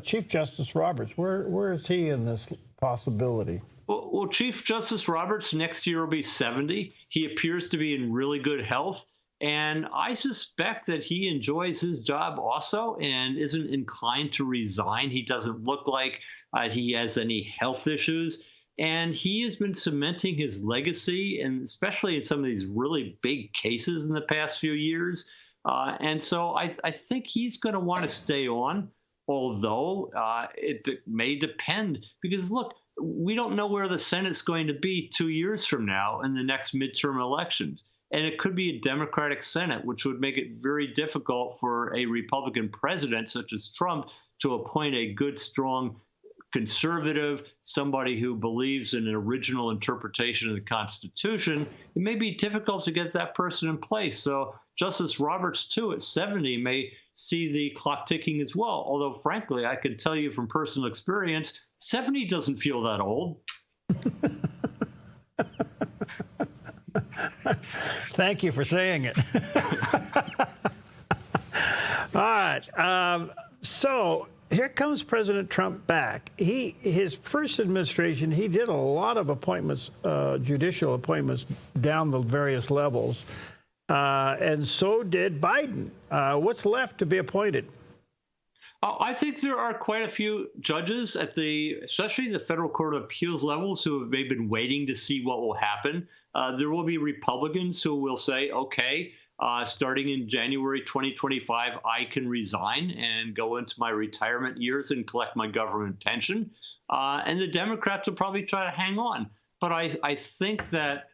Speaker 2: Chief Justice Roberts? Where is he in this possibility?
Speaker 25: Well, Chief Justice Roberts next year will be 70. He appears to be in really good health. And I suspect that he enjoys his job also and isn't inclined to resign. He doesn't look like he has any health issues. And he has been cementing his legacy, and especially in some of these really big cases in the past few years. And so I think he's going to want to stay on, although it may depend. Because, look, we don't know where the Senate's going to be 2 years from now in the next midterm elections. And it could be a Democratic Senate, which would make it very difficult for a Republican president such as Trump to appoint a good, strong conservative, somebody who believes in an original interpretation of the Constitution. It may be difficult to get that person in place. So Justice Roberts, too, at 70, may see the clock ticking as well. Although, frankly, I can tell you from personal experience, 70 doesn't feel that old.
Speaker 2: Thank you for saying it. All right. So here comes President Trump back. His first administration, he did a lot of appointments, judicial appointments down the various levels. And so did Biden. What's left to be appointed?
Speaker 25: I think there are quite a few judges at especially the Federal Court of Appeals levels who have maybe been waiting to see what will happen. There will be Republicans who will say, okay, starting in January 2025, I can resign and go into my retirement years and collect my government pension. And the Democrats will probably try to hang on. But I think that,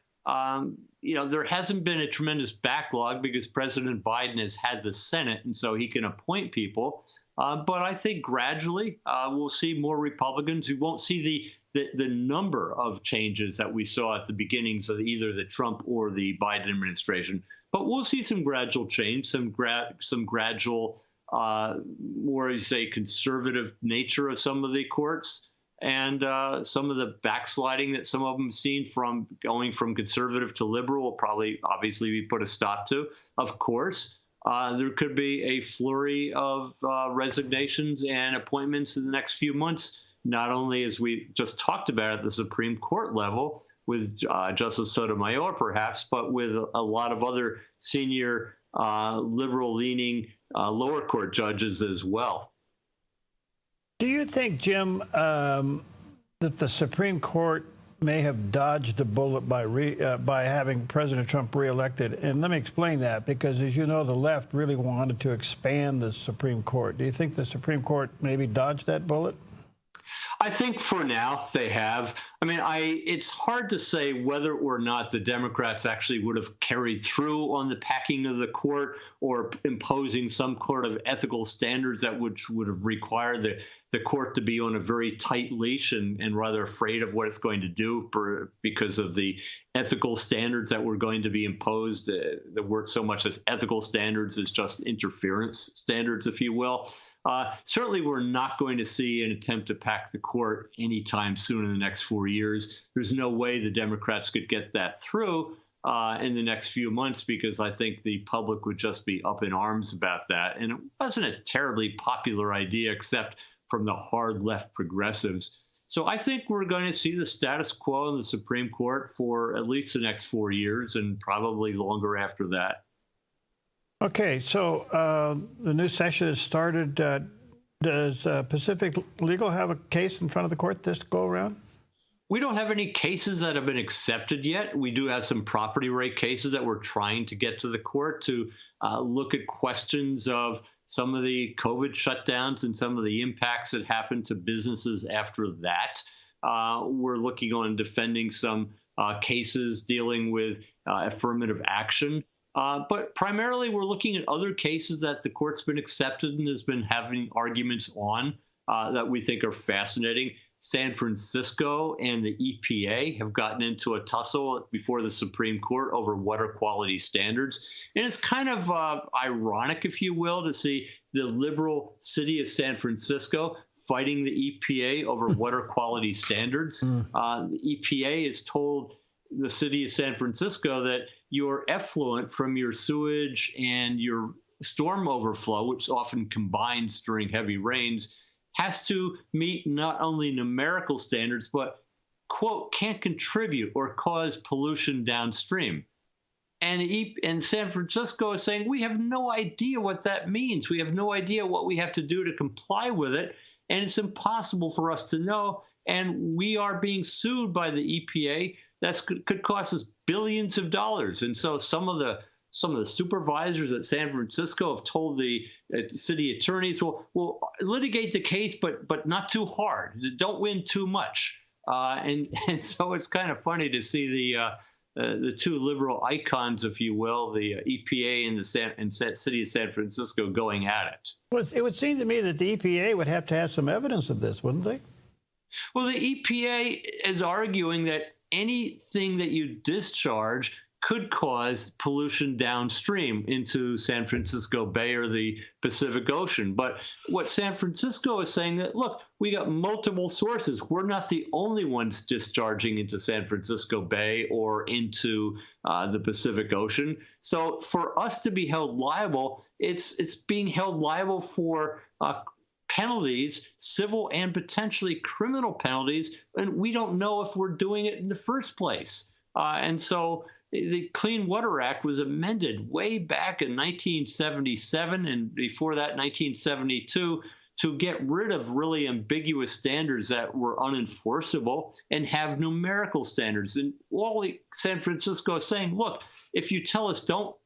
Speaker 25: there hasn't been a tremendous backlog because President Biden has had the Senate, and so he can appoint people. But I think gradually we'll see more Republicans. We won't see the number of changes that we saw at the beginnings of either the Trump or the Biden administration. But we'll see some gradual change, some gradual, more you say, conservative nature of some of the courts, and some of the backsliding that some of them seen from going from conservative to liberal will probably obviously be put a stop to. Of course, there could be a flurry of resignations and appointments in the next few months, not only as we just talked about at the Supreme Court level with Justice Sotomayor perhaps, but with a lot of other senior liberal-leaning lower court judges as well.
Speaker 2: Do you think, Jim, that the Supreme Court may have dodged a bullet by having President Trump reelected? And let me explain that, because as you know, the left really wanted to expand the Supreme Court. Do you think the Supreme Court maybe dodged that bullet?
Speaker 25: I think for now they have. I mean, it's hard to say whether or not the Democrats actually would have carried through on the packing of the court or imposing some sort of ethical standards that would have required the court to be on a very tight leash and rather afraid of what it's going to do because of the ethical standards that were going to be imposed. The word so much as ethical standards is just interference standards, if you will. Certainly, we're not going to see an attempt to pack the court anytime soon in the next 4 years. There's no way the Democrats could get that through in the next few months, because I think the public would just be up in arms about that. And it wasn't a terribly popular idea, except from the hard left progressives. So I think we're going to see the status quo in the Supreme Court for at least the next 4 years and probably longer after that.
Speaker 2: Okay, so the new session has started. Does Pacific Legal have a case in front of the court this go around?
Speaker 25: We don't have any cases that have been accepted yet. We do have some property right cases that we're trying to get to the court to look at questions of some of the COVID shutdowns and some of the impacts that happened to businesses after that. We're looking on defending some cases dealing with affirmative action. But primarily, we're looking at other cases that the court's been accepted and has been having arguments on that we think are fascinating. San Francisco and the EPA have gotten into a tussle before the Supreme Court over water quality standards. And it's kind of ironic, if you will, to see the liberal city of San Francisco fighting the EPA over water quality standards. The EPA has told the city of San Francisco that your effluent from your sewage and your storm overflow, which often combines during heavy rains, has to meet not only numerical standards, but, quote, can't contribute or cause pollution downstream. And San Francisco is saying, we have no idea what that means. We have no idea what we have to do to comply with it. And it's impossible for us to know. And we are being sued by the EPA. That could cost us billions of dollars. And so some of the supervisors at San Francisco have told the city attorneys, well, litigate the case, but not too hard. Don't win too much. And so it's kind of funny to see the two liberal icons, if you will, the EPA and the city of San Francisco going at it.
Speaker 2: Well, it would seem to me that the EPA would have to have some evidence of this, wouldn't they?
Speaker 25: Well, the EPA is arguing that anything that you discharge could cause pollution downstream into San Francisco Bay or the Pacific Ocean. But what San Francisco is saying that, look, we got multiple sources. We're not the only ones discharging into San Francisco Bay or into the Pacific Ocean. So for us to be held liable, it's being held liable for penalties, civil and potentially criminal penalties, and we don't know if we're doing it in the first place. And so the Clean Water Act was amended way back in 1977 and before that 1972 to get rid of really ambiguous standards that were unenforceable and have numerical standards. And all San Francisco is saying, look, if you tell us don't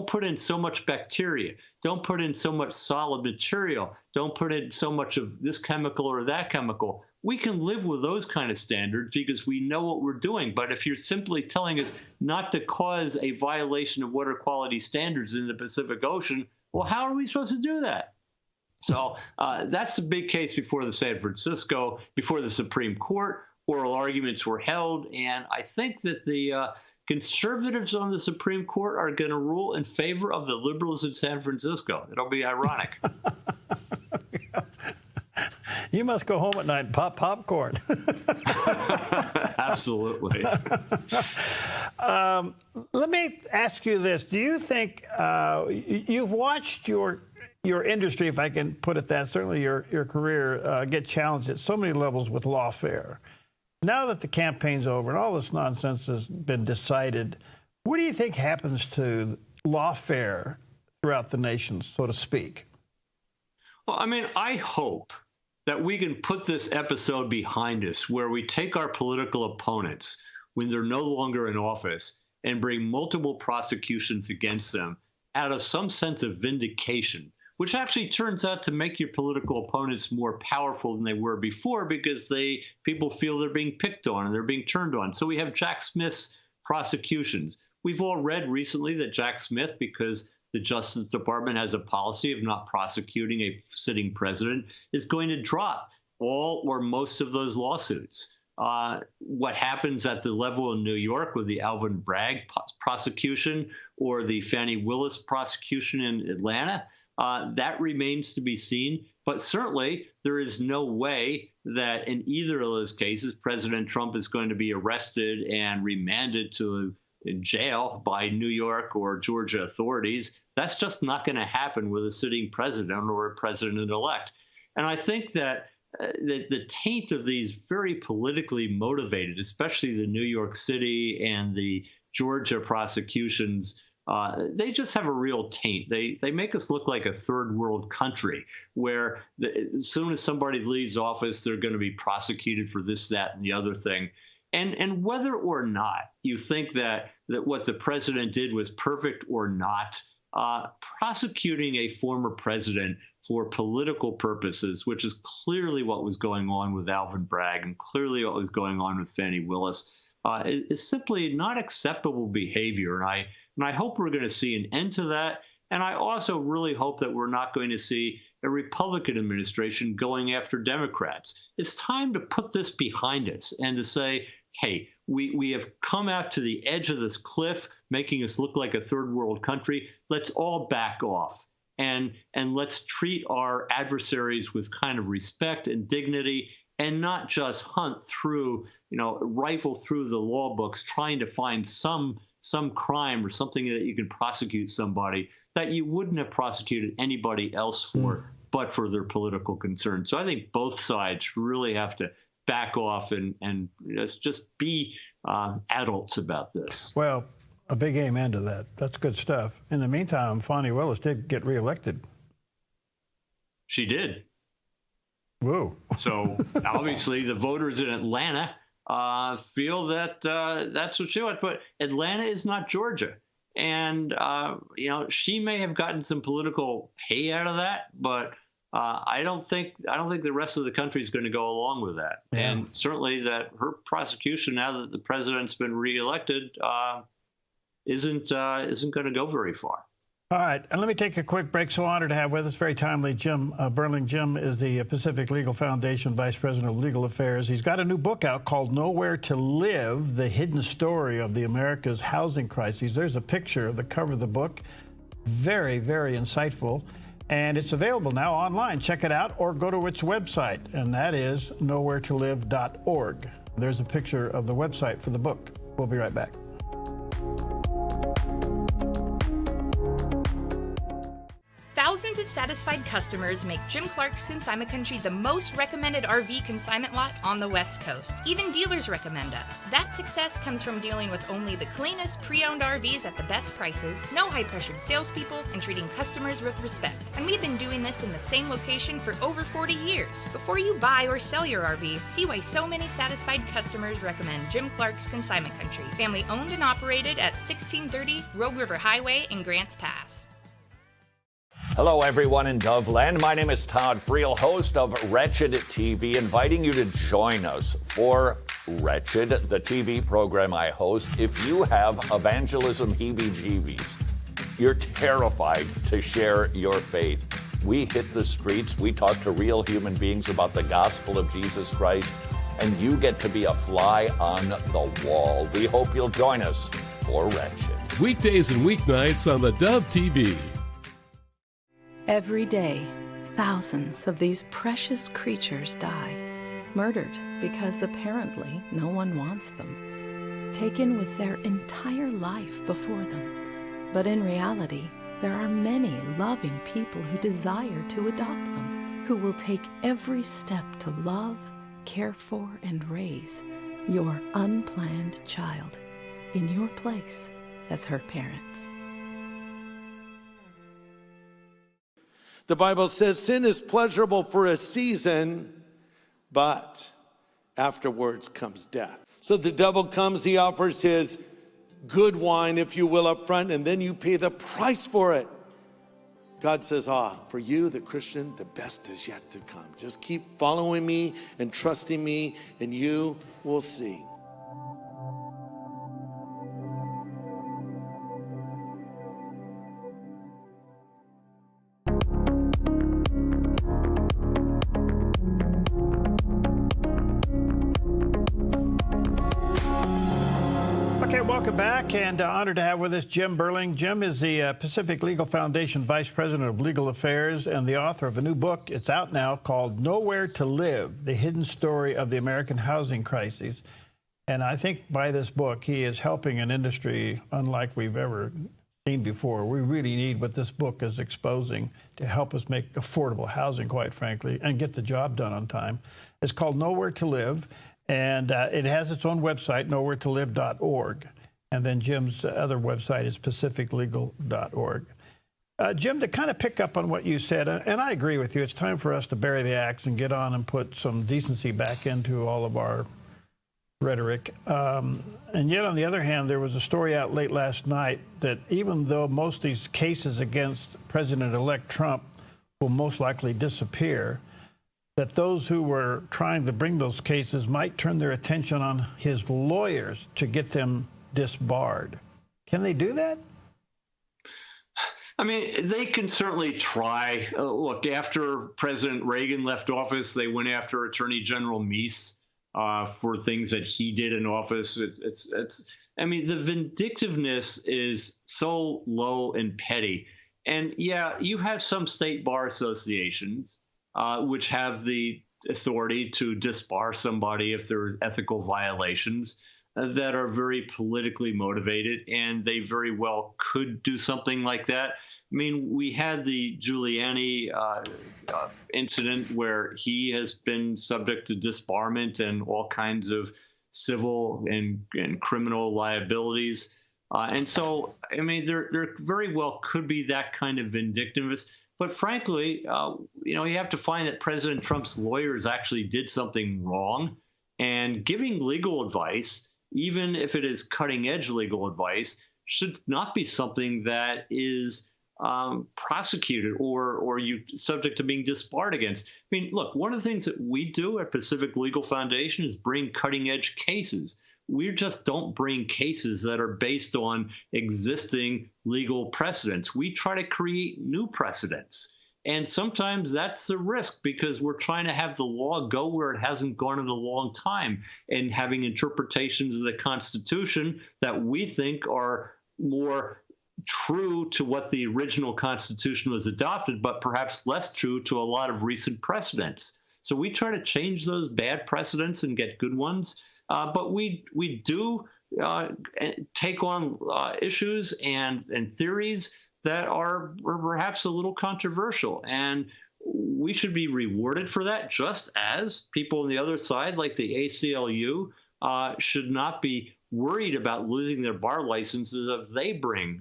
Speaker 25: put in so much bacteria, don't put in so much solid material, don't put in so much of this chemical or that chemical, we can live with those kind of standards because we know what we're doing. But if you're simply telling us not to cause a violation of water quality standards in the Pacific Ocean, well, how are we supposed to do that? So that's the big case before the Supreme Court. Oral arguments were held, and I think that the conservatives on the Supreme Court are going to rule in favor of the liberals in San Francisco. It'll be ironic.
Speaker 2: You must go home at night and pop popcorn.
Speaker 25: Absolutely.
Speaker 2: Let me ask you this. Do you think you've watched your industry, if I can put it that, certainly your career, get challenged at so many levels with lawfare? Now that the campaign's over and all this nonsense has been decided, what do you think happens to lawfare throughout the nation, so to speak?
Speaker 25: Well, I mean, I hope that we can put this episode behind us where we take our political opponents when they're no longer in office and bring multiple prosecutions against them out of some sense of vindication, which actually turns out to make your political opponents more powerful than they were before because people feel they're being picked on and they're being turned on. So we have Jack Smith's prosecutions. We've all read recently that Jack Smith, because the Justice Department has a policy of not prosecuting a sitting president, is going to drop all or most of those lawsuits. What happens at the level in New York with the Alvin Bragg prosecution or the Fani Willis prosecution in Atlanta, that remains to be seen. But certainly there is no way that in either of those cases, President Trump is going to be arrested and remanded to jail by New York or Georgia authorities. That's just not going to happen with a sitting president or a president-elect. And I think that the taint of these very politically motivated, especially the New York City and the Georgia prosecutions, they just have a real taint. They make us look like a third world country where as soon as somebody leaves office, they're going to be prosecuted for this, that, and the other thing. And whether or not you think that what the president did was perfect or not, prosecuting a former president for political purposes, which is clearly what was going on with Alvin Bragg and clearly what was going on with Fani Willis, is simply not acceptable behavior. And I hope we're going to see an end to that. And I also really hope that we're not going to see a Republican administration going after Democrats. It's time to put this behind us and to say, hey, we have come out to the edge of this cliff, making us look like a third world country. Let's all back off and let's treat our adversaries with kind of respect and dignity and not just hunt through, rifle through the law books trying to find some crime or something that you can prosecute somebody that you wouldn't have prosecuted anybody else for, but for their political concerns. So I think both sides really have to back off and just be adults about this.
Speaker 2: Well, a big amen to that. That's good stuff. In the meantime, Fani Willis did get reelected.
Speaker 25: She did.
Speaker 2: Whoa.
Speaker 25: So obviously the voters in Atlanta feel that that's what she wants. But Atlanta is not Georgia. And, she may have gotten some political hay out of that, but I don't think the rest of the country is going to go along with that. Yeah. And certainly that her prosecution, now that the president's been reelected, isn't going to go very far.
Speaker 2: All right, and let me take a quick break. So honored to have with us, very timely, Jim Burling. Jim is the Pacific Legal Foundation Vice President of Legal Affairs. He's got a new book out called Nowhere to Live, The Hidden Story of the America's Housing Crises. There's a picture of the cover of the book. Very, very insightful. And it's available now online. Check it out or go to its website, and that is nowheretolive.org. There's a picture of the website for the book. We'll be right back.
Speaker 1: Thousands of satisfied customers make Jim Clark's Consignment Country the most recommended RV consignment lot on the West Coast. Even dealers recommend us. That success comes from dealing with only the cleanest pre-owned RVs at the best prices, no high-pressured salespeople, and treating customers with respect. And we've been doing this in the same location for over 40 years. Before you buy or sell your RV, see why so many satisfied customers recommend Jim Clark's Consignment Country. Family owned and operated at 1630 Rogue River Highway in Grants Pass.
Speaker 10: Hello, everyone in Dove Land. My name is Todd Friel, host of Wretched TV, inviting you to join us for Wretched, the TV program I host. If you have evangelism heebie-jeebies, you're terrified to share your faith. We hit the streets, we talk to real human beings about the gospel of Jesus Christ, and you get to be a fly on the wall. We hope you'll join us for Wretched.
Speaker 8: Weekdays and weeknights on the Dove TV.
Speaker 5: Every day, thousands of these precious creatures die, murdered because apparently no one wants them, taken with their entire life before them. But in reality, there are many loving people who desire to adopt them, who will take every step to love, care for, and raise your unplanned child in your place as her parents.
Speaker 16: The Bible says sin is pleasurable for a season, but afterwards comes death. So the devil comes, he offers his good wine, if you will, up front, and then you pay the price for it. God says, for you, the Christian, the best is yet to come. Just keep following me and trusting me, and you will see.
Speaker 2: Welcome back, and honored to have with us Jim Burling. Jim is the Pacific Legal Foundation Vice President of Legal Affairs and the author of a new book. It's out now called Nowhere to Live, The Hidden Story of the American Housing Crisis. And I think by this book, he is helping an industry unlike we've ever seen before. We really need what this book is exposing to help us make affordable housing, quite frankly, and get the job done on time. It's called Nowhere to Live, and it has its own website, nowheretolive.org. And then Jim's other website is pacificlegal.org. Jim, to kind of pick up on what you said, and I agree with you, it's time for us to bury the axe and get on and put some decency back into all of our rhetoric. And yet, on the other hand, there was a story out late last night that even though most of these cases against President-elect Trump will most likely disappear, that those who were trying to bring those cases might turn their attention on his lawyers to get them disbarred. Can they do that?
Speaker 25: I mean, they can certainly try. Look, after President Reagan left office, they went after Attorney General Meese for things that he did in office. I mean, the vindictiveness is so low and petty. And yeah, you have some state bar associations which have the authority to disbar somebody if there's ethical violations that are very politically motivated, and they very well could do something like that. I mean, we had the Giuliani incident where he has been subject to disbarment and all kinds of civil and criminal liabilities. And so, I mean, there very well could be that kind of vindictiveness. But frankly, you have to find that President Trump's lawyers actually did something wrong. And giving legal advice, even if it is cutting-edge legal advice, should not be something that is prosecuted or you subject to being disbarred against. I mean, look, one of the things that we do at Pacific Legal Foundation is bring cutting-edge cases. We just don't bring cases that are based on existing legal precedents. We try to create new precedents. And sometimes that's a risk because we're trying to have the law go where it hasn't gone in a long time and having interpretations of the Constitution that we think are more true to what the original Constitution was adopted, but perhaps less true to a lot of recent precedents. So we try to change those bad precedents and get good ones. But we do take on issues and theories that are perhaps a little controversial. And we should be rewarded for that, just as people on the other side, like the ACLU, should not be worried about losing their bar licenses if they bring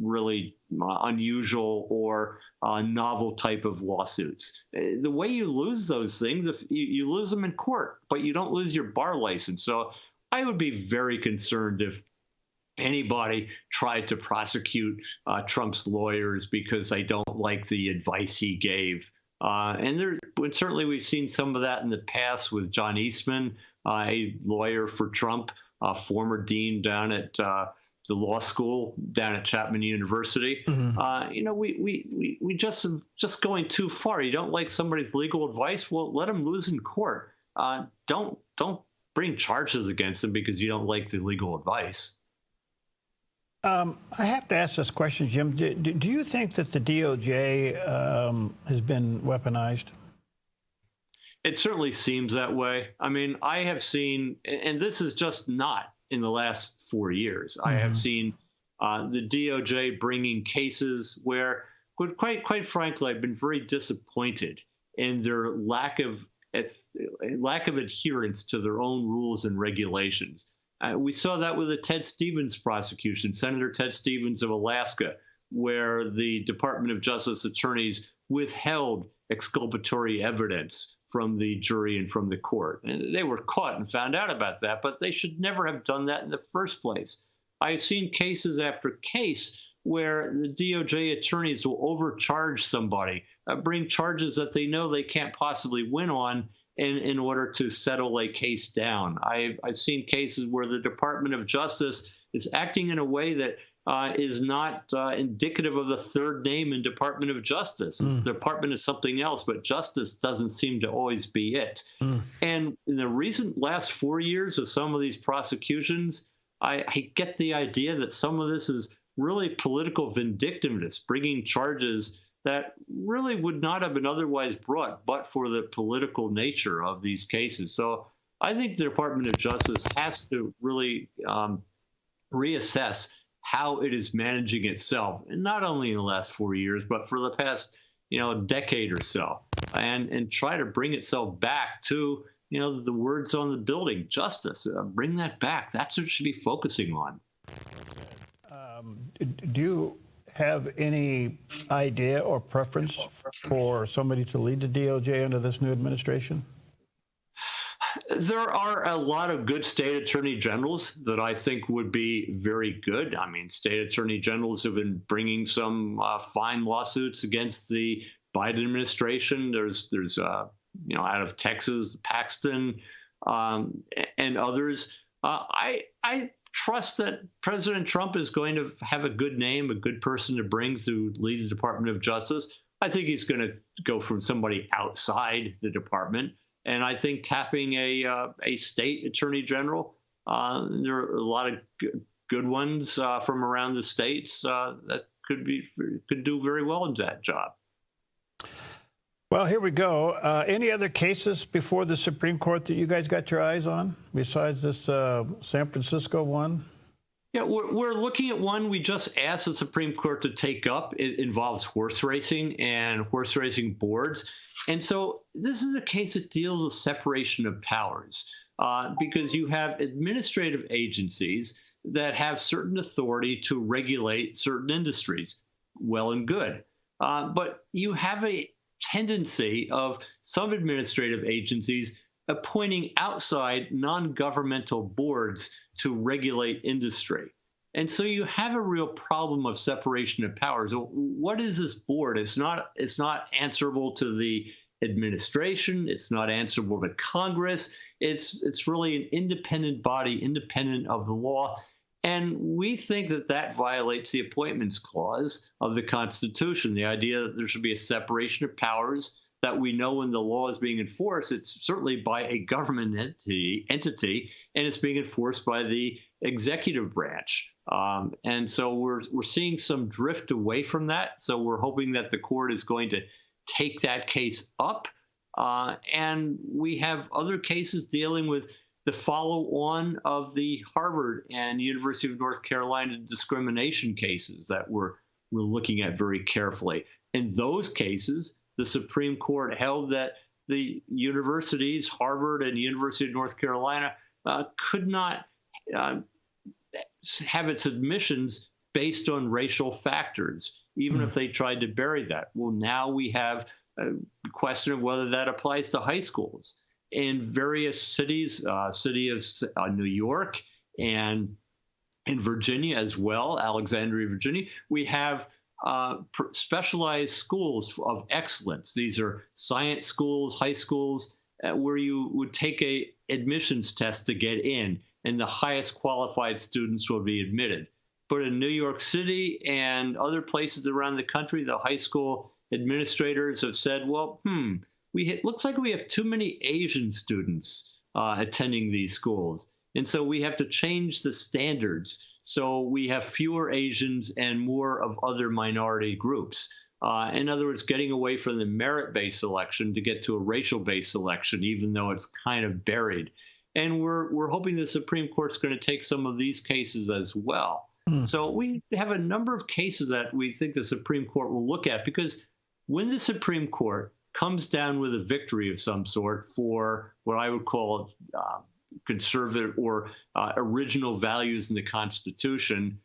Speaker 25: really unusual or novel type of lawsuits. The way you lose those things, if you lose them in court, but you don't lose your bar license. So I would be very concerned if anybody tried to prosecute Trump's lawyers because they don't like the advice he gave. And certainly we've seen some of that in the past with John Eastman, a lawyer for Trump, former dean down at the law school down at Chapman University. We just going too far. You don't like somebody's legal advice? Well, let them lose in court. Don't bring charges against them because you don't like the legal advice.
Speaker 2: I have to ask this question, Jim. Do you think that the DOJ has been weaponized?
Speaker 25: It certainly seems that way. I mean, I have seen, and this is just not in the last 4 years. I have seen the DOJ bringing cases where, quite frankly, I've been very disappointed in their lack of adherence to their own rules and regulations. We saw that with the Ted Stevens prosecution, Senator Ted Stevens of Alaska, where the Department of Justice attorneys withheld exculpatory evidence from the jury and from the court. And they were caught and found out about that, but they should never have done that in the first place. I've seen cases after case where the DOJ attorneys will overcharge somebody, bring charges that they know they can't possibly win on in order to settle a case down. I've seen cases where the Department of Justice is acting in a way that is not indicative of the third name in Department of Justice. The department is something else, but justice doesn't seem to always be it. And in the recent last 4 years of some of these prosecutions, I get the idea that some of this is really political vindictiveness, bringing charges that really would not have been otherwise brought but for the political nature of these cases. So I think the Department of Justice has to really reassess how it is managing itself, and not only in the last 4 years, but for the past, decade or so, and try to bring itself back to, the words on the building, justice. Bring that back. That's what it should be focusing on.
Speaker 2: Do you have any idea or preference for somebody to lead the DOJ under this new administration?
Speaker 25: There are a lot of good state attorney generals that I think would be very good. I mean, state attorney generals have been bringing some fine lawsuits against the Biden administration. There's out of Texas, Paxton, and others. I trust that President Trump is going to have a good name, a good person to bring to lead the Department of Justice. I think he's going to go from somebody outside the department. And I think tapping a state attorney general, there are a lot of good ones from around the states that could do very well in that job.
Speaker 2: Well, here we go. Any other cases before the Supreme Court that you guys got your eyes on besides this San Francisco one?
Speaker 25: Yeah, we're looking at one we just asked the Supreme Court to take up. It involves horse racing and horse racing boards. And so this is a case that deals with separation of powers because you have administrative agencies that have certain authority to regulate certain industries. Well and good. But you have a tendency of some administrative agencies appointing outside non-governmental boards to regulate industry. And so you have a real problem of separation of powers. What is this board? It's not answerable to the administration. It's not answerable to Congress. It's really an independent body, independent of the law. And we think that that violates the Appointments Clause of the Constitution, the idea that there should be a separation of powers, that we know when the law is being enforced, it's certainly by a government entity, and it's being enforced by the executive branch. And so we're seeing some drift away from that. So we're hoping that the court is going to take that case up. And we have other cases dealing with the follow-on of the Harvard and University of North Carolina discrimination cases that we're looking at very carefully. In those cases, the Supreme Court held that the universities, Harvard and University of North Carolina, could not have its admissions based on racial factors, even if they tried to bury that. Well, now we have a question of whether that applies to high schools. In various cities, city of New York and in Virginia as well, Alexandria, Virginia, we have specialized schools of excellence. These are science schools, high schools, where you would take a admissions test to get in, and the highest qualified students will be admitted. But in New York City and other places around the country, the high school administrators have said, well, looks like we have too many Asian students attending these schools. And so we have to change the standards so we have fewer Asians and more of other minority groups. In other words, getting away from the merit-based selection to get to a racial-based selection, even though it's kind of buried. And we're hoping the Supreme Court's going to take some of these cases as well. So we have a number of cases that we think the Supreme Court will look at, because when the Supreme Court comes down with a victory of some sort for what I would call conservative or original values in the Constitution,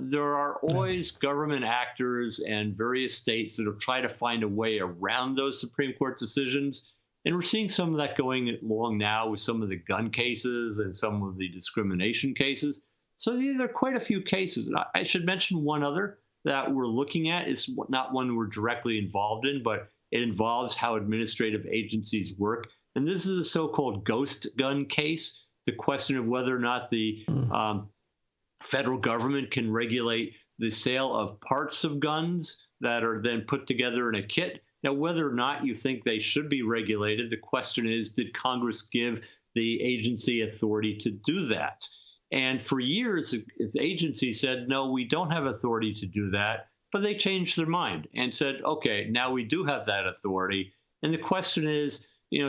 Speaker 25: there are always government actors and various states that will try to find a way around those Supreme Court decisions. And we're seeing some of that going along now with some of the gun cases and some of the discrimination cases. So there are quite a few cases. And I should mention one other that we're looking at. Is not one we're directly involved in, but it involves how administrative agencies work. And this is a so-called ghost gun case, the question of whether or not the federal government can regulate the sale of parts of guns that are then put together in a kit. Now, whether or not you think they should be regulated, the question is, did Congress give the agency authority to do that? And for years, the agency said, no, we don't have authority to do that. But they changed their mind and said, okay, now we do have that authority. And the question is,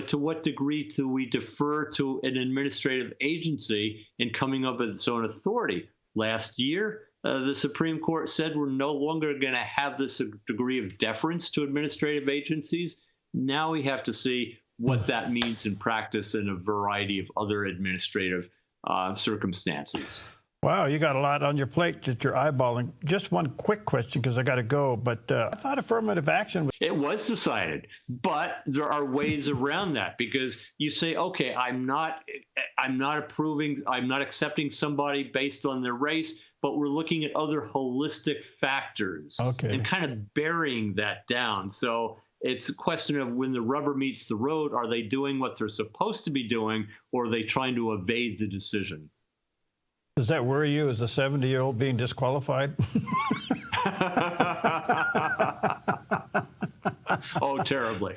Speaker 25: to what degree do we defer to an administrative agency in coming up with its own authority? Last year, the Supreme Court said we're no longer going to have this degree of deference to administrative agencies. Now we have to see what that means in practice in a variety of other administrative circumstances.
Speaker 2: Wow, you got a lot on your plate that you're eyeballing. Just one quick question, because I got to go, but I thought affirmative action...
Speaker 25: It was decided, but there are ways around that, because you say, okay, I'm not accepting somebody based on their race, but we're looking at other holistic factors and kind of burying that down. So it's a question of when the rubber meets the road, are they doing what they're supposed to be doing, or are they trying to evade the decision?
Speaker 2: Does that worry you as a 70-year-old being disqualified?
Speaker 25: Oh, terribly.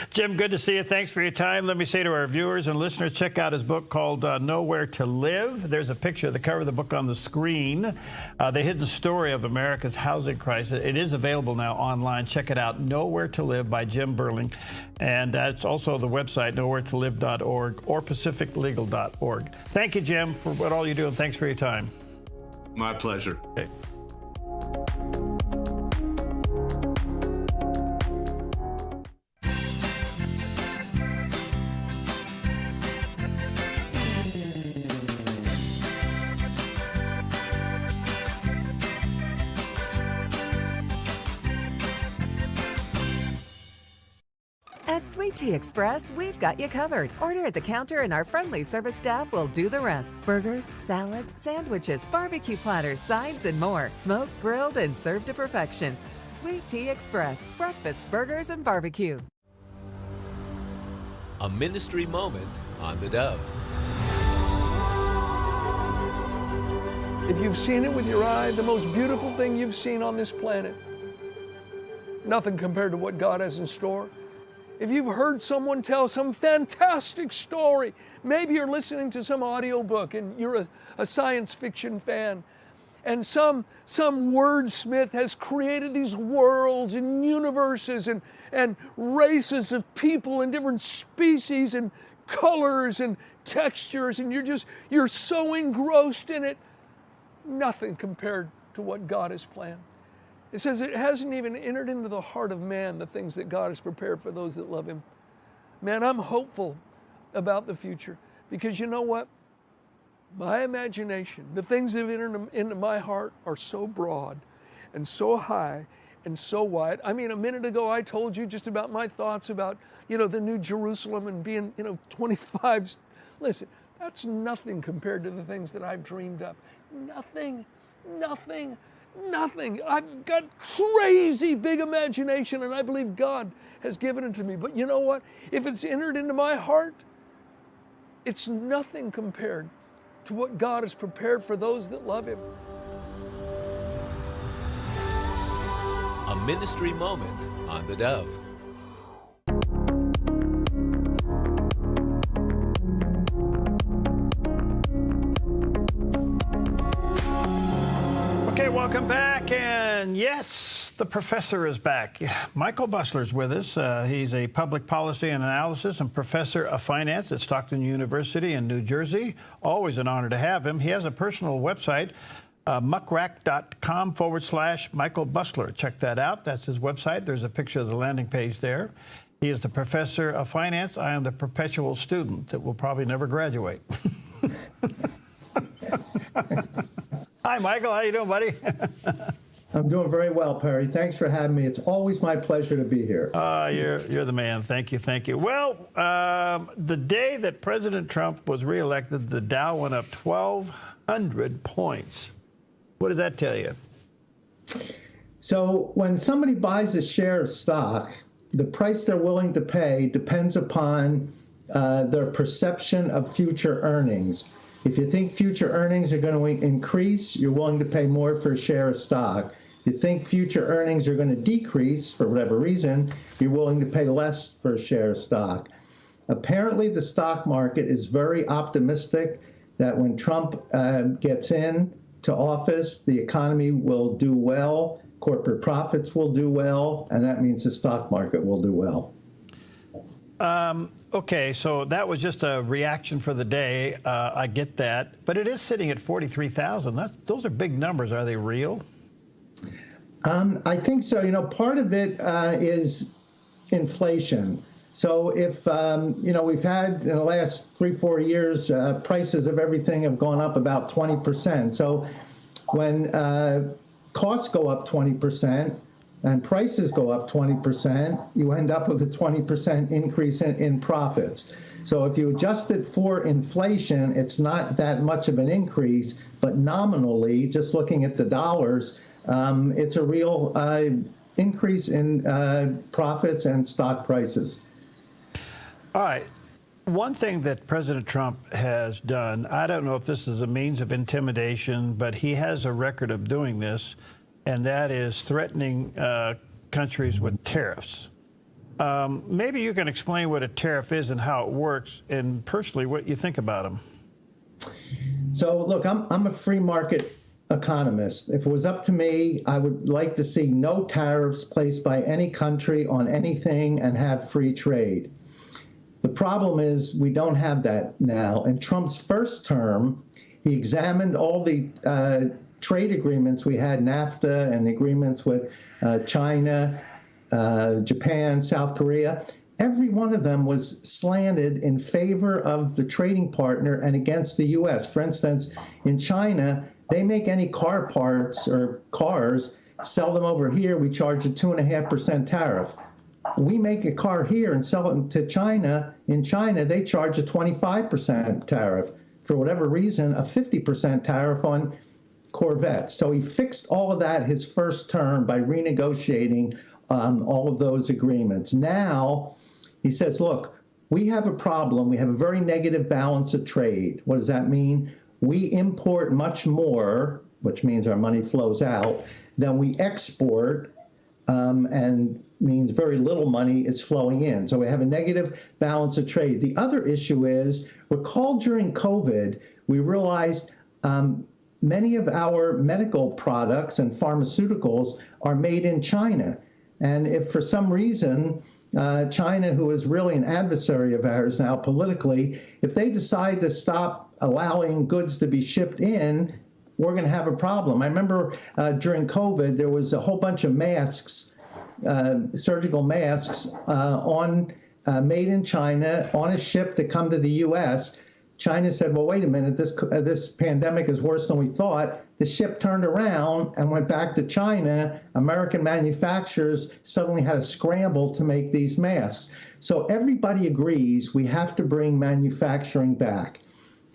Speaker 2: Jim, good to see you. Thanks for your time. Let me say to our viewers and listeners, check out his book called Nowhere to Live. There's a picture of the cover of the book on the screen. The Hidden Story of America's Housing Crisis. It is available now online. Check it out, Nowhere to Live by Jim Burling. And it's also the website, nowheretolive.org or pacificlegal.org. Thank you, Jim, for what all you do, and thanks for your time.
Speaker 25: My pleasure.
Speaker 2: Okay.
Speaker 18: At Sweet Tea Express, we've got you covered. Order at the counter and our friendly service staff will do the rest. Burgers, salads, sandwiches, barbecue platters, sides, and more. Smoked, grilled, and served to perfection. Sweet Tea Express. Breakfast, burgers, and barbecue.
Speaker 9: A ministry moment on the Dove.
Speaker 17: If you've seen it with your eye, the most beautiful thing you've seen on this planet, nothing compared to what God has in store. If you've heard someone tell some fantastic story, maybe you're listening to some audiobook and you're a science fiction fan, and some wordsmith has created these worlds and universes and races of people and different species and colors and textures, and you're so engrossed in it, nothing compared to what God has planned. It says it hasn't even entered into the heart of man the things that God has prepared for those that love him. Man, I'm hopeful about the future because you know what? My imagination, the things that have entered into my heart are so broad and so high and so wide. I mean, a minute ago I told you just about my thoughts about, the New Jerusalem and being, 25. Listen, that's nothing compared to the things that I've dreamed up. Nothing. I've got crazy big imagination, and I believe God has given it to me. But you know what? If it's entered into my heart, it's nothing compared to what God has prepared for those that love him.
Speaker 9: A ministry moment on the Dove.
Speaker 2: Okay, welcome back. And yes, the professor is back. Michael Busler's with us. He's a public policy and analysis and professor of finance at Stockton University in New Jersey. Always an honor to have him. He has a personal website, muckrack.com/Michael Busler. Check that out. That's his website. There's a picture of the landing page there. He is the professor of finance. I am the perpetual student that will probably never graduate. Hi, Michael. How you doing, buddy?
Speaker 19: I'm doing very well, Perry. Thanks for having me. It's always my pleasure to be here.
Speaker 2: You're the man. Thank you. Well, the day that President Trump was reelected, the Dow went up 1,200 points. What does that tell you?
Speaker 19: So when somebody buys a share of stock, the price they're willing to pay depends upon their perception of future earnings. If you think future earnings are going to increase, you're willing to pay more for a share of stock. If you think future earnings are going to decrease for whatever reason, you're willing to pay less for a share of stock. Apparently, the stock market is very optimistic that when Trump gets in to office, the economy will do well, corporate profits will do well, and that means the stock market will do well.
Speaker 2: Okay, so that was just a reaction for the day. I get that, but it is sitting at 43,000. Those are big numbers. Are they real?
Speaker 19: I think so. Part of it is inflation. So if, we've had in the last 3-4 years, prices of everything have gone up about 20%. So when costs go up 20%, and prices go up 20%, you end up with a 20% increase in profits. So if you adjust it for inflation, it's not that much of an increase, but nominally, just looking at the dollars, it's a real increase in profits and stock prices.
Speaker 2: All right. One thing that President Trump has done, I don't know if this is a means of intimidation, but he has a record of doing this, and that is threatening countries with tariffs. Maybe you can explain what a tariff is and how it works, and personally, what you think about them.
Speaker 19: So, look, I'm a free market economist. If it was up to me, I would like to see no tariffs placed by any country on anything and have free trade. The problem is we don't have that now. In Trump's first term, he examined all the trade agreements we had, NAFTA and the agreements with China, Japan, South Korea. Every one of them was slanted in favor of the trading partner and against the U.S. For instance, in China, they make any car parts or cars, sell them over here, we charge a 2.5% tariff. We make a car here and sell it to China. In China, they charge a 25% tariff. For whatever reason, a 50% tariff on Corvettes. So he fixed all of that his first term by renegotiating all of those agreements. Now, he says, look, we have a problem. We have a very negative balance of trade. What does that mean? We import much more, which means our money flows out, than we export, and means very little money is flowing in. So we have a negative balance of trade. The other issue is, recall during COVID, we realized many of our medical products and pharmaceuticals are made in China. And if for some reason China, who is really an adversary of ours now politically, if they decide to stop allowing goods to be shipped in, we're going to have a problem. I remember during COVID, there was a whole bunch of masks, surgical masks, made in China on a ship to come to the U.S. China said, well, wait a minute, this pandemic is worse than we thought. The ship turned around and went back to China. American manufacturers suddenly had to scramble to make these masks. So everybody agrees we have to bring manufacturing back.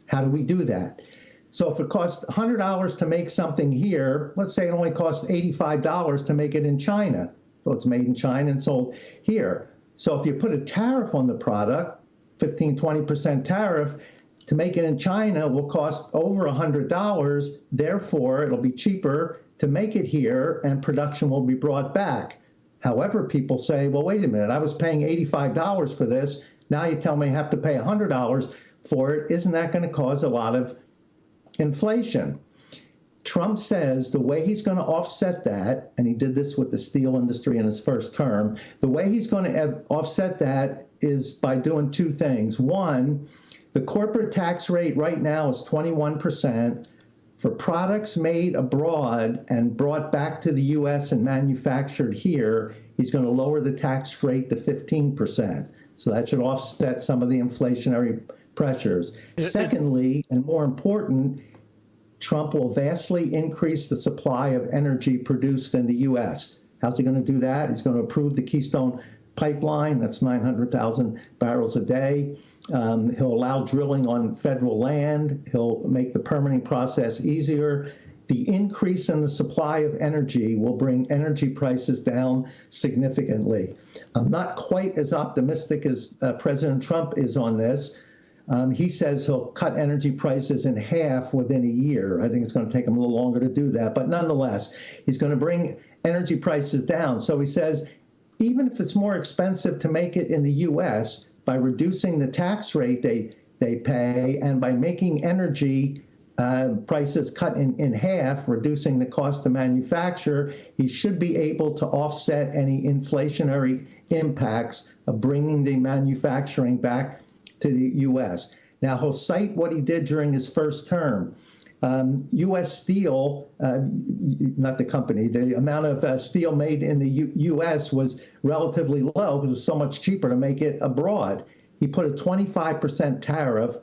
Speaker 19: How do we do that? So if it costs $100 to make something here, let's say it only costs $85 to make it in China. So it's made in China and sold here. So if you put a tariff on the product, 15, 20% tariff, to make it in China will cost over $100. Therefore, it'll be cheaper to make it here and production will be brought back. However, people say, well, wait a minute, I was paying $85 for this. Now you tell me I have to pay $100 for it. Isn't that going to cause a lot of inflation? Trump says the way he's going to offset that, and he did this with the steel industry in his first term, the way he's going to offset that is by doing two things. One, the corporate tax rate right now is 21%. For products made abroad and brought back to the U.S. and manufactured here, he's going to lower the tax rate to 15%. So that should offset some of the inflationary pressures. Secondly, and more important, Trump will vastly increase the supply of energy produced in the U.S. How's he going to do that? He's going to approve the Keystone Pipeline. That's 900,000 barrels a day. He'll allow drilling on federal land. He'll make the permitting process easier. The increase in the supply of energy will bring energy prices down significantly. I'm not quite as optimistic as President Trump is on this. He says he'll cut energy prices in half within a year. I think it's going to take him a little longer to do that. But nonetheless, he's going to bring energy prices down. So he says, even if it's more expensive to make it in the U.S., by reducing the tax rate they pay and by making energy prices cut in half, reducing the cost to manufacture, he should be able to offset any inflationary impacts of bringing the manufacturing back to the U.S. Now, he'll cite what he did during his first term. U.S. Steel, not the company, the amount of steel made in the U.S. was relatively low because it was so much cheaper to make it abroad. He put a 25% tariff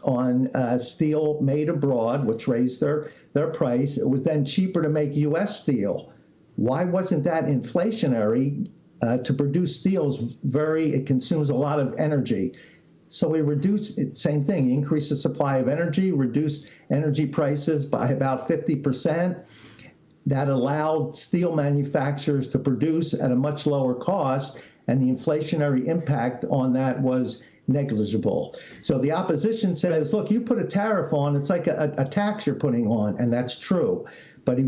Speaker 19: on steel made abroad, which raised their price. It was then cheaper to make U.S. steel. Why wasn't that inflationary? To produce steel it consumes a lot of energy. So we reduced, same thing, he increased the supply of energy, reduced energy prices by about 50%. That allowed steel manufacturers to produce at a much lower cost, and the inflationary impact on that was negligible. So the opposition says, look, you put a tariff on, it's like a tax you're putting on, and that's true. But he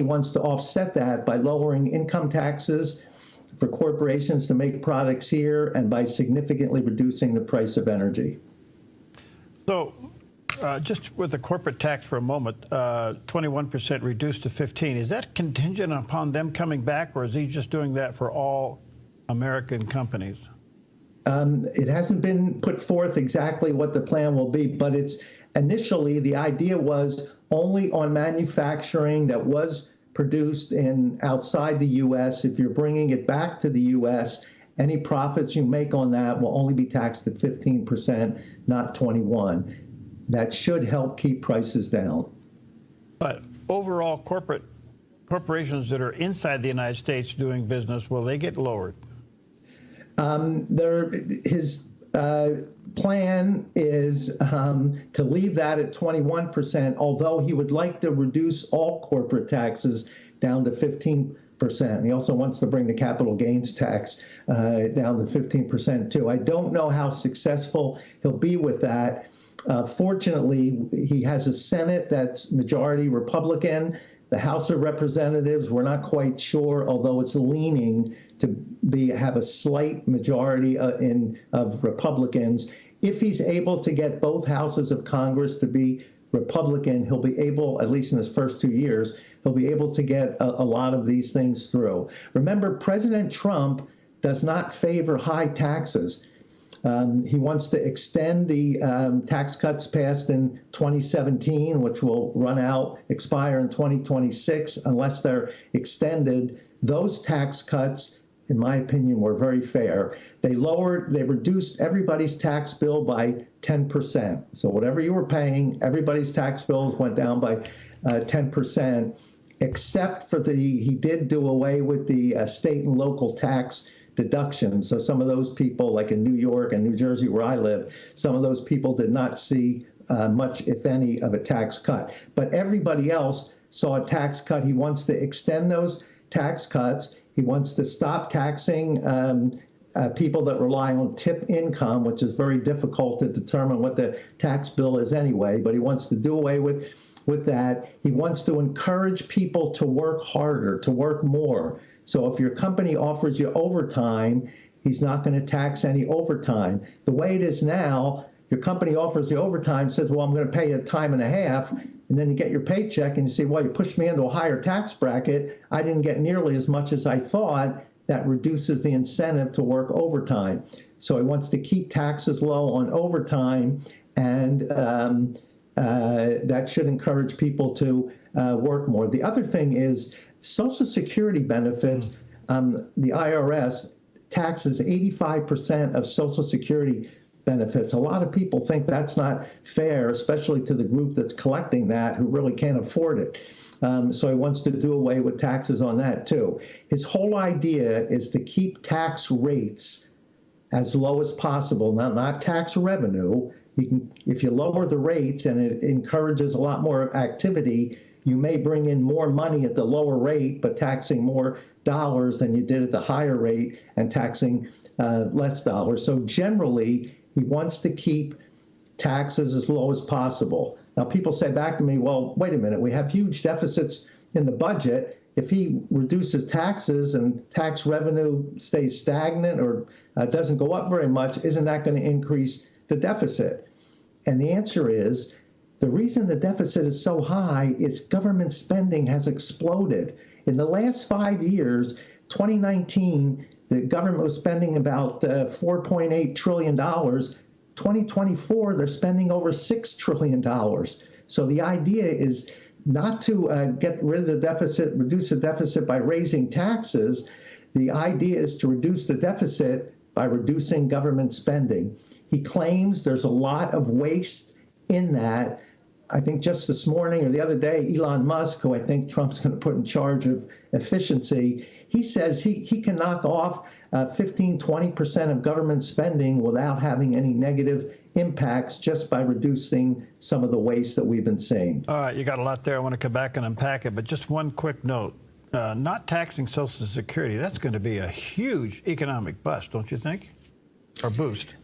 Speaker 19: wants to offset that by lowering income taxes for corporations to make products here and by significantly reducing the price of energy.
Speaker 2: So just with the corporate tax for a moment, 21% reduced to 15%. Is that contingent upon them coming back, or is he just doing that for all American companies?
Speaker 19: It hasn't been put forth exactly what the plan will be, but it's initially the idea was only on manufacturing that was produced in outside the U.S. If you're bringing it back to the U.S., any profits you make on that will only be taxed at 15%, not 21%. That should help keep prices down.
Speaker 2: But overall, corporations that are inside the United States doing business, will they get lowered?
Speaker 19: His plan is to leave that at 21%, although he would like to reduce all corporate taxes down to 15%. He also wants to bring the capital gains tax down to 15% too. I don't know how successful he'll be with that. Fortunately, he has a Senate that's majority Republican. The House of Representatives, we're not quite sure, although it's leaning to have a slight majority of Republicans. If he's able to get both houses of Congress to be Republican, he'll be able, at least in his first 2 years, he'll be able to get a lot of these things through. Remember, President Trump does not favor high taxes. He wants to extend the tax cuts passed in 2017, which will expire in 2026 unless they're extended. Those tax cuts, in my opinion, were very fair. They reduced everybody's tax bill by 10%. So whatever you were paying, everybody's tax bills went down by 10%, except for he did do away with the state and local tax deductions. So some of those people, like in New York and New Jersey where I live, some of those people did not see much, if any, of a tax cut. But everybody else saw a tax cut. He wants to extend those tax cuts. He wants to stop taxing people that rely on tip income, which is very difficult to determine what the tax bill is anyway, but he wants to do away with that. He wants to encourage people to work harder, to work more. So if your company offers you overtime, he's not going to tax any overtime. The way it is now, your company offers you overtime, says, well, I'm going to pay you time and a half, and then you get your paycheck and you say, well, you pushed me into a higher tax bracket. I didn't get nearly as much as I thought. That reduces the incentive to work overtime. So he wants to keep taxes low on overtime, and that should encourage people to work more. The other thing is Social Security benefits. The IRS taxes 85% of Social Security benefits. A lot of people think that's not fair, especially to the group that's collecting that who really can't afford it. So he wants to do away with taxes on that too. His whole idea is to keep tax rates as low as possible, not tax revenue. If you lower the rates and it encourages a lot more activity, you may bring in more money at the lower rate, but taxing more dollars than you did at the higher rate and taxing less dollars. So generally, he wants to keep taxes as low as possible. Now, people say back to me, well, wait a minute, we have huge deficits in the budget. If he reduces taxes and tax revenue stays stagnant or doesn't go up very much, isn't that going to increase the deficit? And the answer is, the reason the deficit is so high is government spending has exploded. In the last 5 years, 2019, the government was spending about $4.8 trillion. 2024, they're spending over $6 trillion. So the idea is not to get rid of the deficit, reduce the deficit by raising taxes. The idea is to reduce the deficit by reducing government spending. He claims there's a lot of waste in that. I think just this morning or the other day, Elon Musk, who I think Trump's going to put in charge of efficiency, he says he can knock off 15-20% of government spending without having any negative impacts just by reducing some of the waste that we've been seeing.
Speaker 2: All right, you got a lot there. I want to come back and unpack it, but just one quick note. Not taxing Social Security, that's going to be a huge economic bust, don't you think? Or boost?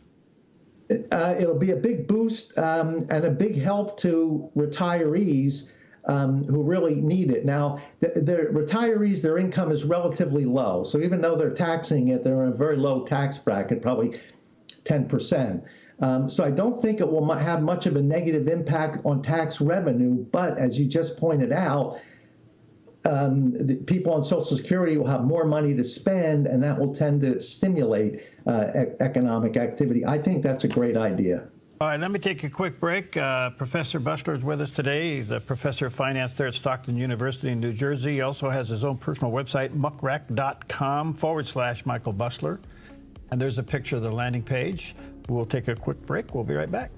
Speaker 19: It'll be a big boost and a big help to retirees. who really need it. Now, the retirees, their income is relatively low. So even though they're taxing it, they're in a very low tax bracket, probably 10%. So I don't think it will have much of a negative impact on tax revenue. But as you just pointed out, the people on Social Security will have more money to spend, and that will tend to stimulate economic activity. I think that's a great idea.
Speaker 2: All right, let me take a quick break. Professor Busler is with us today. He's a professor of finance there at Stockton University in New Jersey. He also has his own personal website, muckrack.com/Michael Busler. And there's a picture of the landing page. We'll take a quick break. We'll be right back.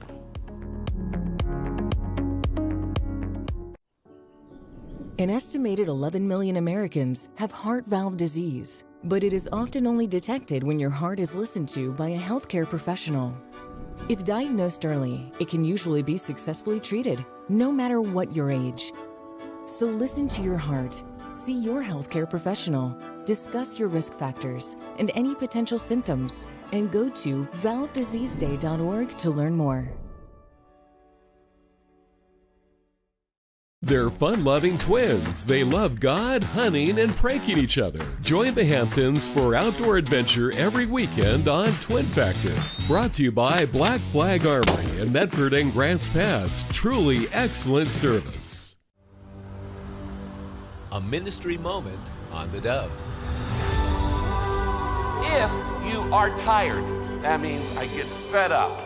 Speaker 4: An estimated 11 million Americans have heart valve disease, but it is often only detected when your heart is listened to by a healthcare professional. If diagnosed early, it can usually be successfully treated, no matter what your age. So listen to your heart, see your healthcare professional, discuss your risk factors and any potential symptoms, and go to valvediseaseday.org to learn more.
Speaker 8: They're fun-loving twins. They love God, hunting, and pranking each other. Join the Hamptons for outdoor adventure every weekend on Twin Factor. Brought to you by Black Flag Armory in Medford and Grants Pass. Truly excellent service.
Speaker 9: A ministry moment on the Dove.
Speaker 20: If you are tired, that means I get fed up.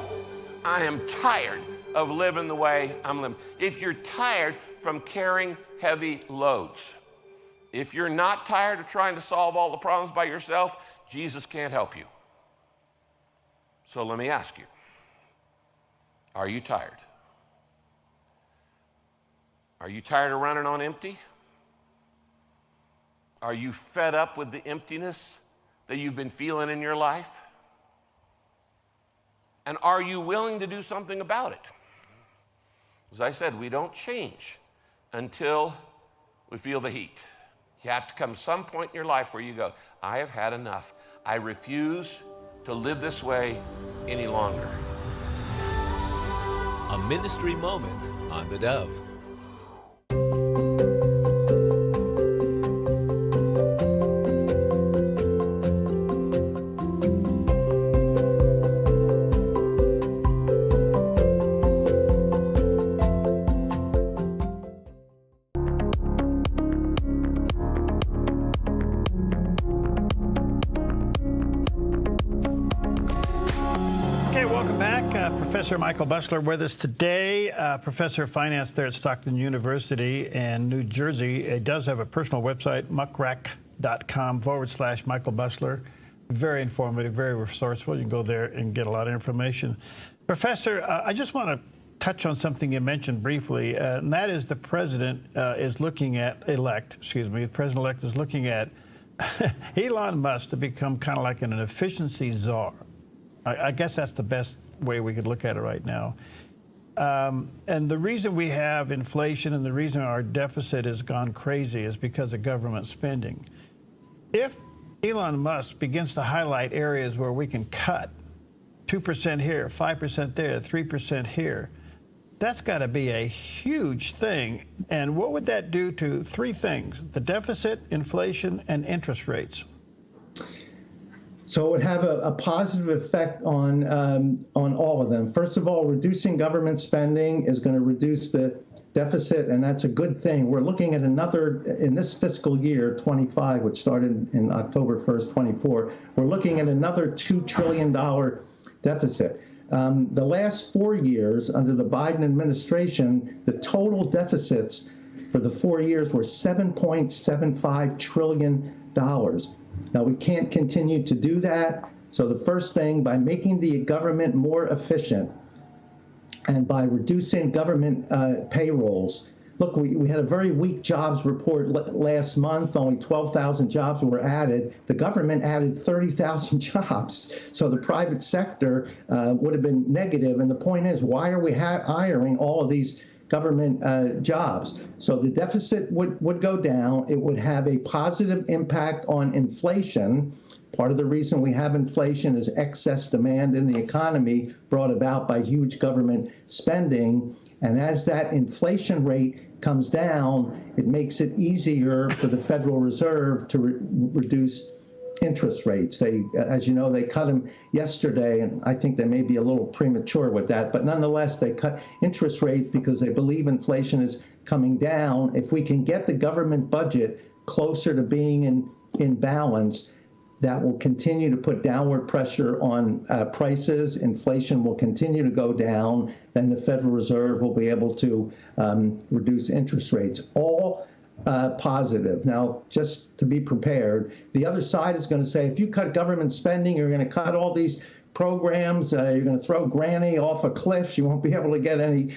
Speaker 20: I am tired of living the way I'm living. If you're tired from carrying heavy loads, if you're not tired of trying to solve all the problems by yourself, Jesus can't help you. So let me ask you, are you tired? Are you tired of running on empty? Are you fed up with the emptiness that you've been feeling in your life? And are you willing to do something about it? As I said, we don't change until we feel the heat. You have to come some point in your life where you go, I have had enough. I refuse to live this way any longer.
Speaker 9: A ministry moment on the Dove.
Speaker 2: Professor Michael Busler with us today, professor of finance there at Stockton University in New Jersey. He does have a personal website, muckrack.com/Michael Busler. Very informative, very resourceful. You can go there and get a lot of information. Professor, I just want to touch on something you mentioned briefly, and that is the president is looking at, the president-elect is looking at Elon Musk to become kind of like an efficiency czar. I guess that's the best way we could look at it right now. And the reason we have inflation and the reason our deficit has gone crazy is because of government spending. If Elon Musk begins to highlight areas where we can cut 2% here, 5% there, 3% here, that's got to be a huge thing. And what would that do to three things: the deficit, inflation, and interest rates?
Speaker 19: So it would have a positive effect on all of them. First of all, reducing government spending is going to reduce the deficit, and that's a good thing. We're looking at another, in this fiscal year, 25, which started in October 1st, 24, we're looking at another $2 trillion deficit. The last 4 years under the Biden administration, the total deficits for the 4 years were $7.75 trillion. Now, we can't continue to do that. So the first thing, by making the government more efficient and by reducing government payrolls. Look, we had a very weak jobs report last month. Only 12,000 jobs were added. The government added 30,000 jobs. So the private sector would have been negative. And the point is, why are we hiring all of these government jobs. So the deficit would go down. It would have a positive impact on inflation. Part of the reason we have inflation is excess demand in the economy brought about by huge government spending. And as that inflation rate comes down, it makes it easier for the Federal Reserve to reduce interest rates. They, as you know, they cut them yesterday, and I think they may be a little premature with that, but nonetheless, they cut interest rates because they believe inflation is coming down. If we can get the government budget closer to being in balance, that will continue to put downward pressure on prices. Inflation will continue to go down. Then the Federal Reserve will be able to reduce interest rates. All positive. Now, just to be prepared, the other side is going to say, if you cut government spending, you're going to cut all these programs, you're going to throw Granny off a cliff, she won't be able to get any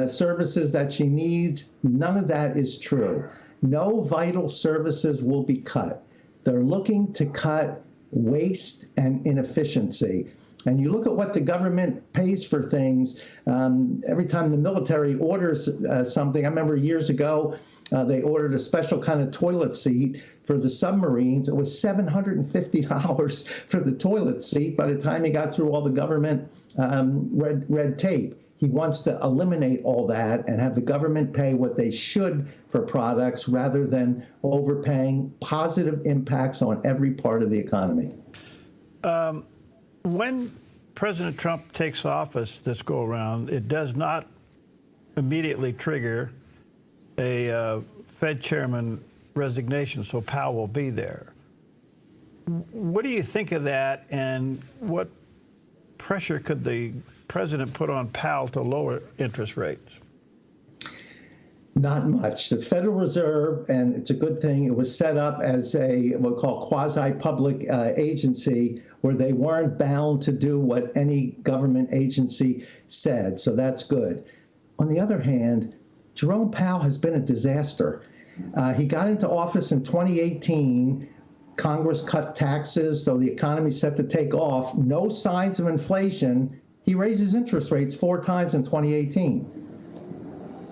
Speaker 19: services that she needs. None of that is true. No vital services will be cut. They're looking to cut waste and inefficiency. And you look at what the government pays for things. Every time the military orders something, I remember years ago, they ordered a special kind of toilet seat for the submarines. It was $750 for the toilet seat by the time he got through all the government red tape. He wants to eliminate all that and have the government pay what they should for products rather than overpaying. Positive impacts on every part of the economy.
Speaker 2: When President Trump takes office this go-around, it does not immediately trigger a Fed chairman resignation, so Powell will be there. What do you think of that, and what pressure could the president put on Powell to lower interest rates?
Speaker 19: Not much. The Federal Reserve, and it's a good thing, it was set up as a what we call quasi-public agency where they weren't bound to do what any government agency said. So that's good. On the other hand, Jerome Powell has been a disaster. He got into office in 2018. Congress cut taxes, so the economy's set to take off. No signs of inflation. He raises interest rates 4 times in 2018.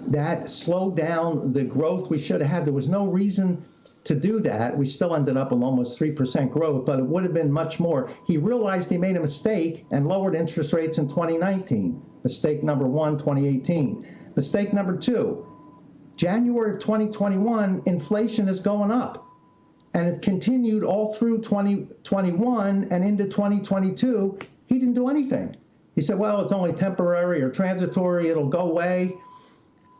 Speaker 19: That slowed down the growth we should have had. There was no reason to do that. We still ended up with almost 3% growth, but it would have been much more. He realized he made a mistake and lowered interest rates in 2019. Mistake number 1, 2018. Mistake number 2, January of 2021, inflation is going up. And it continued all through 2021 and into 2022. He didn't do anything. He said, well, it's only temporary or transitory, it'll go away.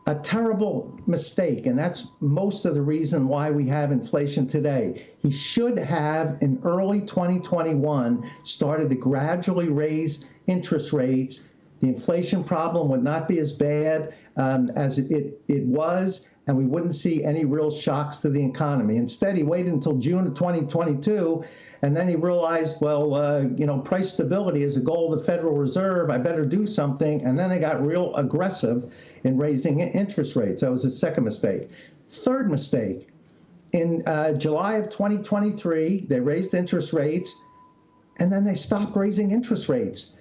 Speaker 19: A terrible mistake, and that's most of the reason why we have inflation today. He should have, in early 2021, started to gradually raise interest rates. The inflation problem would not be as bad as it was, and we wouldn't see any real shocks to the economy. Instead, he waited until June of 2022, and then he realized, well, price stability is a goal of the Federal Reserve. I better do something. And then they got real aggressive in raising interest rates. That was his second mistake. Third mistake, in July of 2023, they raised interest rates, and then they stopped raising interest rates.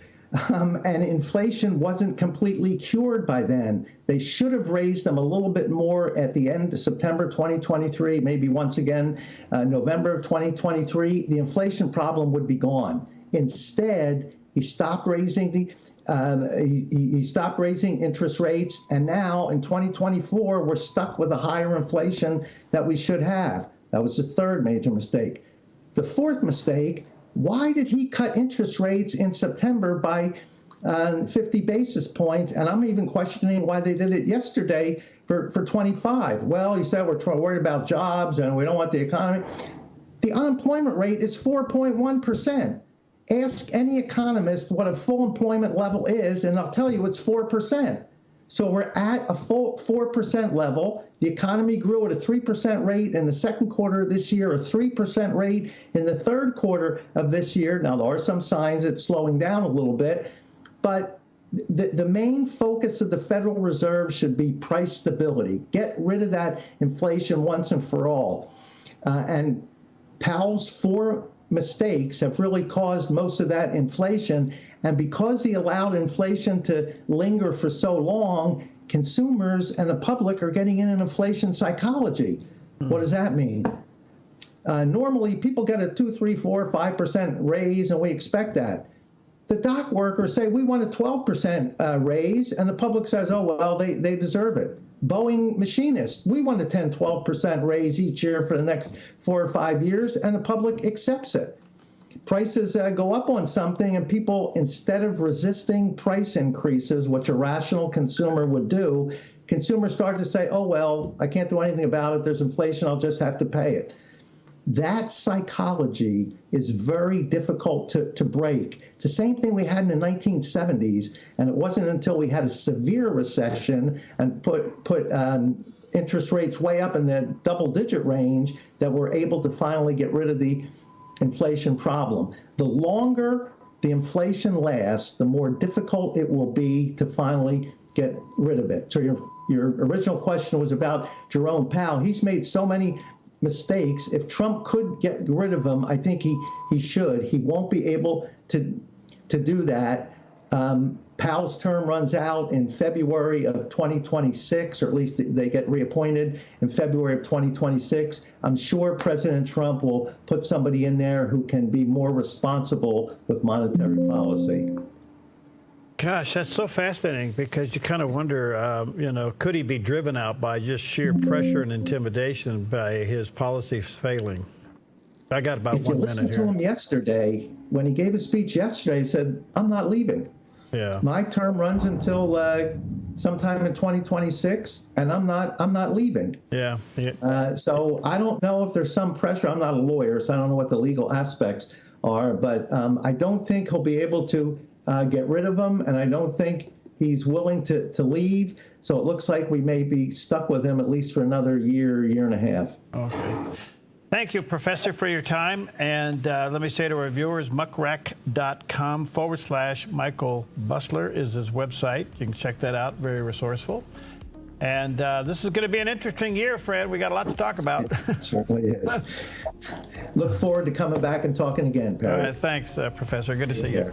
Speaker 19: And inflation wasn't completely cured by then. They should have raised them a little bit more at the end of September 2023, maybe once again, November of 2023. The inflation problem would be gone. Instead, he stopped raising he stopped raising interest rates, and now in 2024, we're stuck with a higher inflation that we should have. That was the third major mistake. The fourth mistake, why did he cut interest rates in September by 50 basis points? And I'm even questioning why they did it yesterday for 25. Well, he said we're worried about jobs and we don't want the economy. The unemployment rate is 4.1%. Ask any economist what a full employment level is, and they'll tell you it's 4%. So we're at a full 4% level. The economy grew at a 3% rate in the second quarter of this year, a 3% rate in the third quarter of this year. Now, there are some signs it's slowing down a little bit, but the main focus of the Federal Reserve should be price stability. Get rid of that inflation once and for all. And Powell's 4 mistakes have really caused most of that inflation. And because he allowed inflation to linger for so long, consumers and the public are getting in an inflation psychology. What does that mean? Normally, people get a 2, 3, 4, 5% raise, and we expect that. The dock workers say, we want a 12% raise, and the public says, oh, well, they deserve it. Boeing machinists, we want a 10, 12% raise each year for the next 4 or 5 years, and the public accepts it. Prices go up on something, and people, instead of resisting price increases, which a rational consumer would do, consumers start to say, oh, well, I can't do anything about it. There's inflation. I'll just have to pay it. That psychology is very difficult to break. It's the same thing we had in the 1970s, and it wasn't until we had a severe recession and put interest rates way up in the double-digit range that we're able to finally get rid of the inflation problem. The longer the inflation lasts, the more difficult it will be to finally get rid of it. So your original question was about Jerome Powell. He's made so many mistakes. If Trump could get rid of him, I think he should. He won't be able to do that. Powell's term runs out in February of 2026, or at least they get reappointed in February of 2026. I'm sure President Trump will put somebody in there who can be more responsible with monetary policy.
Speaker 2: Gosh, that's so fascinating, because you kind of wonder, could he be driven out by just sheer pressure and intimidation by his policies failing? I got about 1 minute here. If you listened to
Speaker 19: him yesterday, when he gave his speech yesterday, he said, I'm not leaving.
Speaker 2: Yeah.
Speaker 19: My term runs until sometime in 2026, and I'm not leaving.
Speaker 2: Yeah.
Speaker 19: So I don't know if there's some pressure. I'm not a lawyer, so I don't know what the legal aspects are, but I don't think he'll be able to get rid of him, and I don't think he's willing to leave. So it looks like we may be stuck with him at least for another year and a half.
Speaker 2: Okay. Thank you, Professor, for your time. And let me say to our viewers, muckrack.com/Michael Busler is his website. You can check that out. Very resourceful. And this is going to be an interesting year, Fred. We got a lot to talk about.
Speaker 19: It certainly is. Look forward to coming back and talking again, Perry.
Speaker 2: All right, thanks, Professor. Good to see you.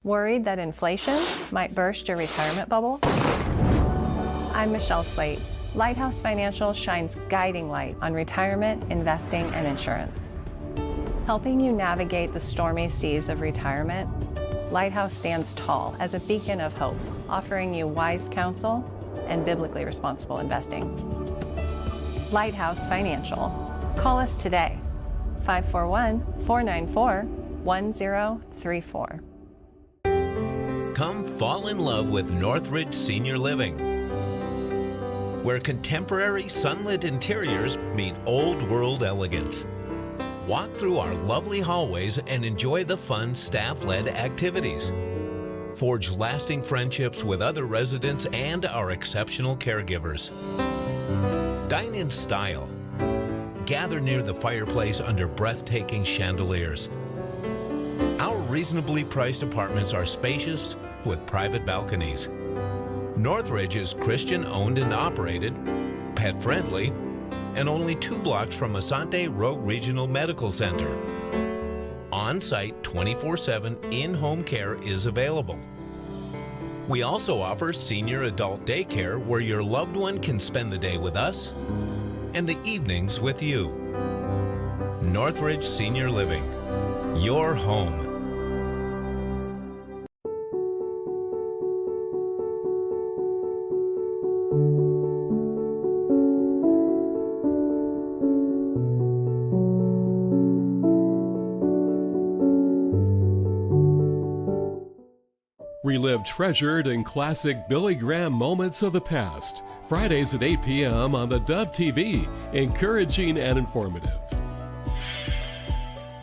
Speaker 6: Worried that inflation might burst your retirement bubble? I'm Michelle Slate. Lighthouse Financial shines guiding light on retirement, investing, and insurance. Helping you navigate the stormy seas of retirement, Lighthouse stands tall as a beacon of hope, offering you wise counsel and biblically responsible investing. Lighthouse Financial. Call us today, 541-494-1034.
Speaker 9: Come fall in love with Northridge Senior Living, where contemporary sunlit interiors meet old world elegance. Walk through our lovely hallways and enjoy the fun staff-led activities. Forge lasting friendships with other residents and our exceptional caregivers. Dine in style. Gather near the fireplace under breathtaking chandeliers. Our reasonably priced apartments are spacious with private balconies. Northridge is Christian-owned and operated, pet-friendly, and only 2 blocks from Asante Rogue Regional Medical Center. On-site 24/7 in-home care is available. We also offer senior adult daycare where your loved one can spend the day with us and the evenings with you. Northridge Senior Living, your home.
Speaker 8: Relive treasured and classic Billy Graham moments of the past. Fridays at 8 p.m. on theDove TV, encouraging and informative.